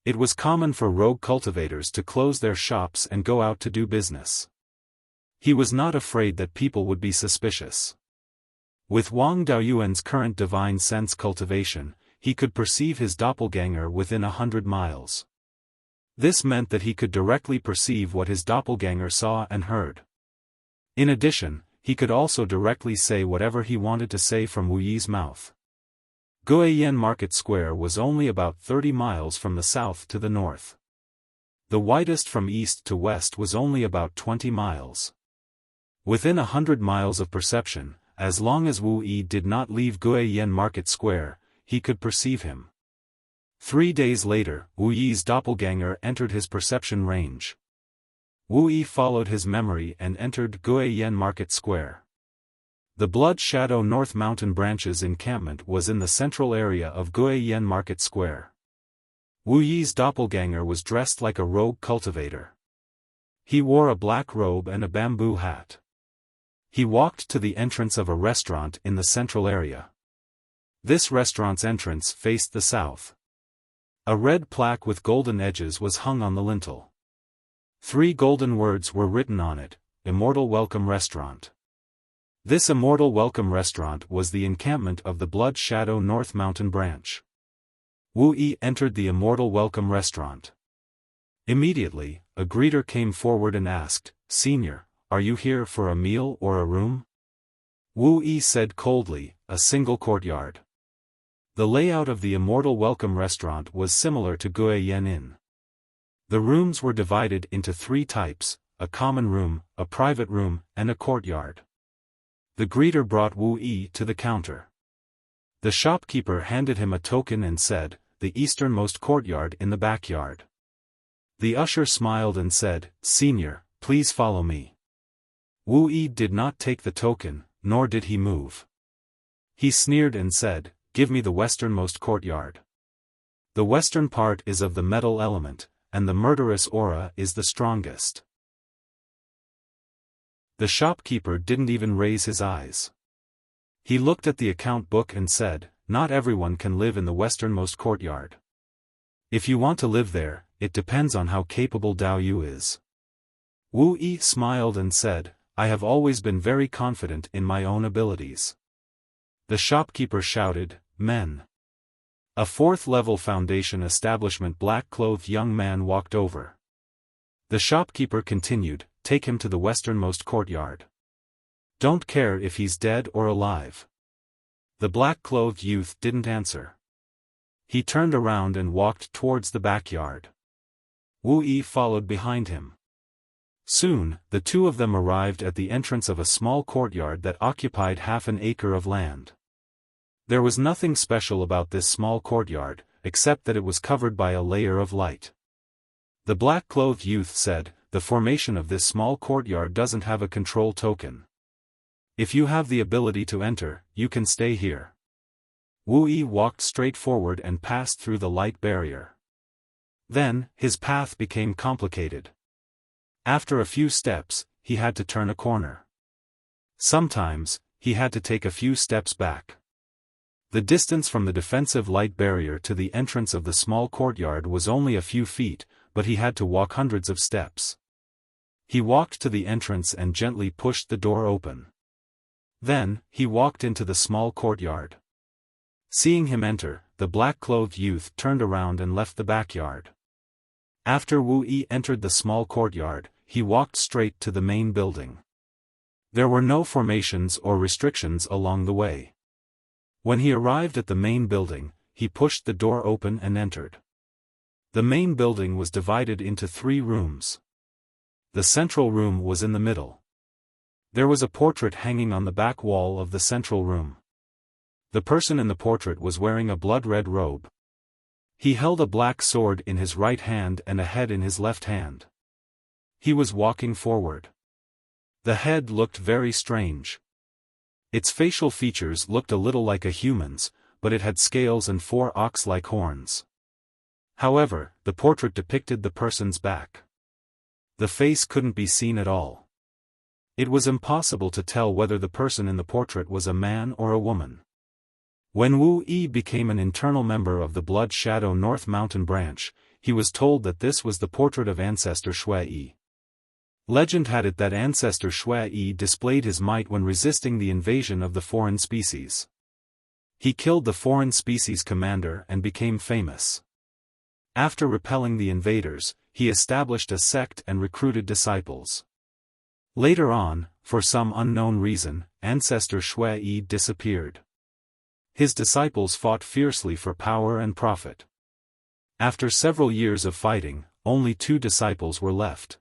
It was common for rogue cultivators to close their shops and go out to do business. He was not afraid that people would be suspicious. With Wang Daoyuan's current divine sense cultivation, he could perceive his doppelganger within 100 miles. This meant that he could directly perceive what his doppelganger saw and heard. In addition, he could also directly say whatever he wanted to say from Wu Yi's mouth. Guiyan Market Square was only about 30 miles from the south to the north. The widest from east to west was only about 20 miles. Within 100 miles of perception, as long as Wu Yi did not leave Guiyan Market Square, he could perceive him. 3 days later, Wu Yi's doppelganger entered his perception range. Wu Yi followed his memory and entered Guiyan Market Square. The Blood Shadow North Mountain Branch's encampment was in the central area of Guiyan Market Square. Wu Yi's doppelganger was dressed like a rogue cultivator. He wore a black robe and a bamboo hat. He walked to the entrance of a restaurant in the central area. This restaurant's entrance faced the south. A red plaque with golden edges was hung on the lintel. 3 golden words were written on it: Immortal Welcome Restaurant. This Immortal Welcome Restaurant was the encampment of the Blood Shadow North Mountain Branch. Wu Yi entered the Immortal Welcome Restaurant. Immediately, a greeter came forward and asked, "Senior, are you here for a meal or a room?" Wu Yi said coldly, "A single courtyard." The layout of the Immortal Welcome Restaurant was similar to Guiyan Inn. The rooms were divided into 3 types: a common room, a private room, and a courtyard. The greeter brought Wu Yi to the counter. The shopkeeper handed him a token and said, "The easternmost courtyard in the backyard." The usher smiled and said, "Senior, please follow me." Wu Yi did not take the token, nor did he move. He sneered and said, "Give me the westernmost courtyard. The western part is of the metal element, and the murderous aura is the strongest." The shopkeeper didn't even raise his eyes. He looked at the account book and said, "Not everyone can live in the westernmost courtyard. If you want to live there, it depends on how capable Dao Yu is." Wu Yi smiled and said, "I have always been very confident in my own abilities." The shopkeeper shouted, "Men!" A 4th-level Foundation establishment black-clothed young man walked over. The shopkeeper continued, "Take him to the westernmost courtyard. Don't care if he's dead or alive." The black-clothed youth didn't answer. He turned around and walked towards the backyard. Wu Yi followed behind him. Soon, the two of them arrived at the entrance of a small courtyard that occupied half an acre of land. There was nothing special about this small courtyard, except that it was covered by a layer of light. The black-clothed youth said, "The formation of this small courtyard doesn't have a control token. If you have the ability to enter, you can stay here." Wu Yi walked straight forward and passed through the light barrier. Then, his path became complicated. After a few steps, he had to turn a corner. Sometimes, he had to take a few steps back. The distance from the defensive light barrier to the entrance of the small courtyard was only a few feet, but he had to walk hundreds of steps. He walked to the entrance and gently pushed the door open. Then, he walked into the small courtyard. Seeing him enter, the black-clothed youth turned around and left the backyard. After Wu Yi entered the small courtyard, he walked straight to the main building. There were no formations or restrictions along the way. When he arrived at the main building, he pushed the door open and entered. The main building was divided into 3 rooms. The central room was in the middle. There was a portrait hanging on the back wall of the central room. The person in the portrait was wearing a blood-red robe. He held a black sword in his right hand and a head in his left hand. He was walking forward. The head looked very strange. Its facial features looked a little like a human's, but it had scales and 4 ox-like horns. However, the portrait depicted the person's back. The face couldn't be seen at all. It was impossible to tell whether the person in the portrait was a man or a woman. When Wu Yi became an internal member of the Blood Shadow North Mountain branch, he was told that this was the portrait of ancestor Shui Yi. Legend had it that ancestor Shui Yi displayed his might when resisting the invasion of the foreign species. He killed the foreign species commander and became famous. After repelling the invaders, he established a sect and recruited disciples. Later on, for some unknown reason, ancestor Shui Yi disappeared. His disciples fought fiercely for power and profit. After several years of fighting, only 2 disciples were left.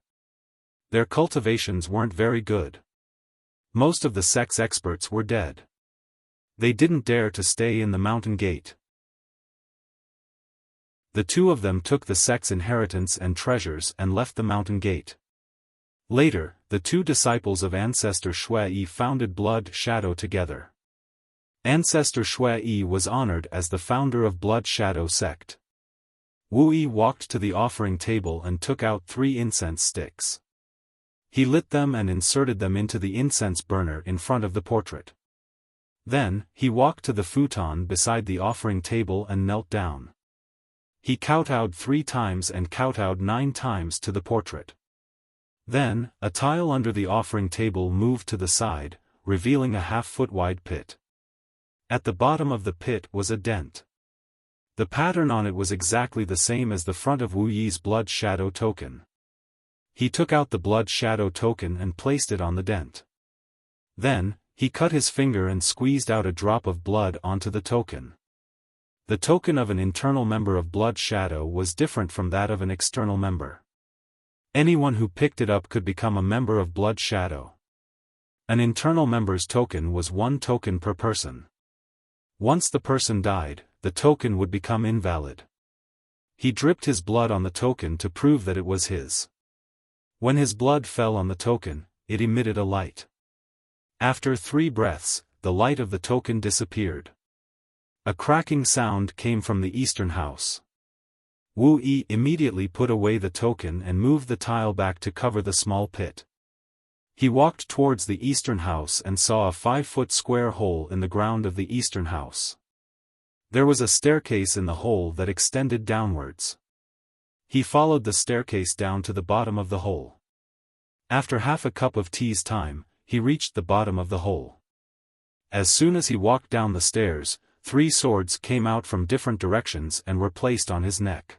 Their cultivations weren't very good. Most of the sect's experts were dead. They didn't dare to stay in the mountain gate. The 2 of them took the sect's inheritance and treasures and left the mountain gate. Later, the 2 disciples of ancestor Shui Yi founded Blood Shadow together. Ancestor Shui Yi was honored as the founder of Blood Shadow sect. Wu Yi walked to the offering table and took out 3 incense sticks. He lit them and inserted them into the incense burner in front of the portrait. Then, he walked to the futon beside the offering table and knelt down. He kowtowed 3 times and kowtowed 9 times to the portrait. Then, a tile under the offering table moved to the side, revealing a half-foot wide pit. At the bottom of the pit was a dent. The pattern on it was exactly the same as the front of Wu Yi's Blood Shadow token. He took out the Blood Shadow token and placed it on the dent. Then, he cut his finger and squeezed out a drop of blood onto the token. The token of an internal member of Blood Shadow was different from that of an external member. Anyone who picked it up could become a member of Blood Shadow. An internal member's token was 1 token per person. Once the person died, the token would become invalid. He dripped his blood on the token to prove that it was his. When his blood fell on the token, it emitted a light. After 3 breaths, the light of the token disappeared. A cracking sound came from the eastern house. Wu Yi immediately put away the token and moved the tile back to cover the small pit. He walked towards the eastern house and saw a 5-foot square hole in the ground of the eastern house. There was a staircase in the hole that extended downwards. He followed the staircase down to the bottom of the hole. After half a cup of tea's time, he reached the bottom of the hole. As soon as he walked down the stairs, 3 swords came out from different directions and were placed on his neck.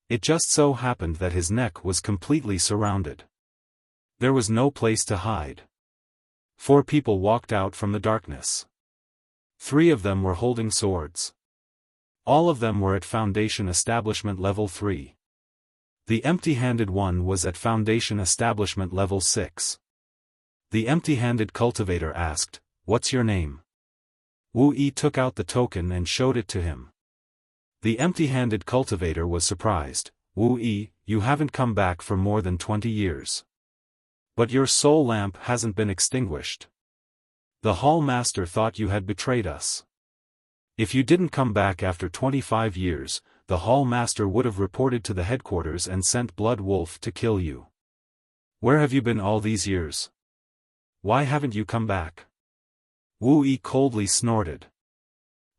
It just so happened that his neck was completely surrounded. There was no place to hide. 4 people walked out from the darkness. 3 of them were holding swords. All of them were at Foundation Establishment Level 3. The empty-handed one was at Foundation Establishment Level 6. The empty-handed cultivator asked, "What's your name?" Wu Yi took out the token and showed it to him. The empty-handed cultivator was surprised. "Wu Yi, you haven't come back for more than 20 years. But your soul lamp hasn't been extinguished. The Hall Master thought you had betrayed us. If you didn't come back after 25 years, the Hall Master would have reported to the headquarters and sent Blood Wolf to kill you. Where have you been all these years? Why haven't you come back?" Wu Yi coldly snorted.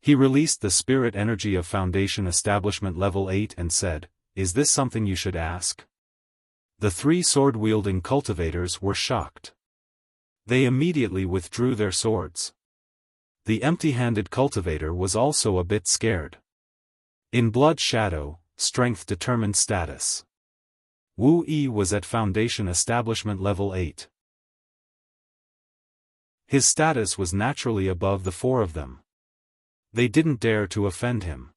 He released the spirit energy of Foundation Establishment Level 8 and said, "Is this something you should ask?" The 3 sword-wielding cultivators were shocked. They immediately withdrew their swords. The empty-handed cultivator was also a bit scared. In Blood Shadow, strength determined status. Wu Yi was at Foundation Establishment Level 8. His status was naturally above the four of them. They didn't dare to offend him.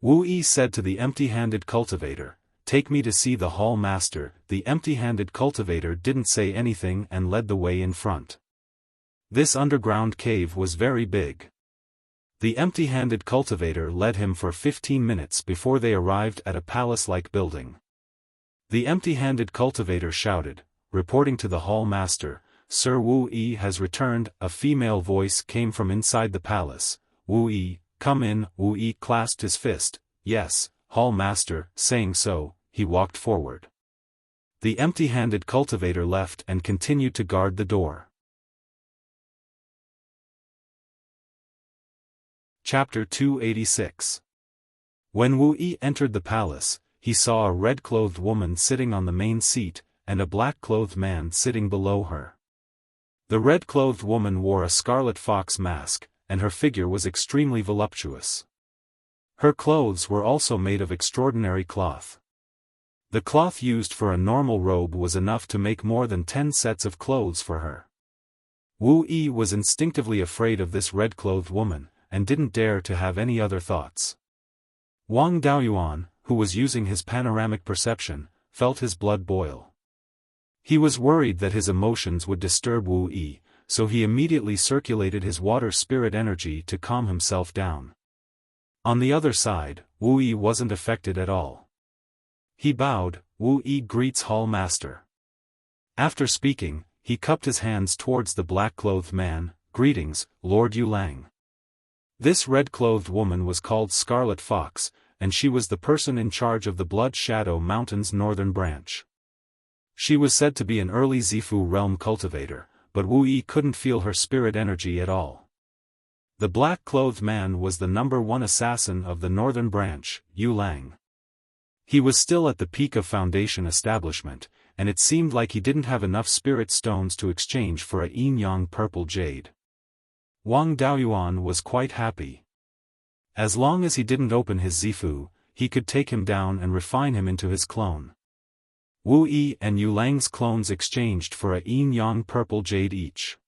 Wu Yi said to the empty-handed cultivator, "Take me to see the hall master." The empty-handed cultivator didn't say anything and led the way in front. This underground cave was very big. The empty-handed cultivator led him for 15 minutes before they arrived at a palace-like building. The empty-handed cultivator shouted, reporting to the hall master, "Sir Wu Yi has returned." A female voice came from inside the palace. "Wu Yi, come in." Wu Yi clasped his fist. "Yes, hall master." Saying so, he walked forward. The empty-handed cultivator left and continued to guard the door. Chapter 286. When Wu Yi entered the palace, he saw a red-clothed woman sitting on the main seat, and a black-clothed man sitting below her. The red-clothed woman wore a scarlet fox mask, and her figure was extremely voluptuous. Her clothes were also made of extraordinary cloth. The cloth used for a normal robe was enough to make more than 10 sets of clothes for her. Wu Yi was instinctively afraid of this red-clothed woman, and didn't dare to have any other thoughts. Wang Daoyuan, who was using his panoramic perception, felt his blood boil. He was worried that his emotions would disturb Wu Yi, so he immediately circulated his water spirit energy to calm himself down. On the other side, Wu Yi wasn't affected at all. He bowed. "Wu Yi greets Hall Master." After speaking, he cupped his hands towards the black-clothed man. "Greetings, Lord Yulang." This red-clothed woman was called Scarlet Fox, and she was the person in charge of the Blood Shadow Mountain's northern branch. She was said to be an early Zifu realm cultivator, but Wu Yi couldn't feel her spirit energy at all. The black-clothed man was the #1 assassin of the northern branch, Yulang. He was still at the peak of Foundation Establishment, and it seemed like he didn't have enough spirit stones to exchange for a yin-yang purple jade. Wang Daoyuan was quite happy. As long as he didn't open his Zifu, he could take him down and refine him into his clone. Wu Yi and Yulang's clones exchanged for a yin-yang purple jade each.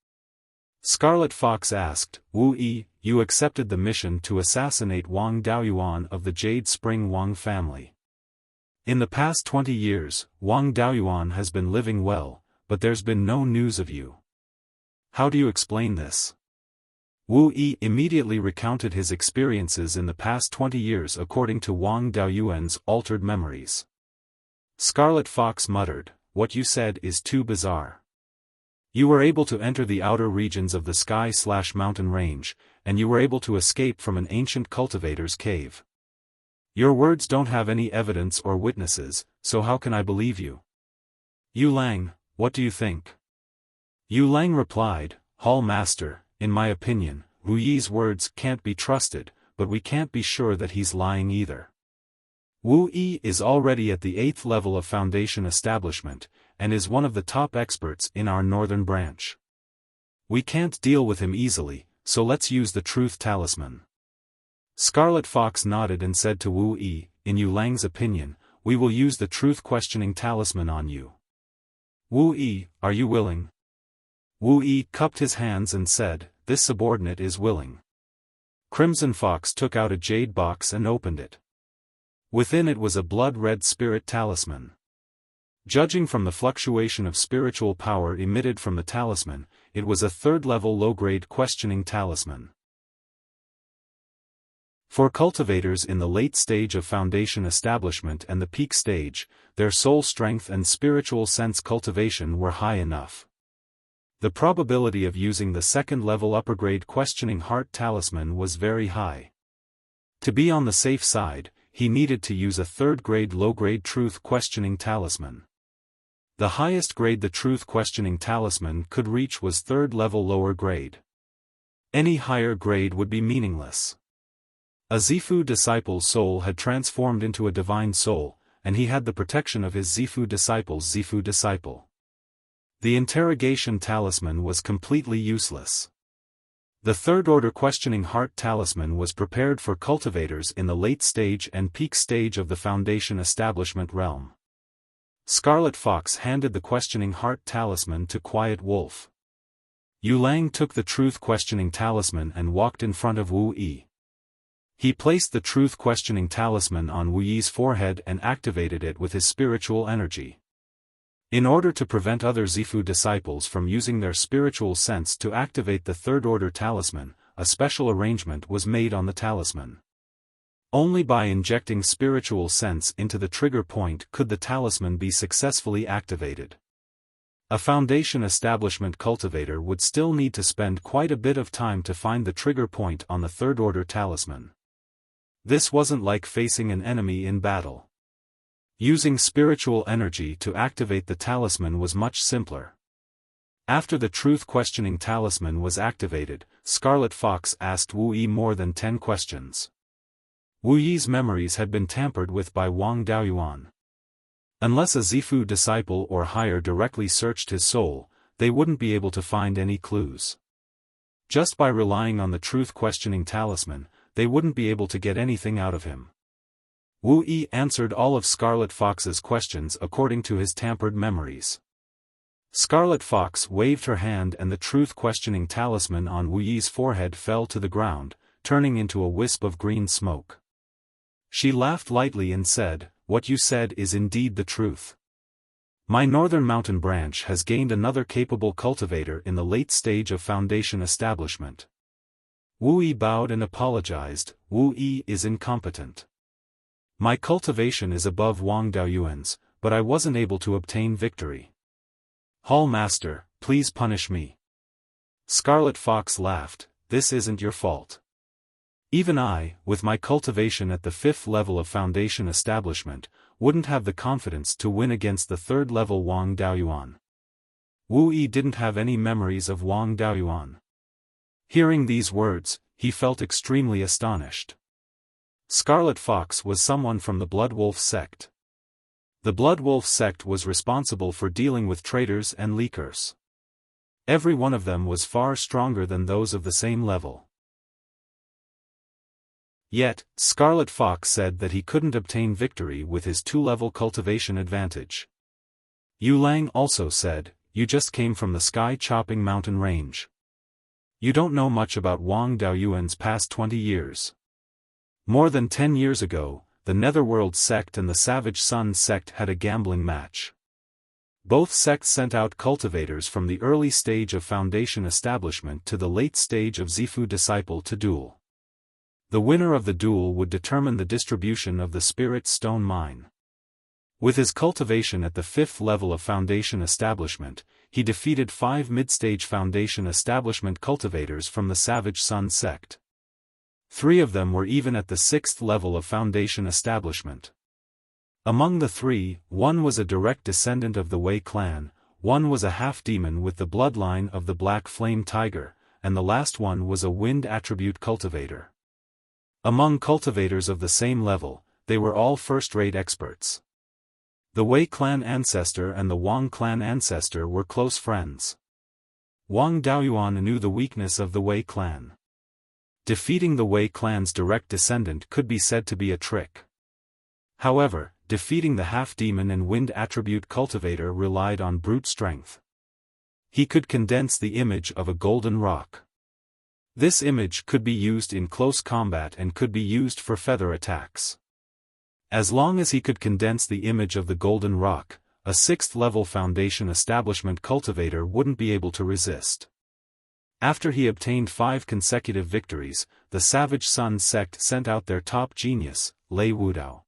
Scarlet Fox asked, "Wu Yi, you accepted the mission to assassinate Wang Daoyuan of the Jade Spring Wang family. In the past 20 years, Wang Daoyuan has been living well, but there's been no news of you. How do you explain this?" Wu Yi immediately recounted his experiences in the past 20 years according to Wang Daoyuan's altered memories. Scarlet Fox muttered, "What you said is too bizarre. You were able to enter the outer regions of the sky/mountain range, and you were able to escape from an ancient cultivator's cave. Your words don't have any evidence or witnesses, so how can I believe you? Yulang, what do you think?" Yulang replied, "Hall Master, in my opinion, Wu Yi's words can't be trusted, but we can't be sure that he's lying either. Wu Yi is already at the 8th level of Foundation Establishment, and is one of the top experts in our northern branch. We can't deal with him easily, so let's use the Truth Talisman." Scarlet Fox nodded and said to Wu Yi, "In Yulang's opinion, we will use the Truth Questioning Talisman on you. Wu Yi, are you willing?" Wu Yi cupped his hands and said, "This subordinate is willing." Crimson Fox took out a jade box and opened it. Within it was a blood-red spirit talisman. Judging from the fluctuation of spiritual power emitted from the talisman, it was a 3rd-level low-grade questioning talisman. For cultivators in the late stage of Foundation Establishment and the peak stage, their soul strength and spiritual sense cultivation were high enough. The probability of using the 2nd-level upper-grade questioning heart talisman was very high. To be on the safe side, he needed to use a 3rd-grade low-grade truth questioning talisman. The highest grade the truth questioning talisman could reach was 3rd-level lower grade. Any higher grade would be meaningless. A Zifu disciple's soul had transformed into a divine soul, and he had the protection of his Zifu disciple's Zifu disciple. The interrogation talisman was completely useless. The third-order questioning heart talisman was prepared for cultivators in the late stage and peak stage of the Foundation establishment realm. Scarlet Fox handed the questioning heart talisman to Quiet Wolf. Yu Lang took the truth questioning talisman and walked in front of Wu Yi. He placed the truth questioning talisman on Wu Yi's forehead and activated it with his spiritual energy. In order to prevent other Zifu disciples from using their spiritual sense to activate the third-order talisman, a special arrangement was made on the talisman. Only by injecting spiritual sense into the trigger point could the talisman be successfully activated. A Foundation establishment cultivator would still need to spend quite a bit of time to find the trigger point on the third-order talisman. This wasn't like facing an enemy in battle. Using spiritual energy to activate the talisman was much simpler. After the truth-questioning talisman was activated, Scarlet Fox asked Wu Yi more than 10 questions. Wu Yi's memories had been tampered with by Wang Daoyuan. Unless a Zifu disciple or higher directly searched his soul, they wouldn't be able to find any clues. Just by relying on the truth-questioning talisman, they wouldn't be able to get anything out of him. Wu Yi answered all of Scarlet Fox's questions according to his tampered memories. Scarlet Fox waved her hand and the truth-questioning talisman on Wu Yi's forehead fell to the ground, turning into a wisp of green smoke. She laughed lightly and said, "What you said is indeed the truth. My northern mountain branch has gained another capable cultivator in the late stage of Foundation establishment." Wu Yi bowed and apologized. "Wu Yi is incompetent. My cultivation is above Wang Daoyuan's, but I wasn't able to obtain victory. Hall Master, please punish me." Scarlet Fox laughed, "This isn't your fault. Even I, with my cultivation at the 5th level of Foundation establishment, wouldn't have the confidence to win against the 3rd level Wang Daoyuan." Wu Yi didn't have any memories of Wang Daoyuan. Hearing these words, he felt extremely astonished. Scarlet Fox was someone from the Blood Wolf sect. The Blood Wolf sect was responsible for dealing with traitors and leakers. Every one of them was far stronger than those of the same level. Yet, Scarlet Fox said that he couldn't obtain victory with his 2-level cultivation advantage. Yu Lang also said, "You just came from the sky-chopping mountain range. You don't know much about Wang Daoyuan's past 20 years. More than 10 years ago, the Netherworld sect and the Savage Sun sect had a gambling match. Both sects sent out cultivators from the early stage of Foundation establishment to the late stage of Zifu disciple to duel. The winner of the duel would determine the distribution of the Spirit Stone Mine. With his cultivation at the 5th level of Foundation establishment, he defeated 5 mid-stage Foundation establishment cultivators from the Savage Sun sect. 3 of them were even at the 6th level of Foundation establishment. Among the 3, 1 was a direct descendant of the Wei clan, 1 was a half-demon with the bloodline of the Black Flame Tiger, and the last one was a wind attribute cultivator. Among cultivators of the same level, they were all first-rate experts. The Wei clan ancestor and the Wang clan ancestor were close friends. Wang Daoyuan knew the weakness of the Wei clan. Defeating the Wei clan's direct descendant could be said to be a trick. However, defeating the half-demon and wind attribute cultivator relied on brute strength. He could condense the image of a golden rock. This image could be used in close combat and could be used for feather attacks. As long as he could condense the image of the golden rock, a 6th-level Foundation establishment cultivator wouldn't be able to resist. After he obtained 5 consecutive victories, the Savage Sun sect sent out their top genius, Lei Wudao.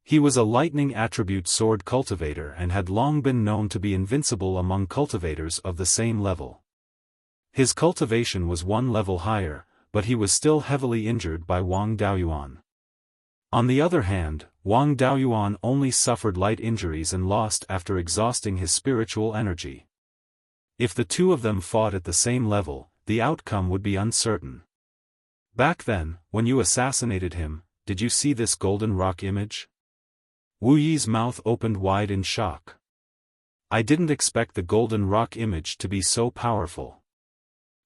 He was a lightning attribute sword cultivator and had long been known to be invincible among cultivators of the same level. His cultivation was 1 level higher, but he was still heavily injured by Wang Daoyuan. On the other hand, Wang Daoyuan only suffered light injuries and lost after exhausting his spiritual energy. If the 2 of them fought at the same level, the outcome would be uncertain. Back then, when you assassinated him, did you see this golden rock image? Wu Yi's mouth opened wide in shock. I didn't expect the golden rock image to be so powerful.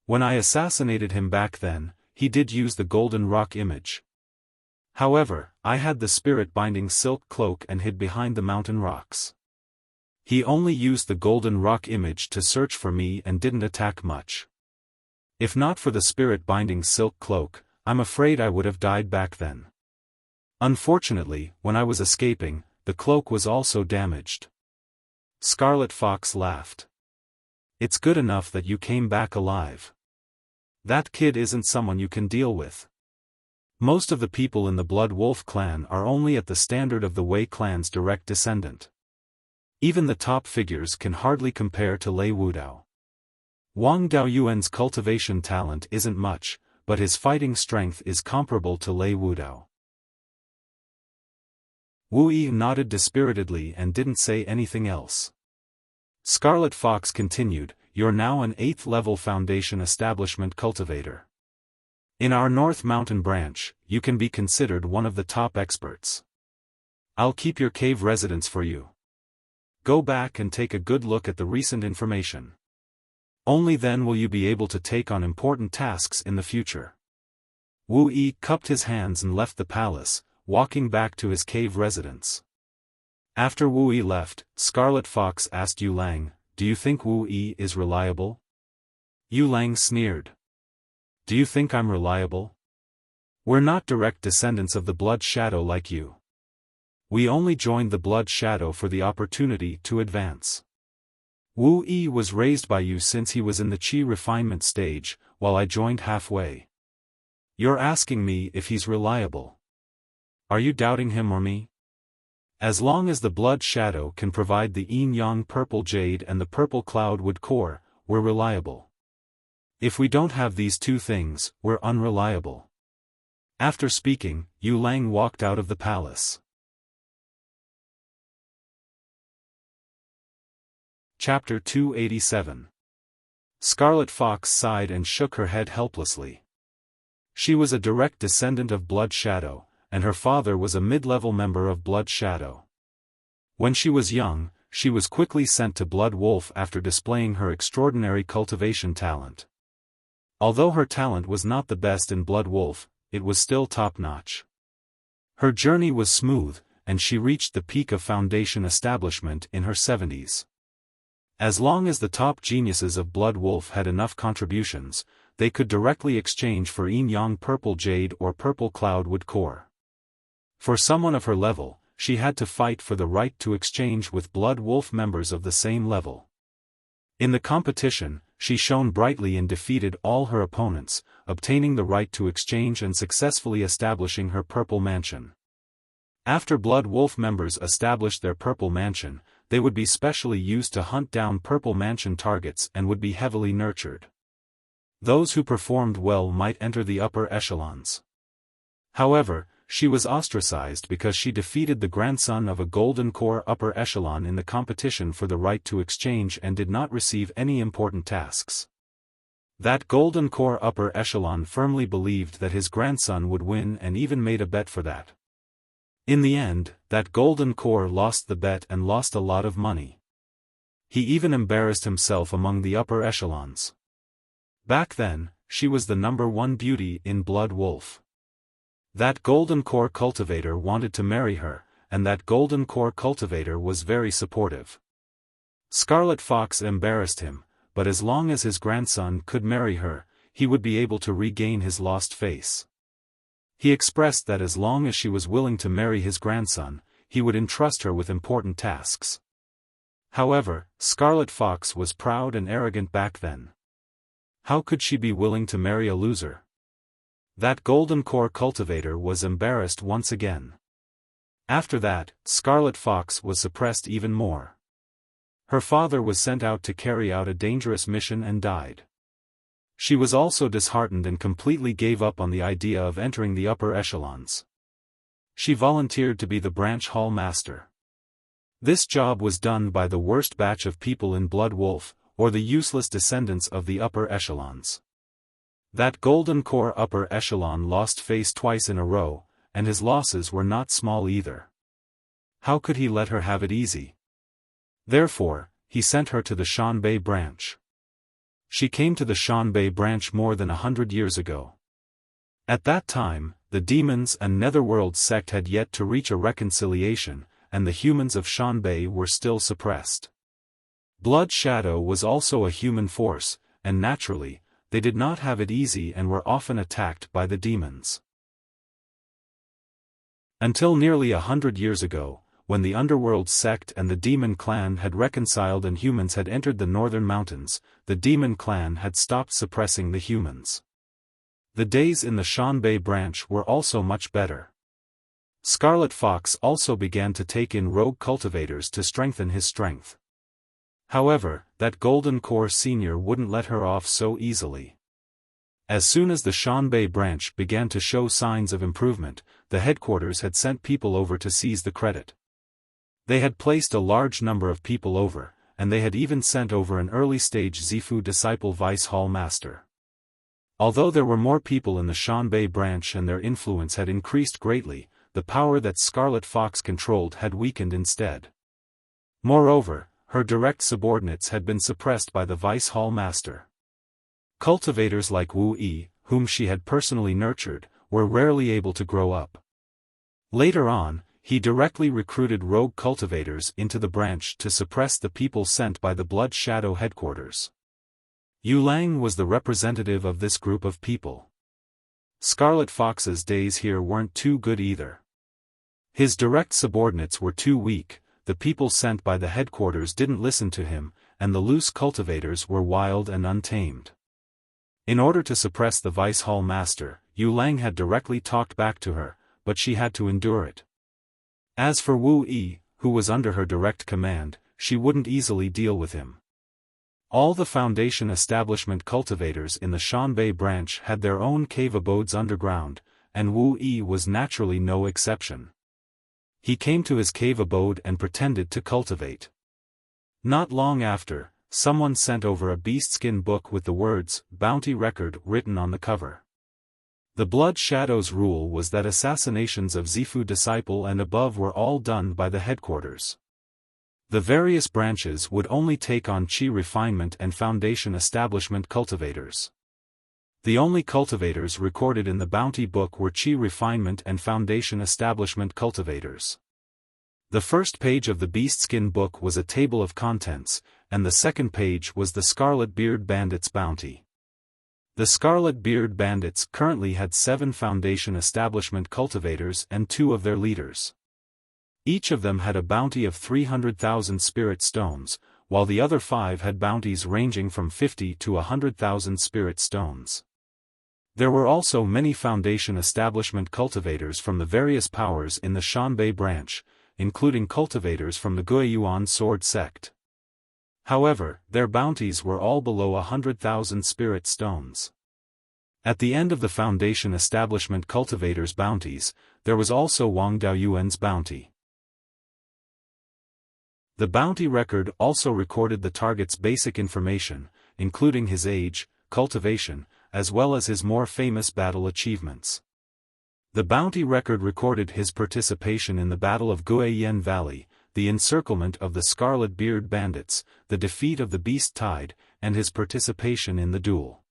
When I assassinated him back then, he did use the golden rock image. However, I had the spirit-binding silk cloak and hid behind the mountain rocks. He only used the golden rock image to search for me and didn't attack much. If not for the spirit-binding silk cloak, I'm afraid I would have died back then. Unfortunately, when I was escaping, the cloak was also damaged. Scarlet Fox laughed. It's good enough that you came back alive. That kid isn't someone you can deal with. Most of the people in the Blood Wolf clan are only at the standard of the Wei clan's direct descendant. Even the top figures can hardly compare to Lei Wudao. Wang Daoyuan's cultivation talent isn't much, but his fighting strength is comparable to Lei Wudao. Wu Yi nodded dispiritedly and didn't say anything else. Scarlet Fox continued, "You're now an 8th level foundation establishment cultivator. In our North Mountain branch, you can be considered one of the top experts. I'll keep your cave residence for you. Go back and take a good look at the recent information. Only then will you be able to take on important tasks in the future." Wu Yi cupped his hands and left the palace, walking back to his cave residence. After Wu Yi left, Scarlet Fox asked Yu Lang, "Do you think Wu Yi is reliable?" Yu Lang sneered. "Do you think I'm reliable? We're not direct descendants of the Blood Shadow like you. We only joined the Blood Shadow for the opportunity to advance. Wu Yi was raised by you since he was in the Qi refinement stage, while I joined halfway. You're asking me if he's reliable. Are you doubting him or me? As long as the Blood Shadow can provide the yin-yang purple jade and the purple cloudwood core, we're reliable. If we don't have these two things, we're unreliable." After speaking, Yu Lang walked out of the palace. Chapter 287. Scarlet Fox sighed and shook her head helplessly. She was a direct descendant of Blood Shadow, and her father was a mid-level member of Blood Shadow. When she was young, she was quickly sent to Blood Wolf after displaying her extraordinary cultivation talent. Although her talent was not the best in Blood Wolf, it was still top-notch. Her journey was smooth, and she reached the peak of foundation establishment in her 70s. As long as the top geniuses of Blood Wolf had enough contributions, they could directly exchange for yin-yang purple jade or purple cloudwood core. For someone of her level, she had to fight for the right to exchange with Blood Wolf members of the same level. In the competition, she shone brightly and defeated all her opponents, obtaining the right to exchange and successfully establishing her Purple Mansion. After Blood Wolf members established their Purple Mansion, they would be specially used to hunt down Purple Mansion targets and would be heavily nurtured. Those who performed well might enter the upper echelons. However, she was ostracized because she defeated the grandson of a Golden Core upper echelon in the competition for the right to exchange and did not receive any important tasks. That Golden Core upper echelon firmly believed that his grandson would win and even made a bet for that. In the end, that Golden Core lost the bet and lost a lot of money. He even embarrassed himself among the upper echelons. Back then, she was the #1 beauty in Blood Wolf. That Golden Core cultivator wanted to marry her, and that Golden Core cultivator was very supportive. Scarlet Fox embarrassed him, but as long as his grandson could marry her, he would be able to regain his lost face. He expressed that as long as she was willing to marry his grandson, he would entrust her with important tasks. However, Scarlet Fox was proud and arrogant back then. How could she be willing to marry a loser? That Golden Core cultivator was embarrassed once again. After that, Scarlet Fox was suppressed even more. Her father was sent out to carry out a dangerous mission and died. She was also disheartened and completely gave up on the idea of entering the upper echelons. She volunteered to be the branch hall master. This job was done by the worst batch of people in Blood Wolf, or the useless descendants of the upper echelons. That Golden Core upper echelon lost face twice in a row, and his losses were not small either. How could he let her have it easy? Therefore, he sent her to the Shanbei branch. She came to the Shanbei branch more than 100 years ago. At that time, the demons and Netherworld sect had yet to reach a reconciliation, and the humans of Shanbei were still suppressed. Blood Shadow was also a human force, and naturally, they did not have it easy and were often attacked by the demons. Until nearly 100 years ago, when the Underworld sect and the Demon Clan had reconciled and humans had entered the northern mountains, the Demon Clan had stopped suppressing the humans. The days in the Shanbei branch were also much better. Scarlet Fox also began to take in rogue cultivators to strengthen his strength. However, that Golden Core Senior wouldn't let her off so easily. As soon as the Shanbei branch began to show signs of improvement, the headquarters had sent people over to seize the credit. They had placed a large number of people over, and they had even sent over an early-stage Zifu disciple Vice Hall Master. Although there were more people in the Shanbei branch and their influence had increased greatly, the power that Scarlet Fox controlled had weakened instead. Moreover, her direct subordinates had been suppressed by the Vice Hall Master. Cultivators like Wu Yi, whom she had personally nurtured, were rarely able to grow up. Later on, he directly recruited rogue cultivators into the branch to suppress the people sent by the Blood Shadow headquarters. Yu Lang was the representative of this group of people. Scarlet Fox's days here weren't too good either. His direct subordinates were too weak, the people sent by the headquarters didn't listen to him, and the loose cultivators were wild and untamed. In order to suppress the Vice Hall Master, Yu Lang had directly talked back to her, but she had to endure it. As for Wu Yi, who was under her direct command, she wouldn't easily deal with him. All the Foundation establishment cultivators in the Shanbei branch had their own cave abodes underground, and Wu Yi was naturally no exception. He came to his cave abode and pretended to cultivate. Not long after, someone sent over a beastskin book with the words, "Bounty Record" written on the cover. The Blood Shadow's rule was that assassinations of Zifu disciple and above were all done by the headquarters. The various branches would only take on Qi refinement and Foundation establishment cultivators. The only cultivators recorded in the bounty book were Qi refinement and Foundation establishment cultivators. The first page of the beastskin book was a table of contents, and the second page was the Scarlet Beard Bandits bounty. The Scarlet Beard Bandits currently had 7 Foundation establishment cultivators and 2 of their leaders. Each of them had a bounty of 300,000 spirit stones, while the other 5 had bounties ranging from 50 to 100,000 spirit stones. There were also many Foundation establishment cultivators from the various powers in the Shanbei branch, including cultivators from the Beiyuan sword sect. However, their bounties were all below 100,000 spirit stones. At the end of the Foundation establishment cultivators' bounties, there was also Wang Daoyuan's bounty. The bounty record also recorded the target's basic information, including his age, cultivation, as well as his more famous battle achievements. The bounty record recorded his participation in the Battle of Guiyan Valley, the encirclement of the Scarlet Beard Bandits, the defeat of the Beast Tide, and his participation in the duel.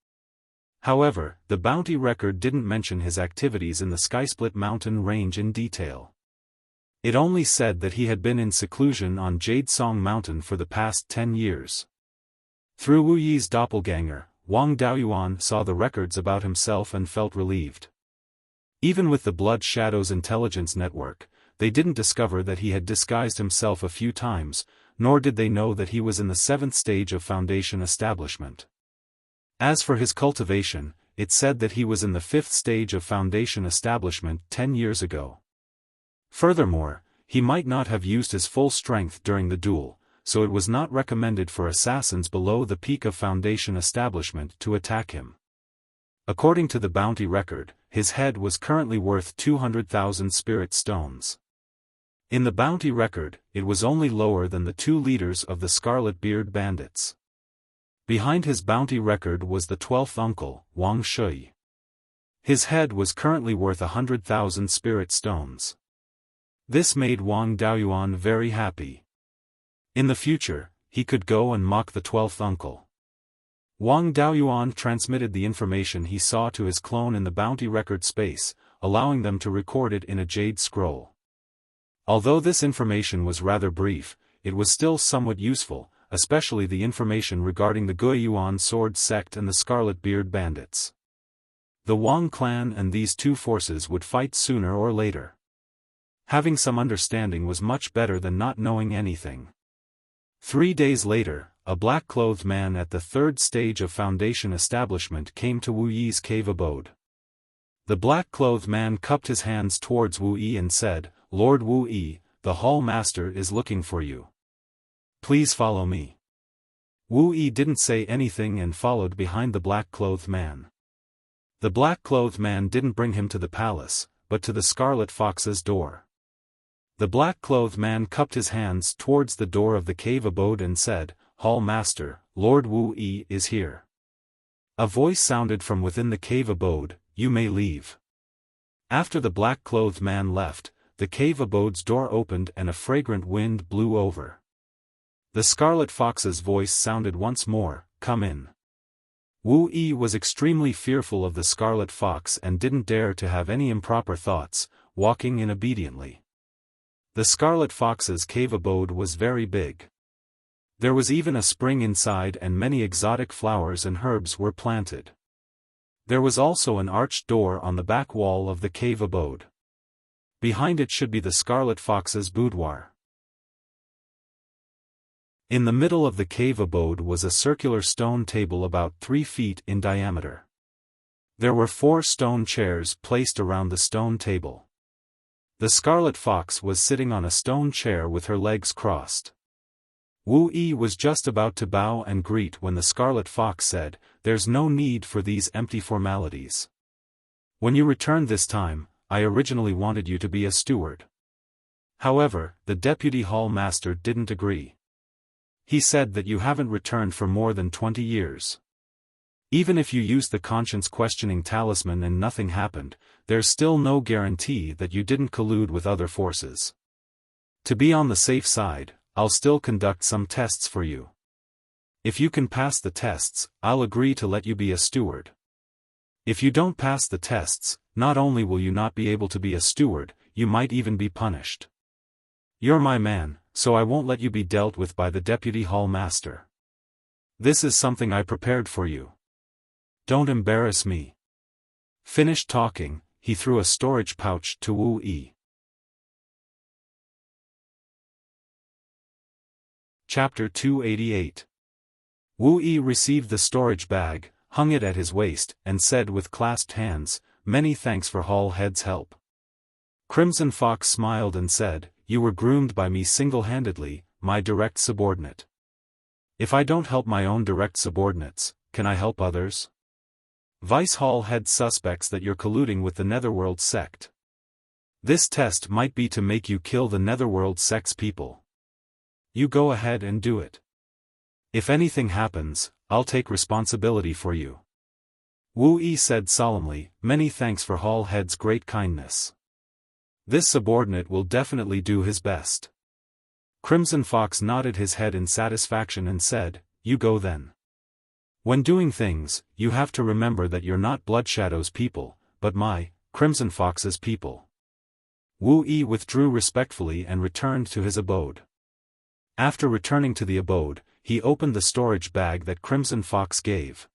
However, the bounty record didn't mention his activities in the Skysplit mountain range in detail. It only said that he had been in seclusion on Jadesong Mountain for the past 10 years. Through Wu Yi's doppelganger, Wang Daoyuan saw the records about himself and felt relieved. Even with the Blood Shadow's intelligence network, they didn't discover that he had disguised himself a few times, nor did they know that he was in the 7th stage of Foundation establishment. As for his cultivation, it said that he was in the 5th stage of Foundation establishment 10 years ago. Furthermore, he might not have used his full strength during the duel, so it was not recommended for assassins below the peak of Foundation establishment to attack him. According to the bounty record, his head was currently worth 200,000 spirit stones. In the bounty record, it was only lower than the 2 leaders of the Scarlet Beard Bandits. Behind his bounty record was the 12th uncle, Wang Shui. His head was currently worth 100,000 spirit stones. This made Wang Daoyuan very happy. In the future, he could go and mock the 12th uncle. Wang Daoyuan transmitted the information he saw to his clone in the bounty record space, allowing them to record it in a jade scroll. Although this information was rather brief, it was still somewhat useful, especially the information regarding the Guiyuan sword sect and the Scarlet Beard bandits. The Wang clan and these two forces would fight sooner or later. Having some understanding was much better than not knowing anything. 3 days later, a black-clothed man at the third stage of Foundation establishment came to Wu Yi's cave abode. The black-clothed man cupped his hands towards Wu Yi and said, "Lord Wu Yi, the Hall Master is looking for you. Please follow me." Wu Yi didn't say anything and followed behind the black-clothed man. The black-clothed man didn't bring him to the palace, but to the Scarlet Fox's door. The black-clothed man cupped his hands towards the door of the cave abode and said, "Hall Master, Lord Wu Yi is here." A voice sounded from within the cave abode, "You may leave." After the black-clothed man left, the cave abode's door opened and a fragrant wind blew over. The Scarlet Fox's voice sounded once more, "Come in." Wu Yi was extremely fearful of the Scarlet Fox and didn't dare to have any improper thoughts, walking in obediently. The Scarlet Fox's cave abode was very big. There was even a spring inside and many exotic flowers and herbs were planted. There was also an arched door on the back wall of the cave abode. Behind it should be the Scarlet Fox's boudoir. In the middle of the cave abode was a circular stone table about 3 feet in diameter. There were 4 stone chairs placed around the stone table. The Scarlet Fox was sitting on a stone chair with her legs crossed. Wu Yi was just about to bow and greet when the Scarlet Fox said, "There's no need for these empty formalities. When you returned this time, I originally wanted you to be a steward." However, the Deputy Hall Master didn't agree. He said that you haven't returned for more than 20 years. Even if you used the conscience-questioning talisman and nothing happened, there's still no guarantee that you didn't collude with other forces. To be on the safe side, I'll still conduct some tests for you. If you can pass the tests, I'll agree to let you be a steward. If you don't pass the tests, not only will you not be able to be a steward, you might even be punished. You're my man, so I won't let you be dealt with by the Deputy Hall Master. This is something I prepared for you. Don't embarrass me." Finished talking, he threw a storage pouch to Wu Yi. Chapter 288. Wu Yi received the storage bag, hung it at his waist, and said with clasped hands, "Many thanks for Hall Head's help." Crimson Fox smiled and said, "You were groomed by me single-handedly, my direct subordinate. If I don't help my own direct subordinates, can I help others? Vice Hall Head suspects that you're colluding with the Netherworld sect. This test might be to make you kill the Netherworld sect's people. You go ahead and do it. If anything happens, I'll take responsibility for you." Wu Yi said solemnly, "Many thanks for Hall Head's great kindness. This subordinate will definitely do his best." Crimson Fox nodded his head in satisfaction and said, "You go then. When doing things, you have to remember that you're not Bloodshadow's people, but my, Crimson Fox's people." Wu Yi withdrew respectfully and returned to his abode. After returning to the abode, he opened the storage bag that Crimson Fox gave.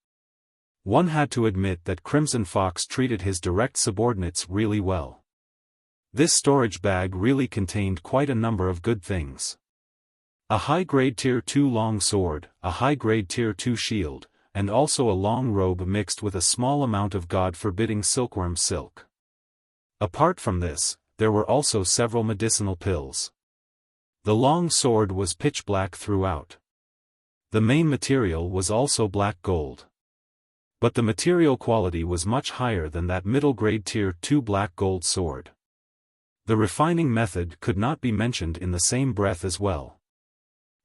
One had to admit that Crimson Fox treated his direct subordinates really well. This storage bag really contained quite a number of good things. A high-grade Tier 2 long sword, a high-grade Tier 2 shield, and also a long robe mixed with a small amount of God-forbidding silkworm silk. Apart from this, there were also several medicinal pills. The long sword was pitch black throughout. The main material was also black gold. But the material quality was much higher than that middle-grade Tier 2 black gold sword. The refining method could not be mentioned in the same breath as well.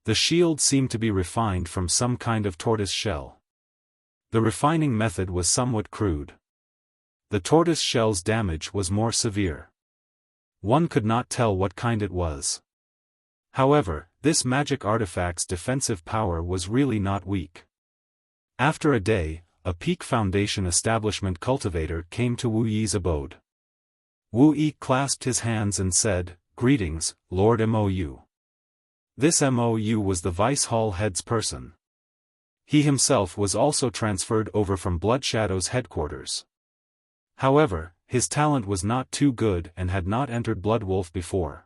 The shield seemed to be refined from some kind of tortoise shell. The refining method was somewhat crude. The tortoise shell's damage was more severe. One could not tell what kind it was. However, this magic artifact's defensive power was really not weak. After a day, a Peak Foundation establishment cultivator came to Wu Yi's abode. Wu Yi clasped his hands and said, "Greetings, Lord Mou." This Mou was the Vice Hall head's person. He himself was also transferred over from Blood Shadow's headquarters. However, his talent was not too good and had not entered Blood Wolf before.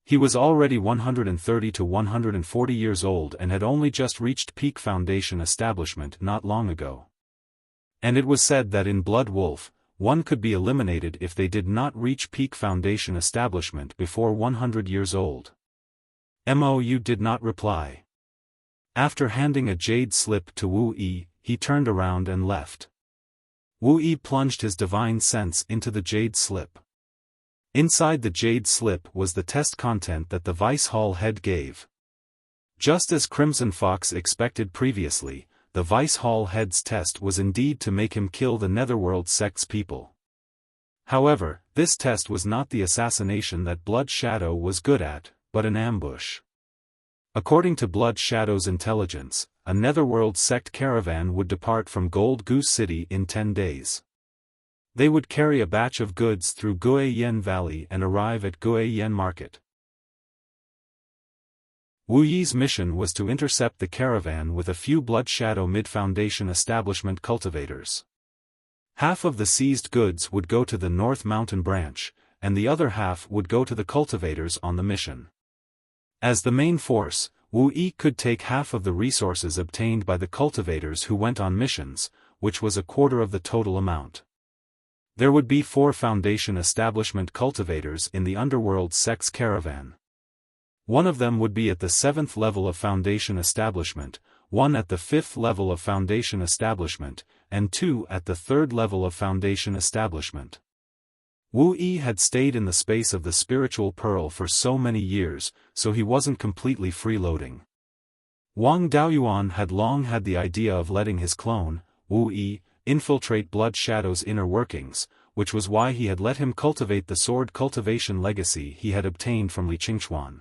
He was already 130 to 140 years old and had only just reached Peak Foundation establishment not long ago. And it was said that in Blood Wolf, one could be eliminated if they did not reach Peak Foundation establishment before 100 years old. Mou did not reply. After handing a jade slip to Wu Yi, he turned around and left. Wu Yi plunged his divine sense into the jade slip. Inside the jade slip was the test content that the Vice Hall head gave. Just as Crimson Fox expected previously, the Vice Hall head's test was indeed to make him kill the Netherworld sect's people. However, this test was not the assassination that Blood Shadow was good at, but an ambush. According to Blood Shadow's intelligence, a Netherworld sect caravan would depart from Gold Goose City in 10 days. They would carry a batch of goods through Guiyan Valley and arrive at Guiyan Market. Wu Yi's mission was to intercept the caravan with a few Blood Shadow Mid-Foundation establishment cultivators. Half of the seized goods would go to the North Mountain branch, and the other half would go to the cultivators on the mission. As the main force, Wu Yi could take half of the resources obtained by the cultivators who went on missions, which was a quarter of the total amount. There would be 4 Foundation establishment cultivators in the Underworld sect's caravan. One of them would be at the 7th level of Foundation establishment, one at the 5th level of Foundation establishment, and 2 at the 3rd level of Foundation establishment. Wu Yi had stayed in the space of the Spiritual Pearl for so many years, so he wasn't completely freeloading. Wang Daoyuan had long had the idea of letting his clone, Wu Yi, infiltrate Blood Shadow's inner workings, which was why he had let him cultivate the sword cultivation legacy he had obtained from Li Qingxuan.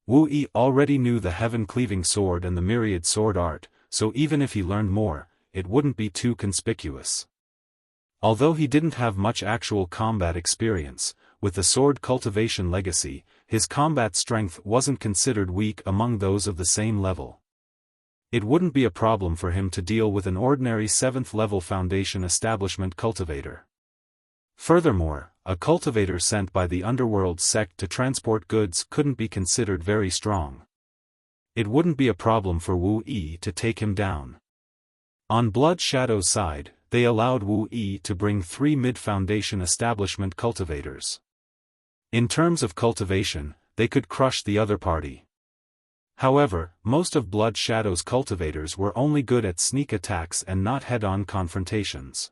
Wu Yi already knew the heaven-cleaving sword and the myriad sword art, so even if he learned more, it wouldn't be too conspicuous. Although he didn't have much actual combat experience, with the sword cultivation legacy, his combat strength wasn't considered weak among those of the same level. It wouldn't be a problem for him to deal with an ordinary 7th level Foundation establishment cultivator. Furthermore, a cultivator sent by the Underworld sect to transport goods couldn't be considered very strong. It wouldn't be a problem for Wu Yi to take him down. On Blood Shadow's side, they allowed Wu Yi to bring 3 mid-Foundation establishment cultivators. In terms of cultivation, they could crush the other party. However, most of Blood Shadow's cultivators were only good at sneak attacks and not head-on confrontations.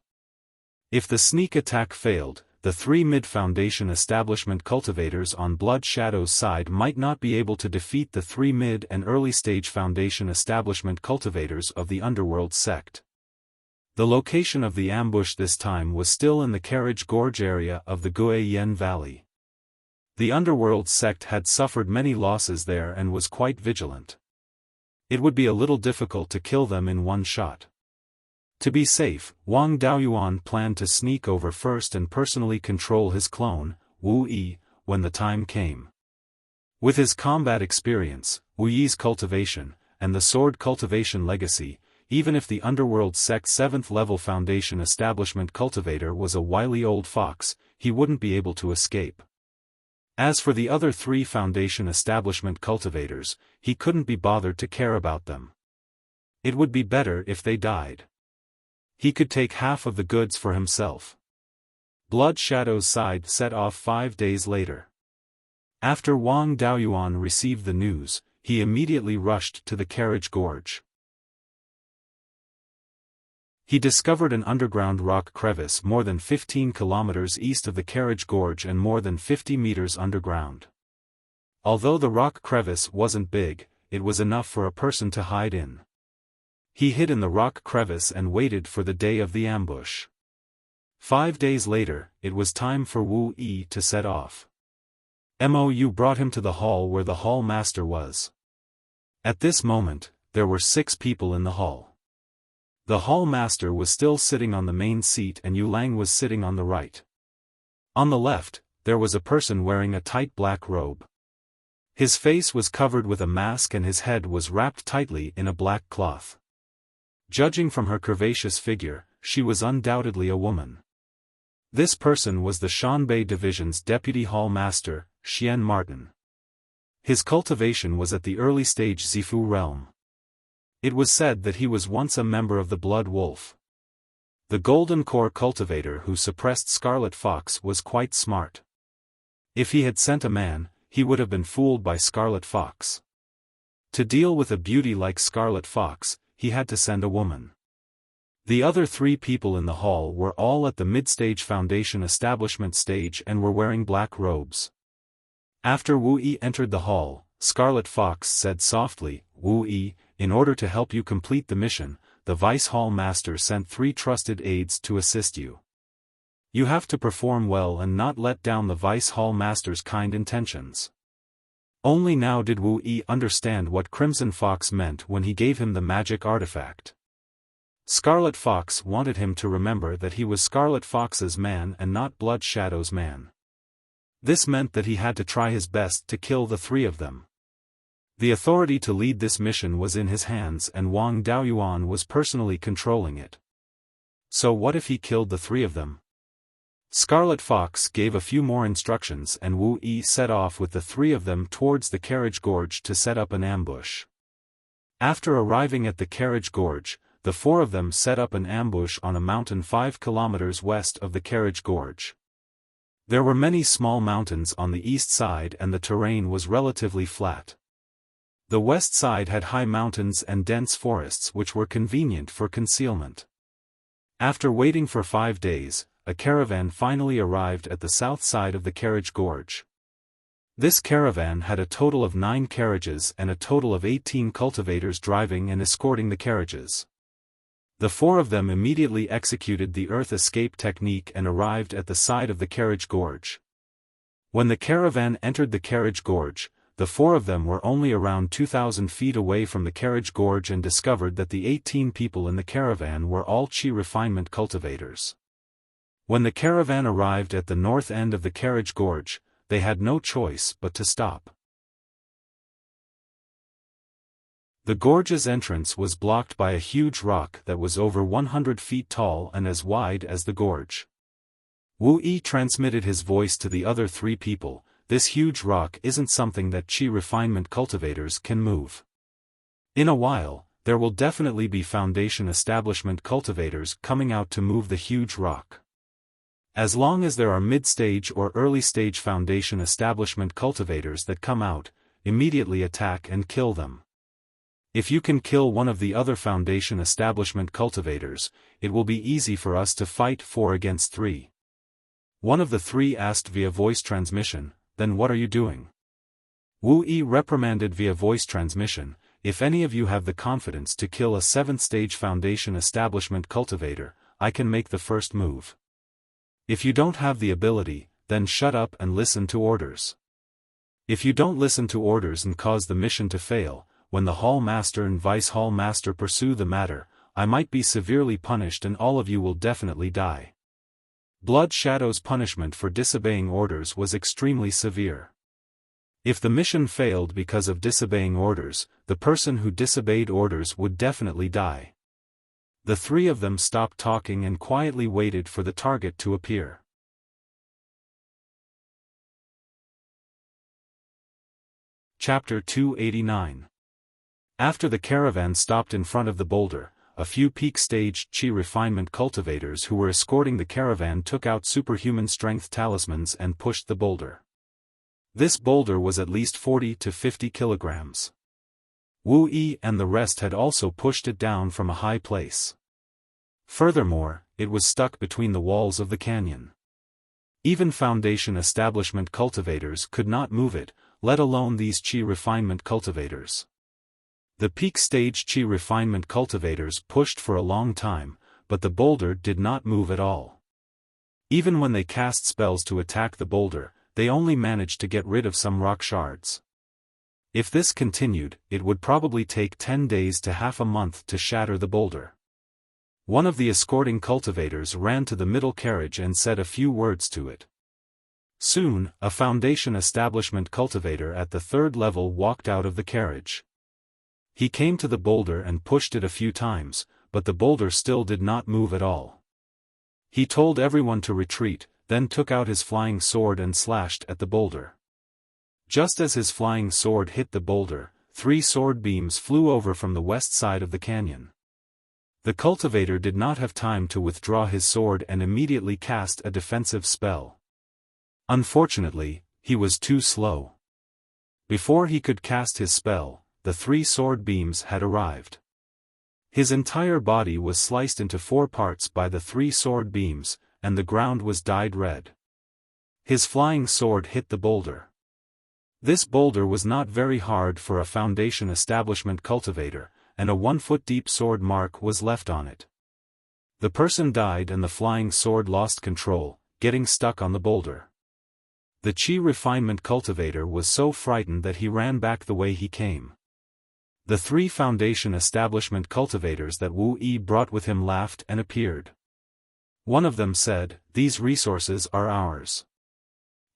If the sneak attack failed, the 3 mid-Foundation establishment cultivators on Blood Shadow's side might not be able to defeat the 3 mid- and early-stage Foundation establishment cultivators of the Underworld sect. The location of the ambush this time was still in the Carriage Gorge area of the Guiyan Valley. The Underworld sect had suffered many losses there and was quite vigilant. It would be a little difficult to kill them in one shot. To be safe, Wang Daoyuan planned to sneak over first and personally control his clone, Wu Yi, when the time came. With his combat experience, Wu Yi's cultivation, and the sword cultivation legacy, even if the Underworld sect's 7th level Foundation establishment cultivator was a wily old fox, he wouldn't be able to escape. As for the other 3 Foundation establishment cultivators, he couldn't be bothered to care about them. It would be better if they died. He could take half of the goods for himself. Blood Shadow's side set off 5 days later. After Wang Daoyuan received the news, he immediately rushed to the Carriage Gorge. He discovered an underground rock crevice more than 15 kilometers east of the Carriage Gorge and more than 50 meters underground. Although the rock crevice wasn't big, it was enough for a person to hide in. He hid in the rock crevice and waited for the day of the ambush. 5 days later, it was time for Wu Yi to set off. Mou brought him to the hall where the hall master was. At this moment, there were 6 people in the hall. The hall master was still sitting on the main seat and Yu Lang was sitting on the right. On the left, there was a person wearing a tight black robe. His face was covered with a mask and his head was wrapped tightly in a black cloth. Judging from her curvaceous figure, she was undoubtedly a woman. This person was the Shanbei Division's deputy hall master, Xian Martin. His cultivation was at the early stage Zifu realm. It was said that he was once a member of the Blood Wolf. The Golden Core cultivator who suppressed Scarlet Fox was quite smart. If he had sent a man, he would have been fooled by Scarlet Fox. To deal with a beauty like Scarlet Fox, he had to send a woman. The other 3 people in the hall were all at the mid-stage foundation establishment stage and were wearing black robes. After Wu Yi entered the hall, Scarlet Fox said softly, "Wu Yi, in order to help you complete the mission, the Vice Hall Master sent 3 trusted aides to assist you. You have to perform well and not let down the Vice Hall Master's kind intentions." Only now did Wu Yi understand what Crimson Fox meant when he gave him the magic artifact. Scarlet Fox wanted him to remember that he was Scarlet Fox's man and not Blood Shadow's man. This meant that he had to try his best to kill the 3 of them. The authority to lead this mission was in his hands and Wang Daoyuan was personally controlling it. So what if he killed the 3 of them? Scarlet Fox gave a few more instructions and Wu Yi set off with the 3 of them towards the Carriage Gorge to set up an ambush. After arriving at the Carriage Gorge, the 4 of them set up an ambush on a mountain 5 kilometers west of the Carriage Gorge. There were many small mountains on the east side and the terrain was relatively flat. The west side had high mountains and dense forests which were convenient for concealment. After waiting for 5 days, a caravan finally arrived at the south side of the Carriage Gorge. This caravan had a total of 9 carriages and a total of 18 cultivators driving and escorting the carriages. The 4 of them immediately executed the earth escape technique and arrived at the side of the Carriage Gorge. When the caravan entered the Carriage Gorge, the 4 of them were only around 2,000 feet away from the Carriage Gorge and discovered that the 18 people in the caravan were all Qi refinement cultivators. When the caravan arrived at the north end of the Carriage Gorge, they had no choice but to stop. The gorge's entrance was blocked by a huge rock that was over 100 feet tall and as wide as the gorge. Wu Yi transmitted his voice to the other 3 people, "This huge rock isn't something that Qi refinement cultivators can move. In a while, there will definitely be foundation establishment cultivators coming out to move the huge rock. As long as there are mid-stage or early-stage foundation establishment cultivators that come out, immediately attack and kill them. If you can kill one of the other foundation establishment cultivators, it will be easy for us to fight 4 against 3. One of the 3 asked via voice transmission, "Then what are you doing?" Wu Yi reprimanded via voice transmission, "If any of you have the confidence to kill a 7th-stage foundation establishment cultivator, I can make the first move. If you don't have the ability, then shut up and listen to orders. If you don't listen to orders and cause the mission to fail, when the Hall Master and Vice Hall Master pursue the matter, I might be severely punished and all of you will definitely die." Blood Shadow's punishment for disobeying orders was extremely severe. If the mission failed because of disobeying orders, the person who disobeyed orders would definitely die. The 3 of them stopped talking and quietly waited for the target to appear. Chapter 289. After the caravan stopped in front of the boulder, a few peak-stage Qi refinement cultivators who were escorting the caravan took out superhuman strength talismans and pushed the boulder. This boulder was at least 40 to 50 kilograms. Wu Yi and the rest had also pushed it down from a high place. Furthermore, it was stuck between the walls of the canyon. Even foundation establishment cultivators could not move it, let alone these Qi refinement cultivators. The peak stage Qi refinement cultivators pushed for a long time, but the boulder did not move at all. Even when they cast spells to attack the boulder, they only managed to get rid of some rock shards. If this continued, it would probably take 10 days to half a month to shatter the boulder. One of the escorting cultivators ran to the middle carriage and said a few words to it. Soon, a Foundation establishment cultivator at the 3rd level walked out of the carriage. He came to the boulder and pushed it a few times, but the boulder still did not move at all. He told everyone to retreat, then took out his flying sword and slashed at the boulder. Just as his flying sword hit the boulder, 3 sword beams flew over from the west side of the canyon. The cultivator did not have time to withdraw his sword and immediately cast a defensive spell. Unfortunately, he was too slow. Before he could cast his spell, the 3 sword beams had arrived. His entire body was sliced into 4 parts by the 3 sword beams, and the ground was dyed red. His flying sword hit the boulder. This boulder was not very hard for a Foundation establishment cultivator, and a 1-foot-deep sword mark was left on it. The person died and the flying sword lost control, getting stuck on the boulder. The Qi refinement cultivator was so frightened that he ran back the way he came. The 3 Foundation establishment cultivators that Wu Yi brought with him laughed and appeared. One of them said, "These resources are ours."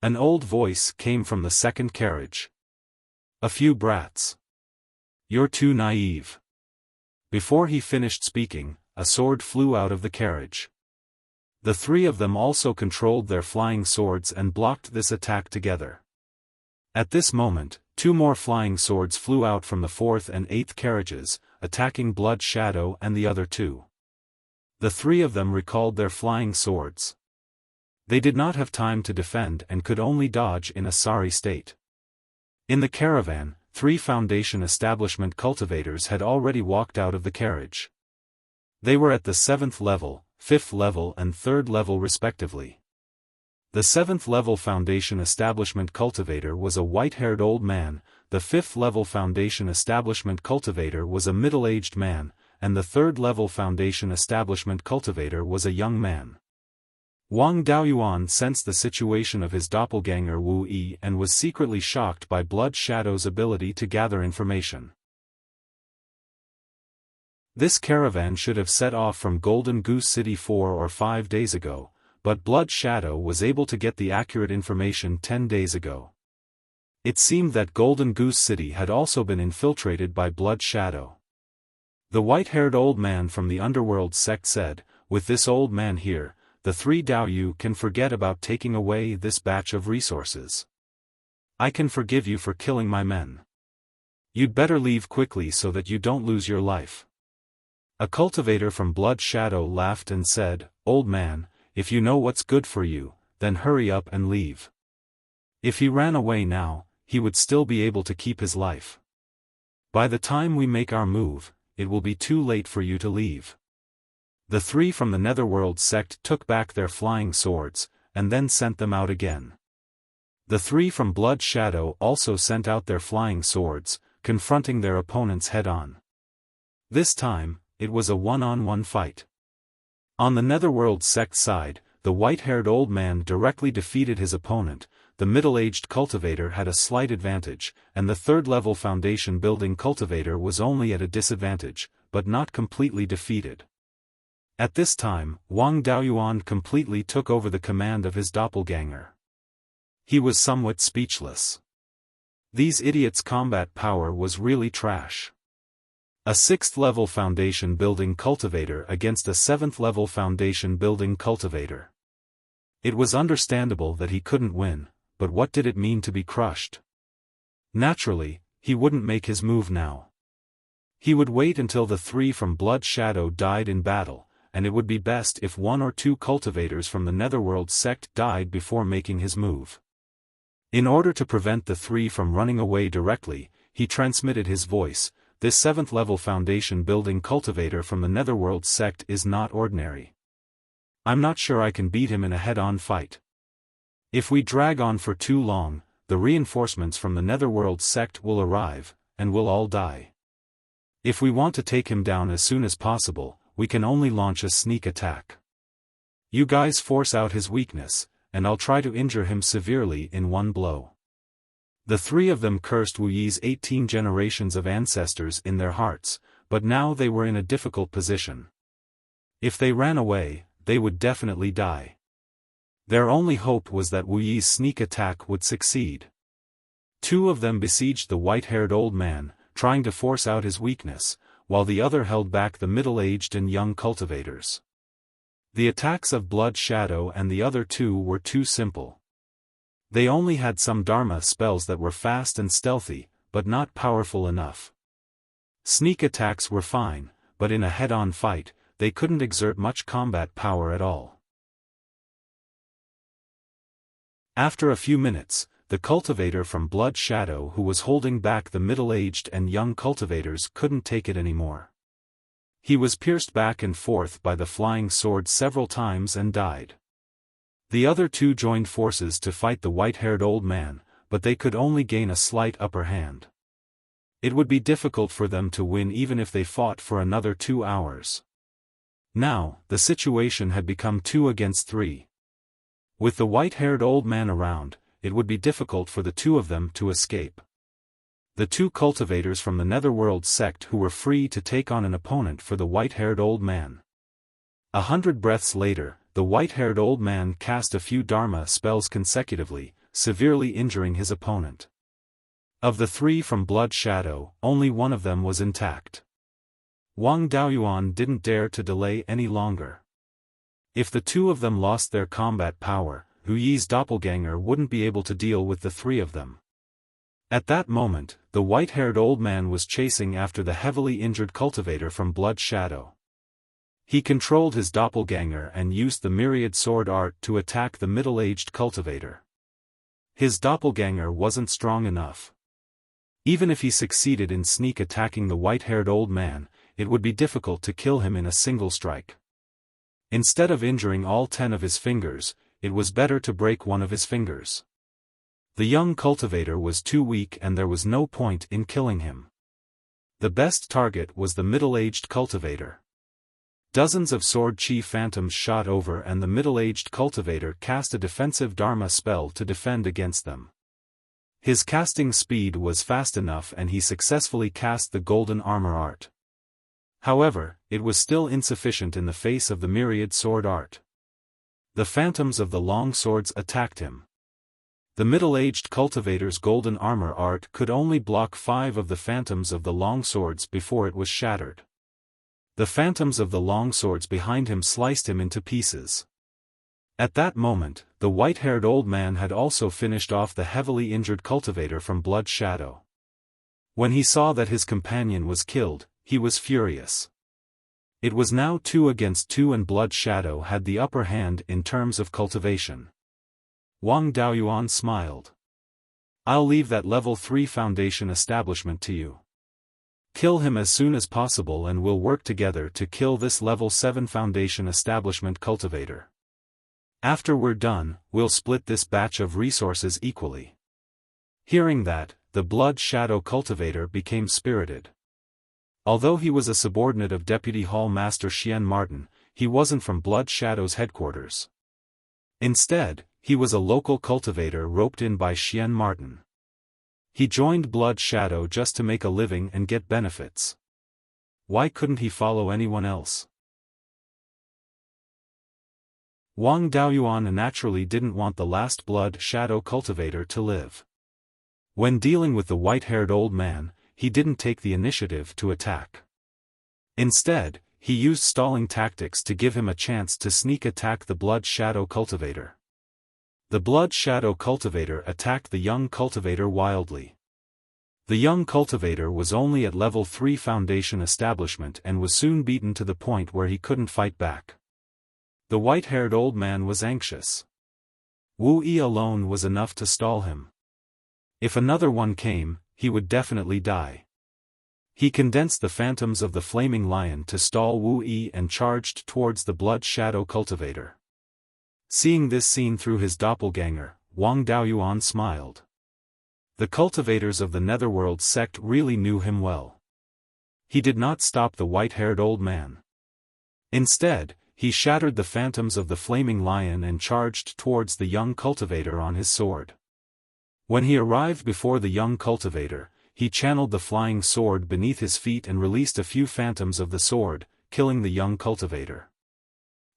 An old voice came from the 2nd carriage. "A few brats. You're too naive." Before he finished speaking, a sword flew out of the carriage. The 3 of them also controlled their flying swords and blocked this attack together. At this moment, 2 more flying swords flew out from the 4th and 8th carriages, attacking Blood Shadow and the other 2. The 3 of them recalled their flying swords. They did not have time to defend and could only dodge in a sorry state. In the caravan, 3 Foundation establishment cultivators had already walked out of the carriage. They were at the 7th level, 5th level and 3rd level respectively. The 7th level Foundation establishment cultivator was a white-haired old man, the 5th level Foundation establishment cultivator was a middle-aged man, and the 3rd level Foundation establishment cultivator was a young man. Wang Daoyuan sensed the situation of his doppelganger Wu Yi and was secretly shocked by Blood Shadow's ability to gather information. This caravan should have set off from Golden Goose City 4 or 5 days ago, but Blood Shadow was able to get the accurate information 10 days ago. It seemed that Golden Goose City had also been infiltrated by Blood Shadow. The white-haired old man from the underworld sect said, "With this old man here, the 3 Daoyu can forget about taking away this batch of resources. I can forgive you for killing my men. You'd better leave quickly so that you don't lose your life." A cultivator from Blood Shadow laughed and said, "Old man, if you know what's good for you, then hurry up and leave. If he ran away now, he would still be able to keep his life. By the time we make our move, it will be too late for you to leave." The 3 from the Netherworld sect took back their flying swords, and then sent them out again. The 3 from Blood Shadow also sent out their flying swords, confronting their opponents head-on. This time, it was a one-on-one fight. On the Netherworld sect side, the white-haired old man directly defeated his opponent, the middle-aged cultivator had a slight advantage, and the 3rd-level Foundation building cultivator was only at a disadvantage, but not completely defeated. At this time, Wang Daoyuan completely took over the command of his doppelganger. He was somewhat speechless. These idiots' combat power was really trash. A 6th-level Foundation building cultivator against a 7th-level Foundation building cultivator. It was understandable that he couldn't win, but what did it mean to be crushed? Naturally, he wouldn't make his move now. He would wait until the 3 from Blood Shadow died in battle, and it would be best if 1 or 2 cultivators from the Netherworld sect died before making his move. In order to prevent the 3 from running away directly, he transmitted his voice. "This 7th-level Foundation building cultivator from the Netherworld sect is not ordinary. I'm not sure I can beat him in a head-on fight. If we drag on for too long, the reinforcements from the Netherworld sect will arrive, and we'll all die. If we want to take him down as soon as possible, we can only launch a sneak attack. You guys force out his weakness, and I'll try to injure him severely in one blow. The three of them cursed Wu Yi's 18 generations of ancestors in their hearts, but now they were in a difficult position. If they ran away, they would definitely die. Their only hope was that Wu Yi's sneak attack would succeed. Two of them besieged the white-haired old man, trying to force out his weakness, while the other held back the middle-aged and young cultivators. The attacks of Blood Shadow and the other two were too simple. They only had some Dharma spells that were fast and stealthy, but not powerful enough. Sneak attacks were fine, but in a head-on fight, they couldn't exert much combat power at all. After a few minutes, the cultivator from Blood Shadow who was holding back the middle-aged and young cultivators couldn't take it anymore. He was pierced back and forth by the flying sword several times and died. The other two joined forces to fight the white-haired old man, but they could only gain a slight upper hand. It would be difficult for them to win even if they fought for another 2 hours. Now, the situation had become 2 against 3. With the white-haired old man around, it would be difficult for the two of them to escape. The two cultivators from the Netherworld sect who were free to take on an opponent for the white-haired old man. 100 breaths later, the white-haired old man cast a few Dharma spells consecutively, severely injuring his opponent. Of the 3 from Blood Shadow, only one of them was intact. Wang Daoyuan didn't dare to delay any longer. If the two of them lost their combat power, Wu Yi's doppelganger wouldn't be able to deal with the 3 of them. At that moment, the white-haired old man was chasing after the heavily injured cultivator from Blood Shadow. He controlled his doppelganger and used the myriad sword art to attack the middle-aged cultivator. His doppelganger wasn't strong enough. Even if he succeeded in sneak attacking the white-haired old man, it would be difficult to kill him in a single strike. Instead of injuring all 10 of his fingers, it was better to break one of his fingers. The young cultivator was too weak and there was no point in killing him. The best target was the middle-aged cultivator. Dozens of sword chi phantoms shot over and the middle-aged cultivator cast a defensive Dharma spell to defend against them. His casting speed was fast enough and he successfully cast the golden armor art. However, it was still insufficient in the face of the myriad sword art. The phantoms of the long swords attacked him. The middle-aged cultivator's golden armor art could only block 5 of the phantoms of the long swords before it was shattered. The phantoms of the long swords behind him sliced him into pieces. At that moment, the white-haired old man had also finished off the heavily injured cultivator from Blood Shadow. When he saw that his companion was killed, he was furious. It was now 2 against 2 and Blood Shadow had the upper hand in terms of cultivation. Wang Daoyuan smiled. I'll leave that level 3 foundation establishment to you. Kill him as soon as possible and we'll work together to kill this level 7 foundation establishment cultivator. After we're done, we'll split this batch of resources equally. Hearing that, the Blood Shadow cultivator became spirited. Although he was a subordinate of Deputy Hall Master Xian Martin, he wasn't from Blood Shadow's headquarters. Instead, he was a local cultivator roped in by Xian Martin. He joined Blood Shadow just to make a living and get benefits. Why couldn't he follow anyone else? Wang Daoyuan naturally didn't want the last Blood Shadow cultivator to live. When dealing with the white-haired old man, he didn't take the initiative to attack. Instead, he used stalling tactics to give him a chance to sneak attack the Blood Shadow cultivator. The Blood Shadow cultivator attacked the young cultivator wildly. The young cultivator was only at level 3 foundation establishment and was soon beaten to the point where he couldn't fight back. The white-haired old man was anxious. Wu Yi alone was enough to stall him. If another one came, he would definitely die. He condensed the phantoms of the flaming lion to stall Wu Yi and charged towards the Blood Shadow cultivator. Seeing this scene through his doppelganger, Wang Daoyuan smiled. The cultivators of the Netherworld sect really knew him well. He did not stop the white-haired old man. Instead, he shattered the phantoms of the flaming lion and charged towards the young cultivator on his sword. When he arrived before the young cultivator, he channeled the flying sword beneath his feet and released a few phantoms of the sword, killing the young cultivator.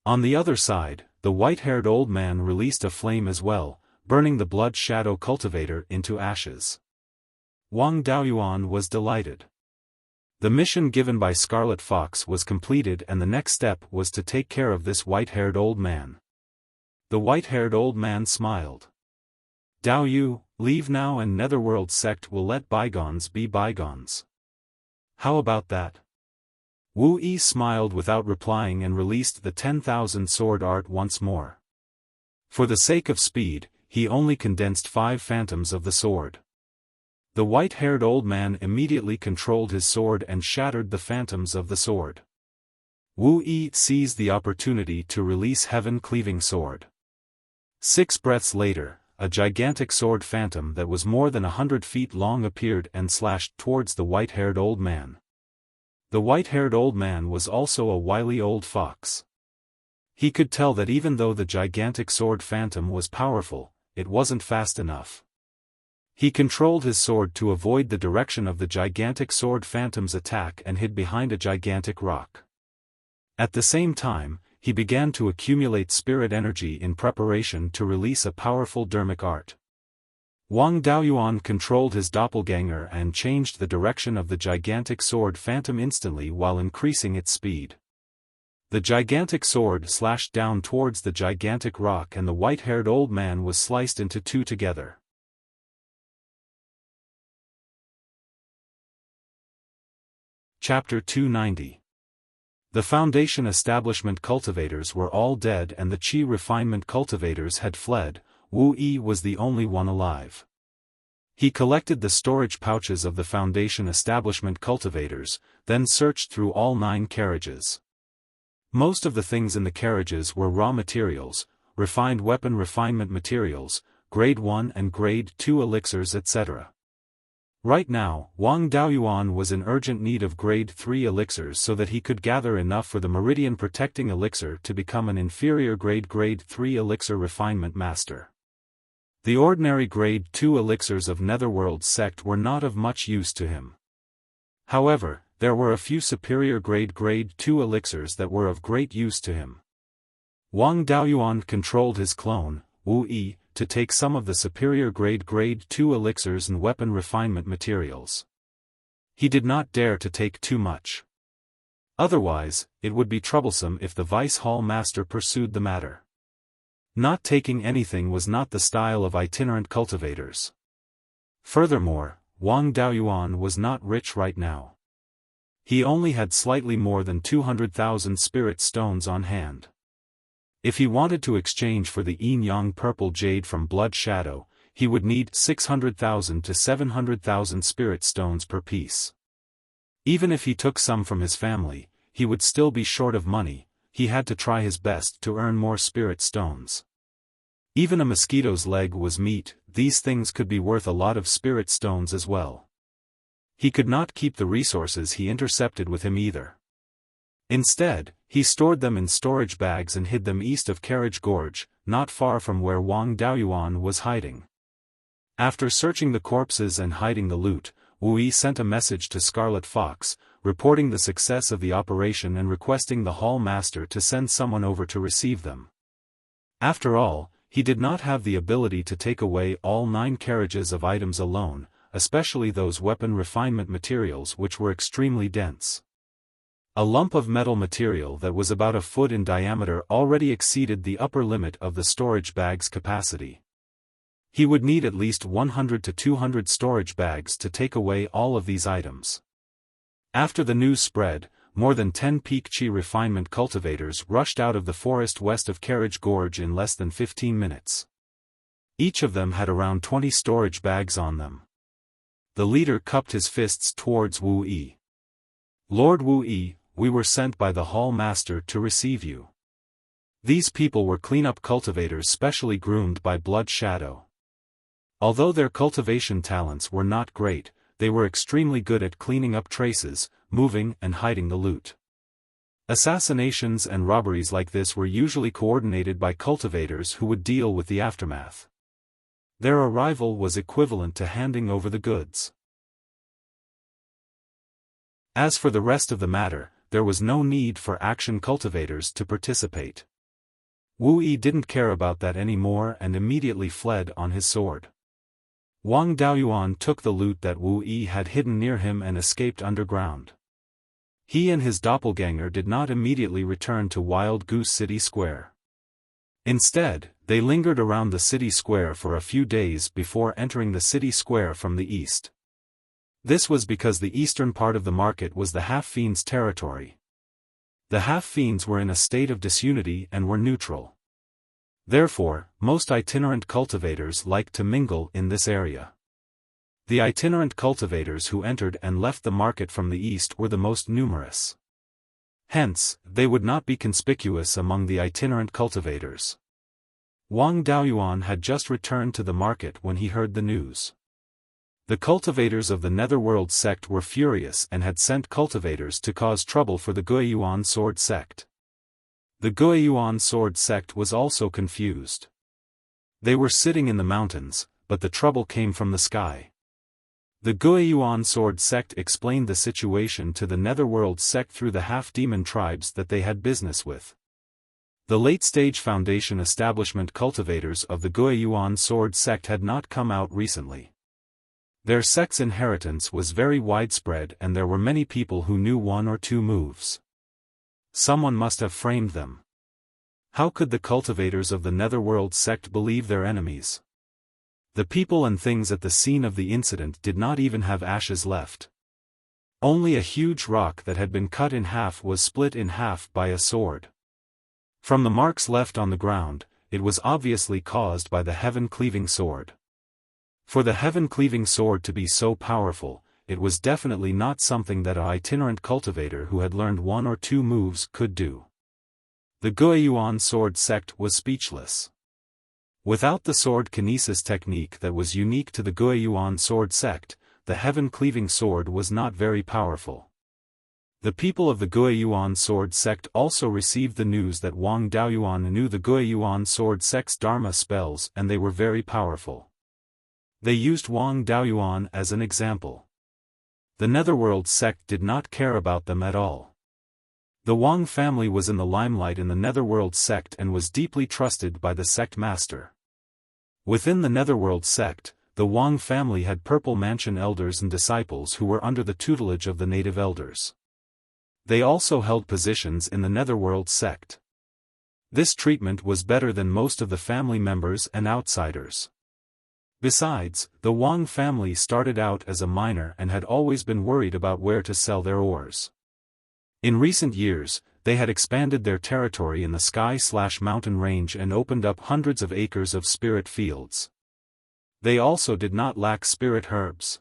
On the other side, the white-haired old man released a flame as well, burning the blood shadow cultivator into ashes. Wang Daoyuan was delighted. The mission given by Scarlet Fox was completed, and the next step was to take care of this white-haired old man. The white-haired old man smiled. Dao Yu, leave now, and Netherworld sect will let bygones be bygones. How about that? Wu Yi smiled without replying and released the 10,000 sword art once more. For the sake of speed, he only condensed 5 phantoms of the sword. The white-haired old man immediately controlled his sword and shattered the phantoms of the sword. Wu Yi seized the opportunity to release Heaven-Cleaving Sword. 6 breaths later, a gigantic sword phantom that was more than 100 feet long appeared and slashed towards the white-haired old man. The white-haired old man was also a wily old fox. He could tell that even though the gigantic sword phantom was powerful, it wasn't fast enough. He controlled his sword to avoid the direction of the gigantic sword phantom's attack and hid behind a gigantic rock. At the same time, he began to accumulate spirit energy in preparation to release a powerful dermic art. Wang Daoyuan controlled his doppelganger and changed the direction of the gigantic sword phantom instantly while increasing its speed. The gigantic sword slashed down towards the gigantic rock, and the white-haired old man was sliced into 2 together. Chapter 290. The Foundation Establishment cultivators were all dead and the Qi Refinement cultivators had fled. Wu Yi was the only one alive. He collected the storage pouches of the Foundation Establishment cultivators, then searched through all 9 carriages. Most of the things in the carriages were raw materials, refined weapon refinement materials, grade 1 and grade 2 elixirs, etc. Right now, Wang Daoyuan was in urgent need of grade 3 elixirs so that he could gather enough for the Meridian Protecting Elixir to become an inferior grade 3 elixir refinement master. The ordinary grade 2 elixirs of Netherworld sect were not of much use to him. However, there were a few superior grade 2 elixirs that were of great use to him. Wang Daoyuan controlled his clone, Wu Yi, to take some of the superior grade 2 elixirs and weapon refinement materials. He did not dare to take too much. Otherwise, it would be troublesome if the Vice Hall Master pursued the matter. Not taking anything was not the style of itinerant cultivators. Furthermore, Wang Daoyuan was not rich right now. He only had slightly more than 200,000 spirit stones on hand. If he wanted to exchange for the yin-yang purple jade from Blood Shadow, he would need 600,000 to 700,000 spirit stones per piece. Even if he took some from his family, he would still be short of money. He had to try his best to earn more spirit stones. Even a mosquito's leg was meat. These things could be worth a lot of spirit stones as well. He could not keep the resources he intercepted with him either. Instead, he stored them in storage bags and hid them east of Carriage Gorge, not far from where Wang Daoyuan was hiding. After searching the corpses and hiding the loot, Wu Yi sent a message to Scarlet Fox, reporting the success of the operation and requesting the Hall Master to send someone over to receive them. After all, he did not have the ability to take away all 9 carriages of items alone, especially those weapon refinement materials which were extremely dense. A lump of metal material that was about a foot in diameter already exceeded the upper limit of the storage bag's capacity. He would need at least 100 to 200 storage bags to take away all of these items. After the news spread, more than 10 peak Qi refinement cultivators rushed out of the forest west of Carriage Gorge in less than 15 minutes. Each of them had around 20 storage bags on them. The leader cupped his fists towards Wu Yi. "Lord Wu Yi, we were sent by the Hall Master to receive you." These people were cleanup cultivators specially groomed by Blood Shadow. Although their cultivation talents were not great, they were extremely good at cleaning up traces, moving and hiding the loot. Assassinations and robberies like this were usually coordinated by cultivators who would deal with the aftermath. Their arrival was equivalent to handing over the goods. As for the rest of the matter, there was no need for action cultivators to participate. Wu Yi didn't care about that anymore and immediately fled on his sword. Wang Daoyuan took the loot that Wu Yi had hidden near him and escaped underground. He and his doppelganger did not immediately return to Wild Goose City Square. Instead, they lingered around the city square for a few days before entering the city square from the east. This was because the eastern part of the market was the half-fiends' territory. The half-fiends were in a state of disunity and were neutral. Therefore, most itinerant cultivators liked to mingle in this area. The itinerant cultivators who entered and left the market from the east were the most numerous. Hence, they would not be conspicuous among the itinerant cultivators. Wang Daoyuan had just returned to the market when he heard the news. The cultivators of the Netherworld sect were furious and had sent cultivators to cause trouble for the Guiyuan sword sect. The Guiyuan sword sect was also confused. They were sitting in the mountains, but the trouble came from the sky. The Guiyuan sword sect explained the situation to the Netherworld sect through the half-demon tribes that they had business with. The late-stage Foundation establishment cultivators of the Guiyuan sword sect had not come out recently. Their sect's inheritance was very widespread and there were many people who knew one or two moves. Someone must have framed them. How could the cultivators of the Netherworld sect believe their enemies? The people and things at the scene of the incident did not even have ashes left. Only a huge rock that had been cut in half was split in half by a sword. From the marks left on the ground, it was obviously caused by the heaven-cleaving sword. For the heaven-cleaving sword to be so powerful, it was definitely not something that an itinerant cultivator who had learned one or two moves could do. The Guiyuan sword sect was speechless. Without the sword kinesis technique that was unique to the Guiyuan sword sect, the heaven-cleaving sword was not very powerful. The people of the Guiyuan sword sect also received the news that Wang Daoyuan knew the Guiyuan sword sect's dharma spells and they were very powerful. They used Wang Daoyuan as an example. The Netherworld sect did not care about them at all. The Wang family was in the limelight in the Netherworld sect and was deeply trusted by the sect master. Within the Netherworld sect, the Wang family had Purple Mansion elders and disciples who were under the tutelage of the native elders. They also held positions in the Netherworld sect. This treatment was better than most of the family members and outsiders. Besides, the Wang family started out as a miner and had always been worried about where to sell their ores. In recent years, they had expanded their territory in the sky/mountain range and opened up hundreds of acres of spirit fields. They also did not lack spirit herbs.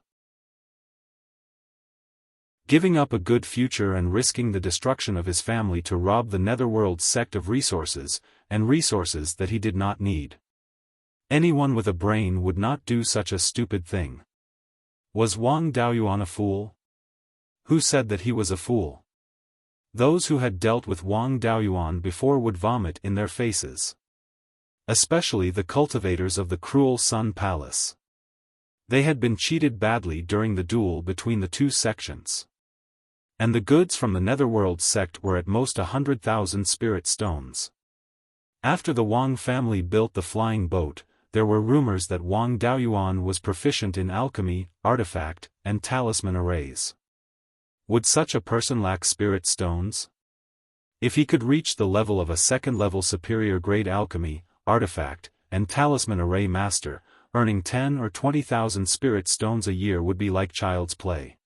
Giving up a good future and risking the destruction of his family to rob the Netherworld sect of resources, and resources that he did not need. Anyone with a brain would not do such a stupid thing. Was Wang Daoyuan a fool? Who said that he was a fool? Those who had dealt with Wang Daoyuan before would vomit in their faces. Especially the cultivators of the Cruel Sun Palace. They had been cheated badly during the duel between the two sections. And the goods from the Netherworld sect were at most 100,000 spirit stones. After the Wang family built the flying boat, there were rumors that Wang Daoyuan was proficient in alchemy, artifact, and talisman arrays. Would such a person lack spirit stones? If he could reach the level of a second-level superior grade alchemy, artifact, and talisman array master, earning 10 or 20,000 spirit stones a year would be like child's play.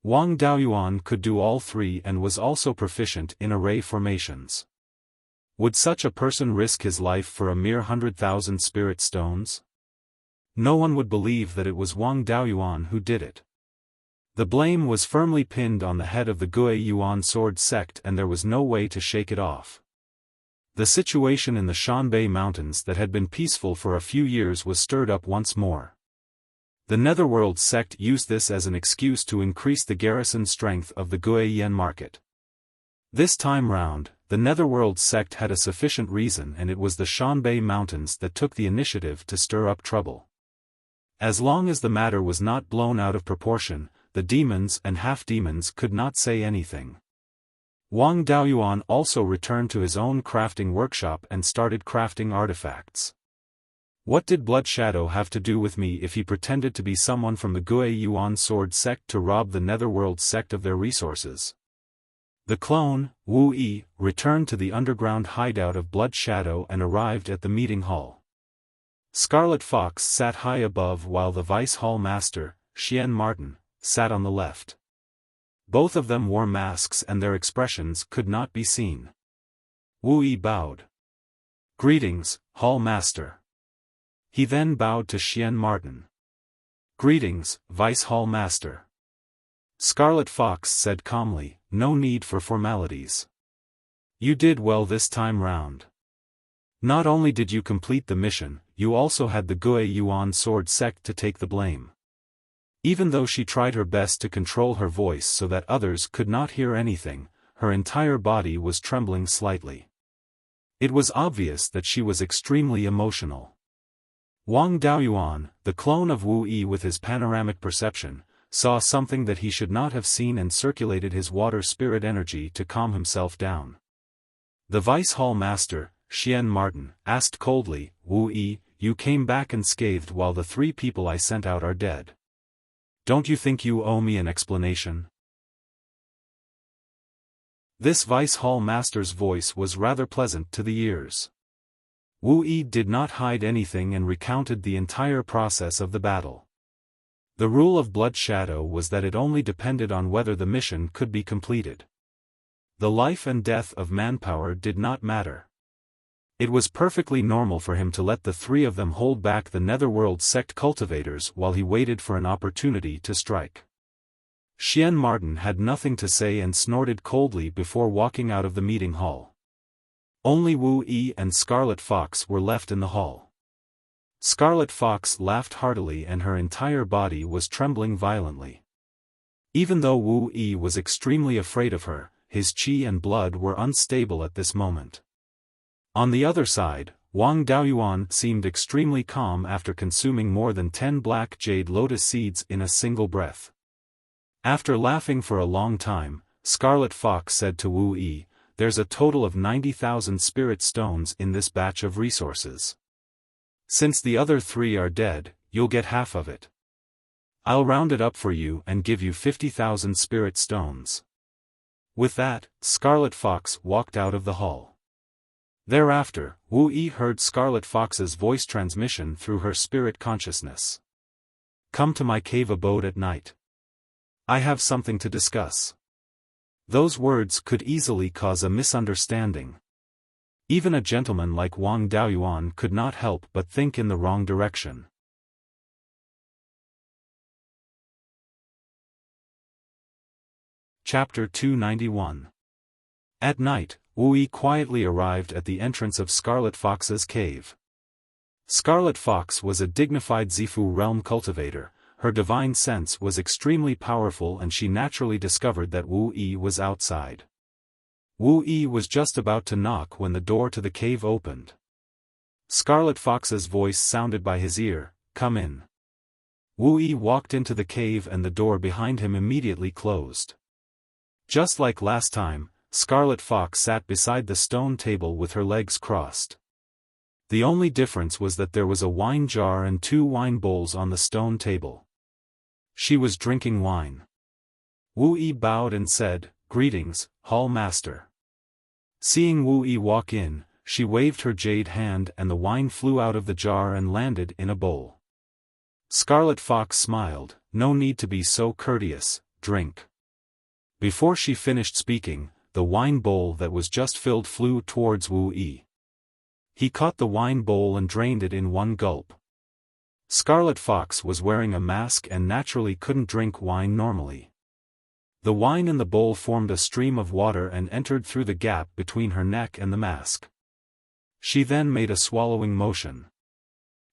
Wang Daoyuan could do all three and was also proficient in array formations. Would such a person risk his life for a mere 100,000 spirit stones? No one would believe that it was Wang Daoyuan who did it. The blame was firmly pinned on the head of the Guiyuan sword sect and there was no way to shake it off. The situation in the Shanbei Mountains that had been peaceful for a few years was stirred up once more. The Netherworld sect used this as an excuse to increase the garrison strength of the Guiyan market. This time round, the Netherworld sect had a sufficient reason, and it was the Shanbei Mountains that took the initiative to stir up trouble. As long as the matter was not blown out of proportion, the demons and half-demons could not say anything. Wang Daoyuan also returned to his own crafting workshop and started crafting artifacts. What did Blood Shadow have to do with me if he pretended to be someone from the Gui Yuan sword sect to rob the Netherworld sect of their resources? The clone, Wu Yi, returned to the underground hideout of Blood Shadow and arrived at the meeting hall. Scarlet Fox sat high above while the Vice Hall Master, Xian Martin, sat on the left. Both of them wore masks and their expressions could not be seen. Wu Yi bowed. "Greetings, Hall Master." He then bowed to Xian Martin. "Greetings, Vice Hall Master." Scarlet Fox said calmly, "No need for formalities. You did well this time round. Not only did you complete the mission, you also had the Gui Yuan sword sect to take the blame." Even though she tried her best to control her voice so that others could not hear anything, her entire body was trembling slightly. It was obvious that she was extremely emotional. Wang Daoyuan, the clone of Wu Yi with his panoramic perception, saw something that he should not have seen and circulated his water spirit energy to calm himself down. The Vice Hall Master, Xian Martin, asked coldly, "Wu Yi, you came back unscathed while the 3 people I sent out are dead. Don't you think you owe me an explanation?" This Vice Hall Master's voice was rather pleasant to the ears. Wu Yi did not hide anything and recounted the entire process of the battle. The rule of Blood Shadow was that it only depended on whether the mission could be completed. The life and death of manpower did not matter. It was perfectly normal for him to let the 3 of them hold back the Netherworld sect cultivators while he waited for an opportunity to strike. Xian Martin had nothing to say and snorted coldly before walking out of the meeting hall. Only Wu Yi and Scarlet Fox were left in the hall. Scarlet Fox laughed heartily and her entire body was trembling violently. Even though Wu Yi was extremely afraid of her, his qi and blood were unstable at this moment. On the other side, Wang Daoyuan seemed extremely calm after consuming more than 10 black jade lotus seeds in a single breath. After laughing for a long time, Scarlet Fox said to Wu Yi, "There's a total of 90,000 spirit stones in this batch of resources. Since the other 3 are dead, you'll get half of it. I'll round it up for you and give you 50,000 spirit stones." With that, Scarlet Fox walked out of the hall. Thereafter, Wu Yi heard Scarlet Fox's voice transmission through her spirit consciousness. "Come to my cave abode at night. I have something to discuss." Those words could easily cause a misunderstanding. Even a gentleman like Wang Daoyuan could not help but think in the wrong direction. Chapter 291. At night, Wu Yi quietly arrived at the entrance of Scarlet Fox's cave. Scarlet Fox was a dignified Zifu realm cultivator, her divine sense was extremely powerful and she naturally discovered that Wu Yi was outside. Wu Yi was just about to knock when the door to the cave opened. Scarlet Fox's voice sounded by his ear, "Come in." Wu Yi walked into the cave and the door behind him immediately closed. Just like last time, Scarlet Fox sat beside the stone table with her legs crossed. The only difference was that there was a wine jar and 2 wine bowls on the stone table. She was drinking wine. Wu Yi bowed and said, "Greetings, Hall Master." Seeing Wu Yi walk in, she waved her jade hand and the wine flew out of the jar and landed in a bowl. Scarlet Fox smiled, "No need to be so courteous, drink." Before she finished speaking, the wine bowl that was just filled flew towards Wu Yi. He caught the wine bowl and drained it in one gulp. Scarlet Fox was wearing a mask and naturally couldn't drink wine normally. The wine in the bowl formed a stream of water and entered through the gap between her neck and the mask. She then made a swallowing motion.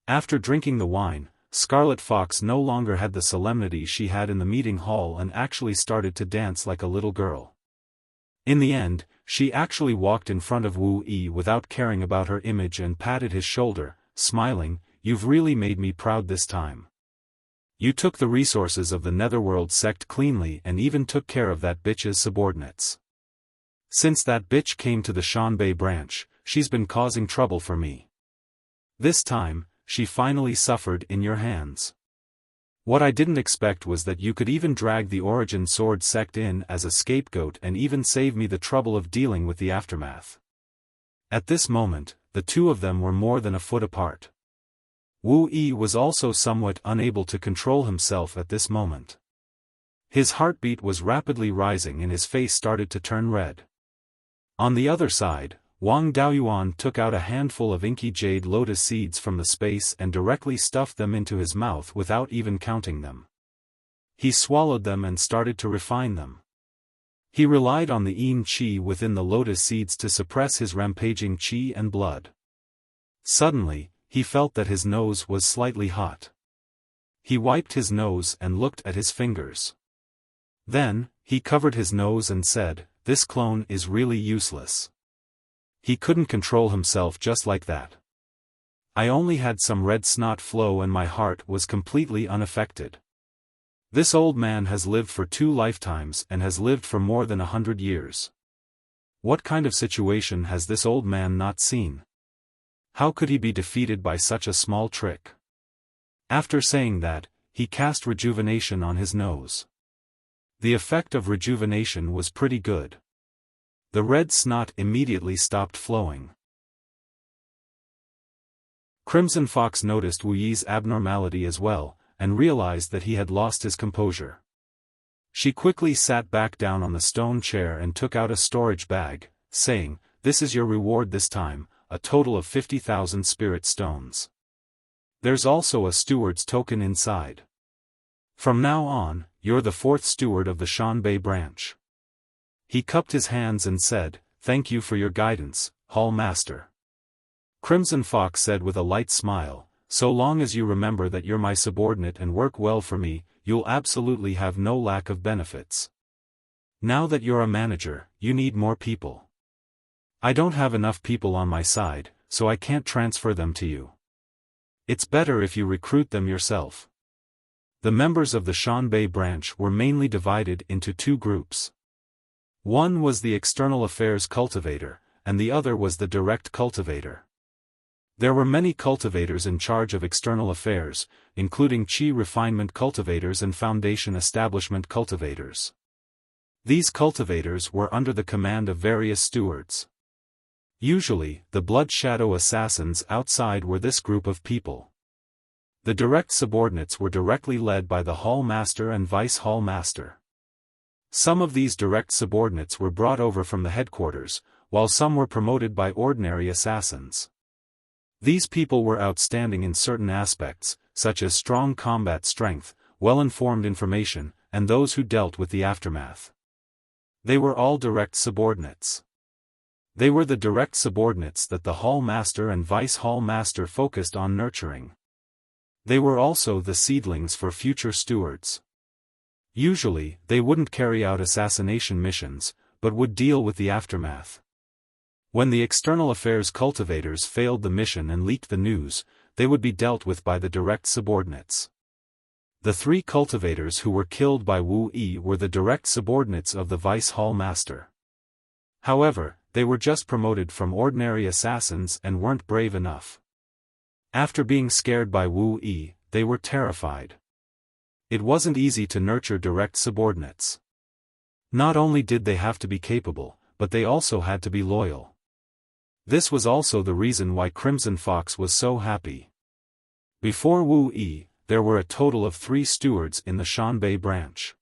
After drinking the wine, Scarlet Fox no longer had the solemnity she had in the meeting hall and actually started to dance like a little girl. In the end, she actually walked in front of Wu Yi without caring about her image and patted his shoulder, smiling, "You've really made me proud this time. You took the resources of the Netherworld sect cleanly and even took care of that bitch's subordinates. Since that bitch came to the Shanbei branch, she's been causing trouble for me. This time, she finally suffered in your hands. What I didn't expect was that you could even drag the Origin Sword sect in as a scapegoat and even save me the trouble of dealing with the aftermath." At this moment, the two of them were more than a foot apart. Wu Yi was also somewhat unable to control himself at this moment. His heartbeat was rapidly rising and his face started to turn red. On the other side, Wang Daoyuan took out a handful of inky jade lotus seeds from the space and directly stuffed them into his mouth without even counting them. He swallowed them and started to refine them. He relied on the yin qi within the lotus seeds to suppress his rampaging qi and blood. Suddenly, he felt that his nose was slightly hot. He wiped his nose and looked at his fingers. Then, he covered his nose and said, "This clone is really useless." He couldn't control himself just like that. I only had some red snot flow and my heart was completely unaffected. This old man has lived for 2 lifetimes and has lived for more than 100 years. What kind of situation has this old man not seen? How could he be defeated by such a small trick? After saying that, he cast rejuvenation on his nose. The effect of rejuvenation was pretty good. The red snot immediately stopped flowing. Crimson Fox noticed Wu Yi's abnormality as well, and realized that he had lost his composure. She quickly sat back down on the stone chair and took out a storage bag, saying, "This is your reward this time, a total of 50,000 spirit stones. There's also a steward's token inside. From now on, you're the 4th steward of the Shanbei branch." He cupped his hands and said, "Thank you for your guidance, Hall Master." Crimson Fox said with a light smile, "So long as you remember that you're my subordinate and work well for me, you'll absolutely have no lack of benefits. Now that you're a manager, you need more people. I don't have enough people on my side, so I can't transfer them to you. It's better if you recruit them yourself." The members of the Shanbei branch were mainly divided into 2 groups. One was the external affairs cultivator, and the other was the direct cultivator. There were many cultivators in charge of external affairs, including qi refinement cultivators and foundation establishment cultivators. These cultivators were under the command of various stewards. Usually, the Blood Shadow assassins outside were this group of people. The direct subordinates were directly led by the Hall Master and Vice Hall Master. Some of these direct subordinates were brought over from the headquarters, while some were promoted by ordinary assassins. These people were outstanding in certain aspects, such as strong combat strength, well-informed information, and those who dealt with the aftermath. They were all direct subordinates. They were the direct subordinates that the Hall Master and Vice Hall Master focused on nurturing. They were also the seedlings for future stewards. Usually, they wouldn't carry out assassination missions, but would deal with the aftermath. When the external affairs cultivators failed the mission and leaked the news, they would be dealt with by the direct subordinates. The 3 cultivators who were killed by Wu Yi were the direct subordinates of the Vice Hall Master. However, they were just promoted from ordinary assassins and weren't brave enough. After being scared by Wu Yi, they were terrified. It wasn't easy to nurture direct subordinates. Not only did they have to be capable, but they also had to be loyal. This was also the reason why Crimson Fox was so happy. Before Wu Yi, there were a total of 3 stewards in the Shanbei branch.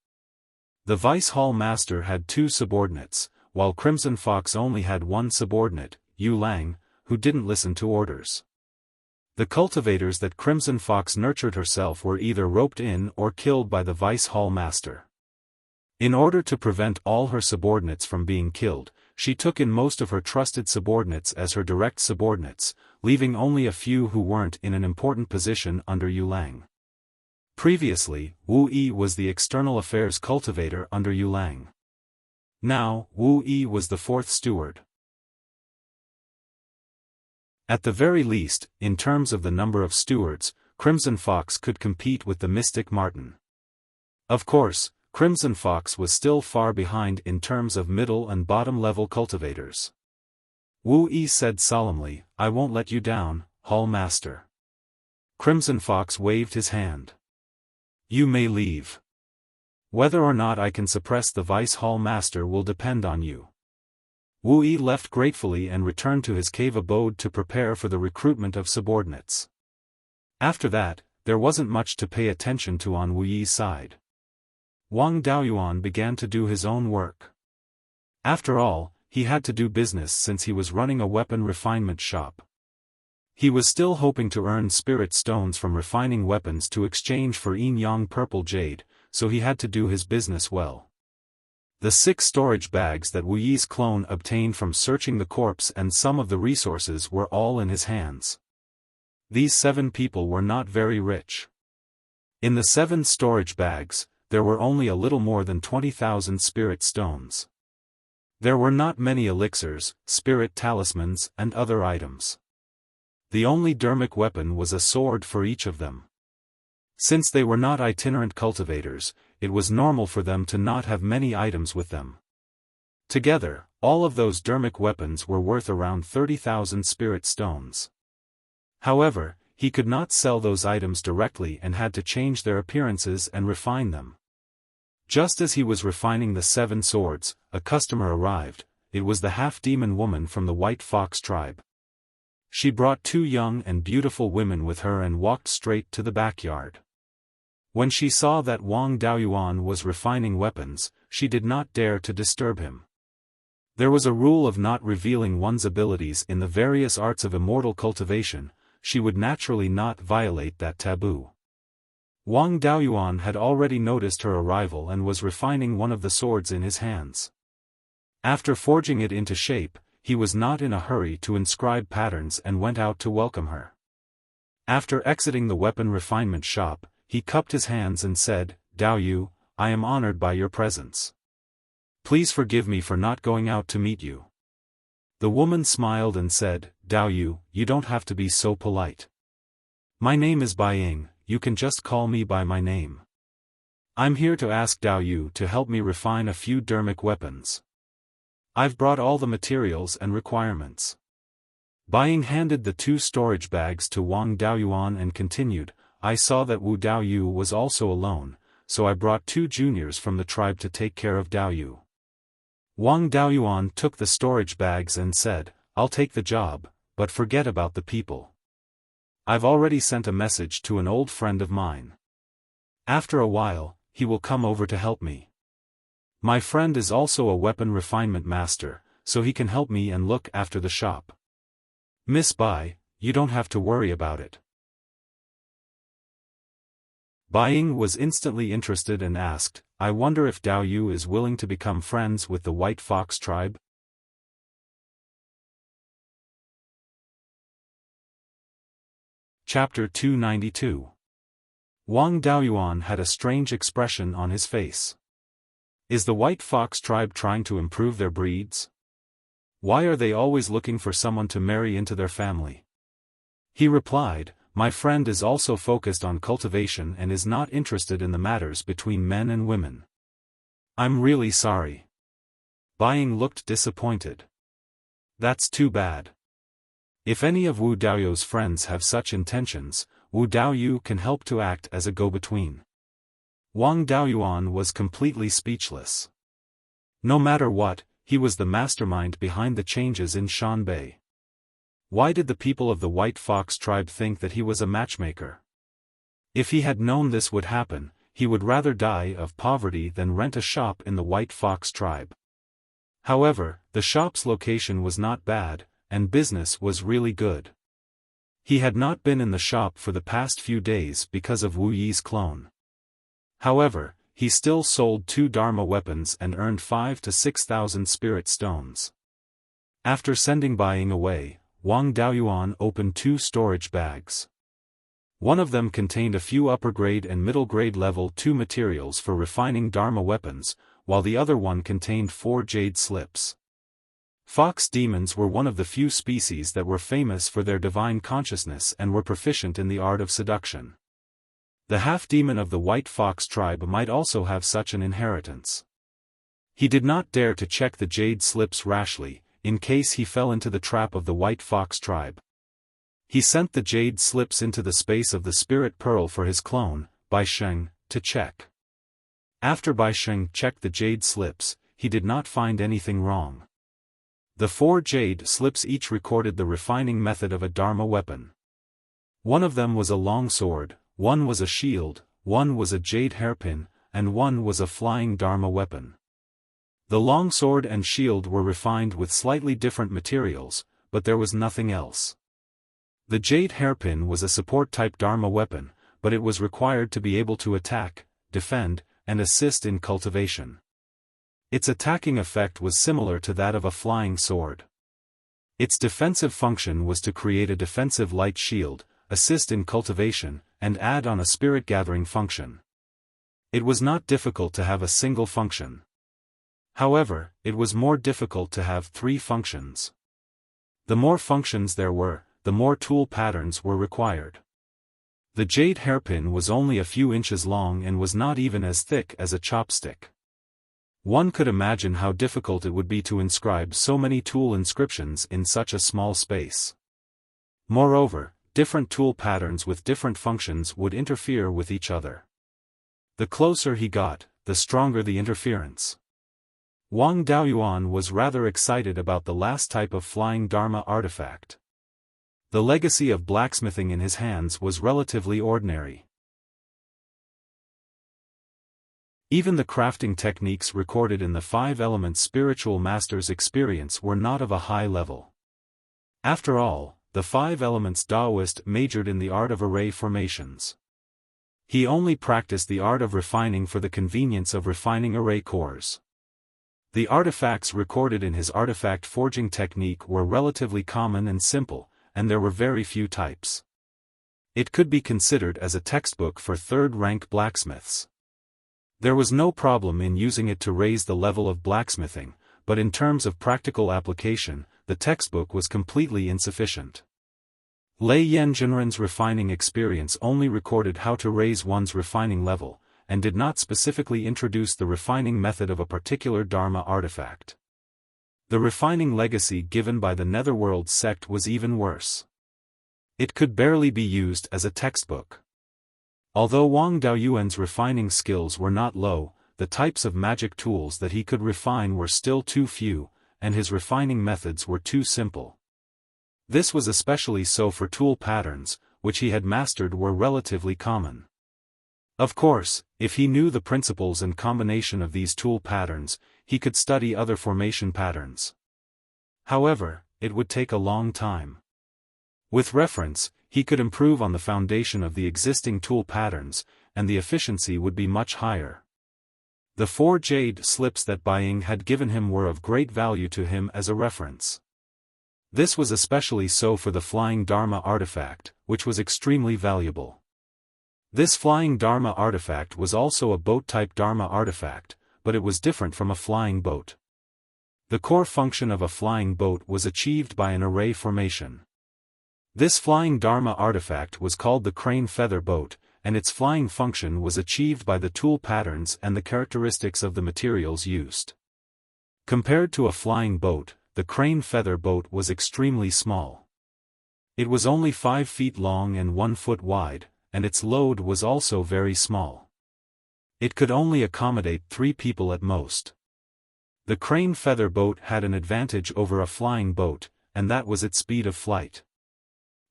The Vice Hall Master had 2 subordinates, while Crimson Fox only had 1 subordinate, Yu Lang, who didn't listen to orders. The cultivators that Crimson Fox nurtured herself were either roped in or killed by the Vice Hall Master. In order to prevent all her subordinates from being killed, she took in most of her trusted subordinates as her direct subordinates, leaving only a few who weren't in an important position under Yu Lang. Previously, Wu Yi was the external affairs cultivator under Yu Lang. Now, Wu Yi was the fourth steward. At the very least, in terms of the number of stewards, Crimson Fox could compete with the Mystic Marten. Of course, Crimson Fox was still far behind in terms of middle and bottom-level cultivators. Wu Yi said solemnly, "I won't let you down, Hall Master." Crimson Fox waved his hand. "You may leave. Whether or not I can suppress the Vice Hall Master will depend on you." Wu Yi left gratefully and returned to his cave abode to prepare for the recruitment of subordinates. After that, there wasn't much to pay attention to on Wu Yi's side. Wang Daoyuan began to do his own work. After all, he had to do business since he was running a weapon refinement shop. He was still hoping to earn spirit stones from refining weapons to exchange for yin-yang purple jade, so he had to do his business well. The 6 storage bags that Wu Yi's clone obtained from searching the corpse and some of the resources were all in his hands. These 7 people were not very rich. In the 7 storage bags, there were only a little more than 20,000 spirit stones. There were not many elixirs, spirit talismans, and other items. The only dermic weapon was a sword for each of them. Since they were not itinerant cultivators, it was normal for them to not have many items with them. Together, all of those dermic weapons were worth around 30,000 spirit stones. However, he could not sell those items directly and had to change their appearances and refine them. Just as he was refining the 7 swords, a customer arrived. It was the half-demon woman from the White Fox tribe. She brought 2 young and beautiful women with her and walked straight to the backyard. When she saw that Wang Daoyuan was refining weapons, she did not dare to disturb him. There was a rule of not revealing one's abilities in the various arts of immortal cultivation. She would naturally not violate that taboo. Wang Daoyuan had already noticed her arrival and was refining one of the swords in his hands. After forging it into shape, he was not in a hurry to inscribe patterns and went out to welcome her. After exiting the weapon refinement shop, he cupped his hands and said, "Daoyu, I am honored by your presence. Please forgive me for not going out to meet you." The woman smiled and said, "Daoyu, you don't have to be so polite. My name is Beiyuan. You can just call me by my name. I'm here to ask Daoyu to help me refine a few dermic weapons. I've brought all the materials and requirements." Beiyuan handed the 2 storage bags to Wang Daoyuan and continued, "I saw that Wu Daoyu was also alone, so I brought 2 juniors from the tribe to take care of Daoyu." Wang Daoyuan took the storage bags and said, "I'll take the job, but forget about the people. I've already sent a message to an old friend of mine. After a while, he will come over to help me. My friend is also a weapon refinement master, so he can help me and look after the shop. Miss Bai, you don't have to worry about it." Beiyuan was instantly interested and asked, "I wonder if Daoyu is willing to become friends with the White Fox tribe?" Chapter 292. Wang Daoyuan had a strange expression on his face. Is the White Fox tribe trying to improve their breeds? Why are they always looking for someone to marry into their family? He replied, "My friend is also focused on cultivation and is not interested in the matters between men and women. I'm really sorry." Beiyuan looked disappointed. "That's too bad. If any of Wu Daoyu's friends have such intentions, Wu Daoyu can help to act as a go-between." Wang Daoyuan was completely speechless. No matter what, he was the mastermind behind the changes in Shanbei. Why did the people of the White Fox tribe think that he was a matchmaker? If he had known this would happen, he would rather die of poverty than rent a shop in the White Fox tribe. However, the shop's location was not bad, and business was really good. He had not been in the shop for the past few days because of Wu Yi's clone. However, he still sold 2 Dharma weapons and earned 5,000 to 6,000 spirit stones. After sending Beiyuan away, Wang Daoyuan opened 2 storage bags. One of them contained a few upper-grade and middle-grade level 2 materials for refining Dharma weapons, while the other one contained 4 jade slips. Fox demons were one of the few species that were famous for their divine consciousness and were proficient in the art of seduction. The half-demon of the white fox tribe might also have such an inheritance. He did not dare to check the jade slips rashly, in case he fell into the trap of the white fox tribe. He sent the jade slips into the space of the spirit pearl for his clone, Beiyuan, to check. After Beiyuan checked the jade slips, he did not find anything wrong. The 4 jade slips each recorded the refining method of a Dharma weapon. One of them was a long sword, one was a shield, one was a jade hairpin, and one was a flying Dharma weapon. The long sword and shield were refined with slightly different materials, but there was nothing else. The jade hairpin was a support-type Dharma weapon, but it was required to be able to attack, defend, and assist in cultivation. Its attacking effect was similar to that of a flying sword. Its defensive function was to create a defensive light shield, assist in cultivation, and add on a spirit-gathering function. It was not difficult to have a single function. However, it was more difficult to have 3 functions. The more functions there were, the more tool patterns were required. The jade hairpin was only a few inches long and was not even as thick as a chopstick. One could imagine how difficult it would be to inscribe so many tool inscriptions in such a small space. Moreover, different tool patterns with different functions would interfere with each other. The closer he got, the stronger the interference. Wang Daoyuan was rather excited about the last type of flying Dharma artifact. The legacy of blacksmithing in his hands was relatively ordinary. Even the crafting techniques recorded in the 5 elements spiritual master's experience were not of a high level. After all, the 5 elements Taoist majored in the art of array formations. He only practiced the art of refining for the convenience of refining array cores. The artifacts recorded in his artifact forging technique were relatively common and simple, and there were very few types. It could be considered as a textbook for third-rank blacksmiths. There was no problem in using it to raise the level of blacksmithing, but in terms of practical application, the textbook was completely insufficient. Lei Yanjinren's refining experience only recorded how to raise one's refining level, and did not specifically introduce the refining method of a particular Dharma artifact. The refining legacy given by the Netherworld sect was even worse. It could barely be used as a textbook. Although Wang Daoyuan's refining skills were not low, the types of magic tools that he could refine were still too few, and his refining methods were too simple. This was especially so for tool patterns, which he had mastered were relatively common. Of course, if he knew the principles and combination of these tool patterns, he could study other formation patterns. However, it would take a long time. With reference, he could improve on the foundation of the existing tool patterns, and the efficiency would be much higher. The 4 jade slips that Beiyuan had given him were of great value to him as a reference. This was especially so for the flying Dharma artifact, which was extremely valuable. This flying Dharma artifact was also a boat-type Dharma artifact, but it was different from a flying boat. The core function of a flying boat was achieved by an array formation. This flying Dharma artifact was called the crane feather boat, and its flying function was achieved by the tool patterns and the characteristics of the materials used. Compared to a flying boat, the crane feather boat was extremely small. It was only 5 feet long and 1 foot wide, and its load was also very small. It could only accommodate 3 people at most. The crane feather boat had an advantage over a flying boat, and that was its speed of flight.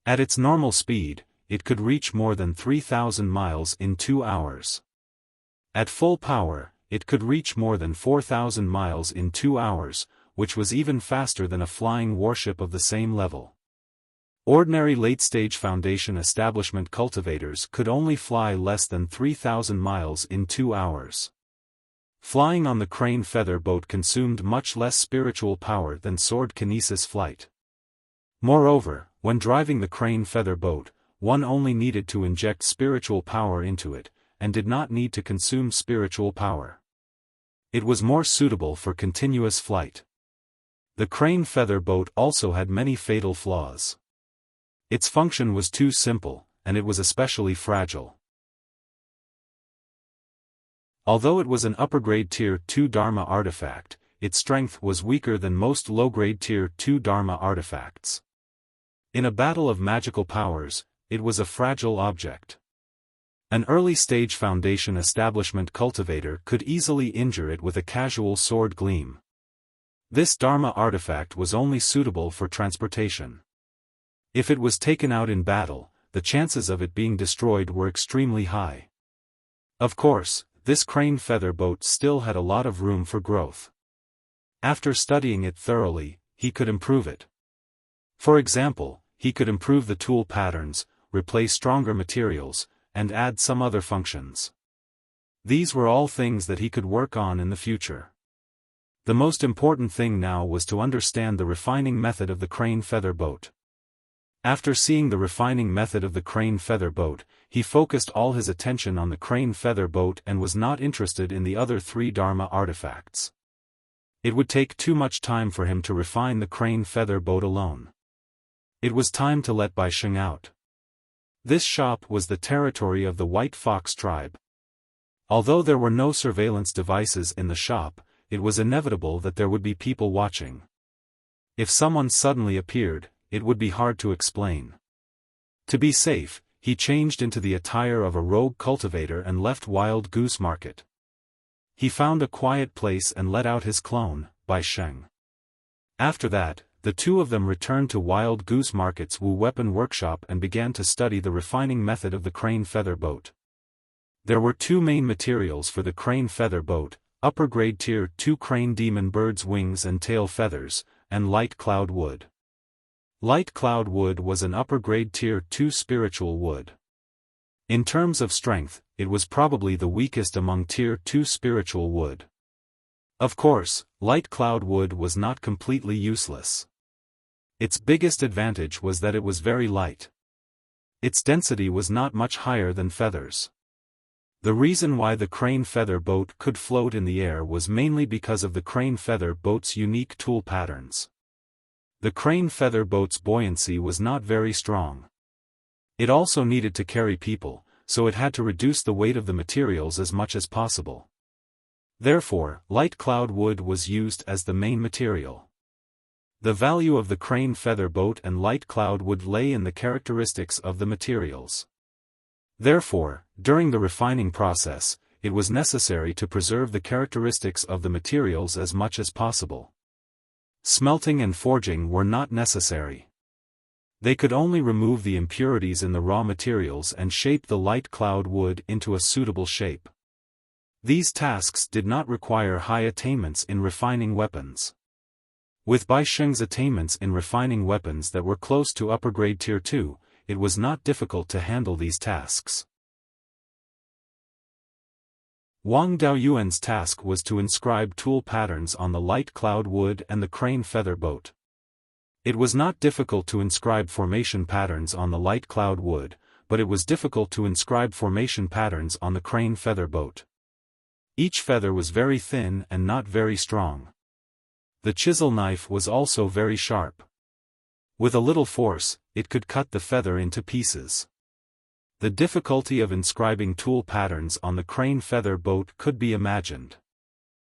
At its normal speed, it could reach more than 3,000 miles in 2 hours. At full power, it could reach more than 4,000 miles in 2 hours, which was even faster than a flying warship of the same level. Ordinary late-stage Foundation establishment cultivators could only fly less than 3,000 miles in 2 hours. Flying on the crane feather boat consumed much less spiritual power than sword kinesis flight. Moreover, when driving the crane feather boat, one only needed to inject spiritual power into it, and did not need to consume spiritual power. It was more suitable for continuous flight. The crane feather boat also had many fatal flaws. Its function was too simple, and it was especially fragile. Although it was an upper-grade Tier 2 Dharma artifact, its strength was weaker than most low-grade Tier 2 Dharma artifacts. In a battle of magical powers, it was a fragile object. An early-stage Foundation establishment cultivator could easily injure it with a casual sword gleam. This Dharma artifact was only suitable for transportation. If it was taken out in battle, the chances of it being destroyed were extremely high. Of course, this crane feather boat still had a lot of room for growth. After studying it thoroughly, he could improve it. For example, he could improve the tool patterns, replace stronger materials, and add some other functions. These were all things that he could work on in the future. The most important thing now was to understand the refining method of the crane feather boat. After seeing the refining method of the crane feather boat, he focused all his attention on the crane feather boat and was not interested in the other 3 Dharma artifacts. It would take too much time for him to refine the crane feather boat alone. It was time to let Beiyuan out. This shop was the territory of the White Fox tribe. Although there were no surveillance devices in the shop, it was inevitable that there would be people watching. If someone suddenly appeared, it would be hard to explain. To be safe, he changed into the attire of a rogue cultivator and left Wild Goose Market. He found a quiet place and let out his clone, Beiyuan. After that, the two of them returned to Wild Goose Market's Wu Weapon Workshop and began to study the refining method of the crane feather boat. There were 2 main materials for the crane feather boat: upper-grade Tier 2 crane demon bird's wings and tail feathers, and light cloud wood. Light cloud wood was an upper-grade Tier 2 spiritual wood. In terms of strength, it was probably the weakest among Tier 2 spiritual wood. Of course, light cloud wood was not completely useless. Its biggest advantage was that it was very light. Its density was not much higher than feathers. The reason why the crane feather boat could float in the air was mainly because of the crane feather boat's unique tool patterns. The crane feather boat's buoyancy was not very strong. It also needed to carry people, so it had to reduce the weight of the materials as much as possible. Therefore, light cloud wood was used as the main material. The value of the crane feather boat and light cloud wood lay in the characteristics of the materials. Therefore, during the refining process, it was necessary to preserve the characteristics of the materials as much as possible. Smelting and forging were not necessary. They could only remove the impurities in the raw materials and shape the light cloud wood into a suitable shape. These tasks did not require high attainments in refining weapons. With Beiyuan's attainments in refining weapons that were close to upper-grade Tier 2, it was not difficult to handle these tasks. Wang Daoyuan's task was to inscribe tool patterns on the light cloud wood and the crane feather boat. It was not difficult to inscribe formation patterns on the light cloud wood, but it was difficult to inscribe formation patterns on the crane feather boat. Each feather was very thin and not very strong. The chisel knife was also very sharp. With a little force, it could cut the feather into pieces. The difficulty of inscribing tool patterns on the crane feather boat could be imagined.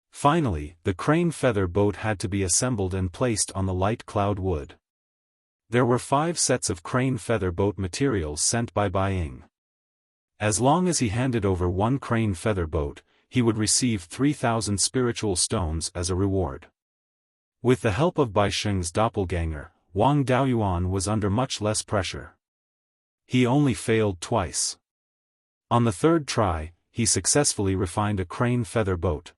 Finally, the crane feather boat had to be assembled and placed on the light cloud wood. There were 5 sets of crane feather boat materials sent by Beiyuan. As long as he handed over 1 crane feather boat, he would receive 3,000 spiritual stones as a reward. With the help of Beiyuan's doppelganger, Wang Daoyuan was under much less pressure. He only failed twice. On the 3rd try, he successfully refined a crane feather boat.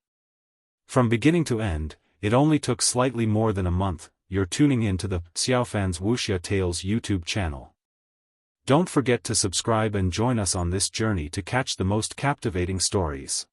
From beginning to end, it only took slightly more than a month. You're tuning in to the Xiaofan's Wuxia Tales YouTube channel. Don't forget to subscribe and join us on this journey to catch the most captivating stories.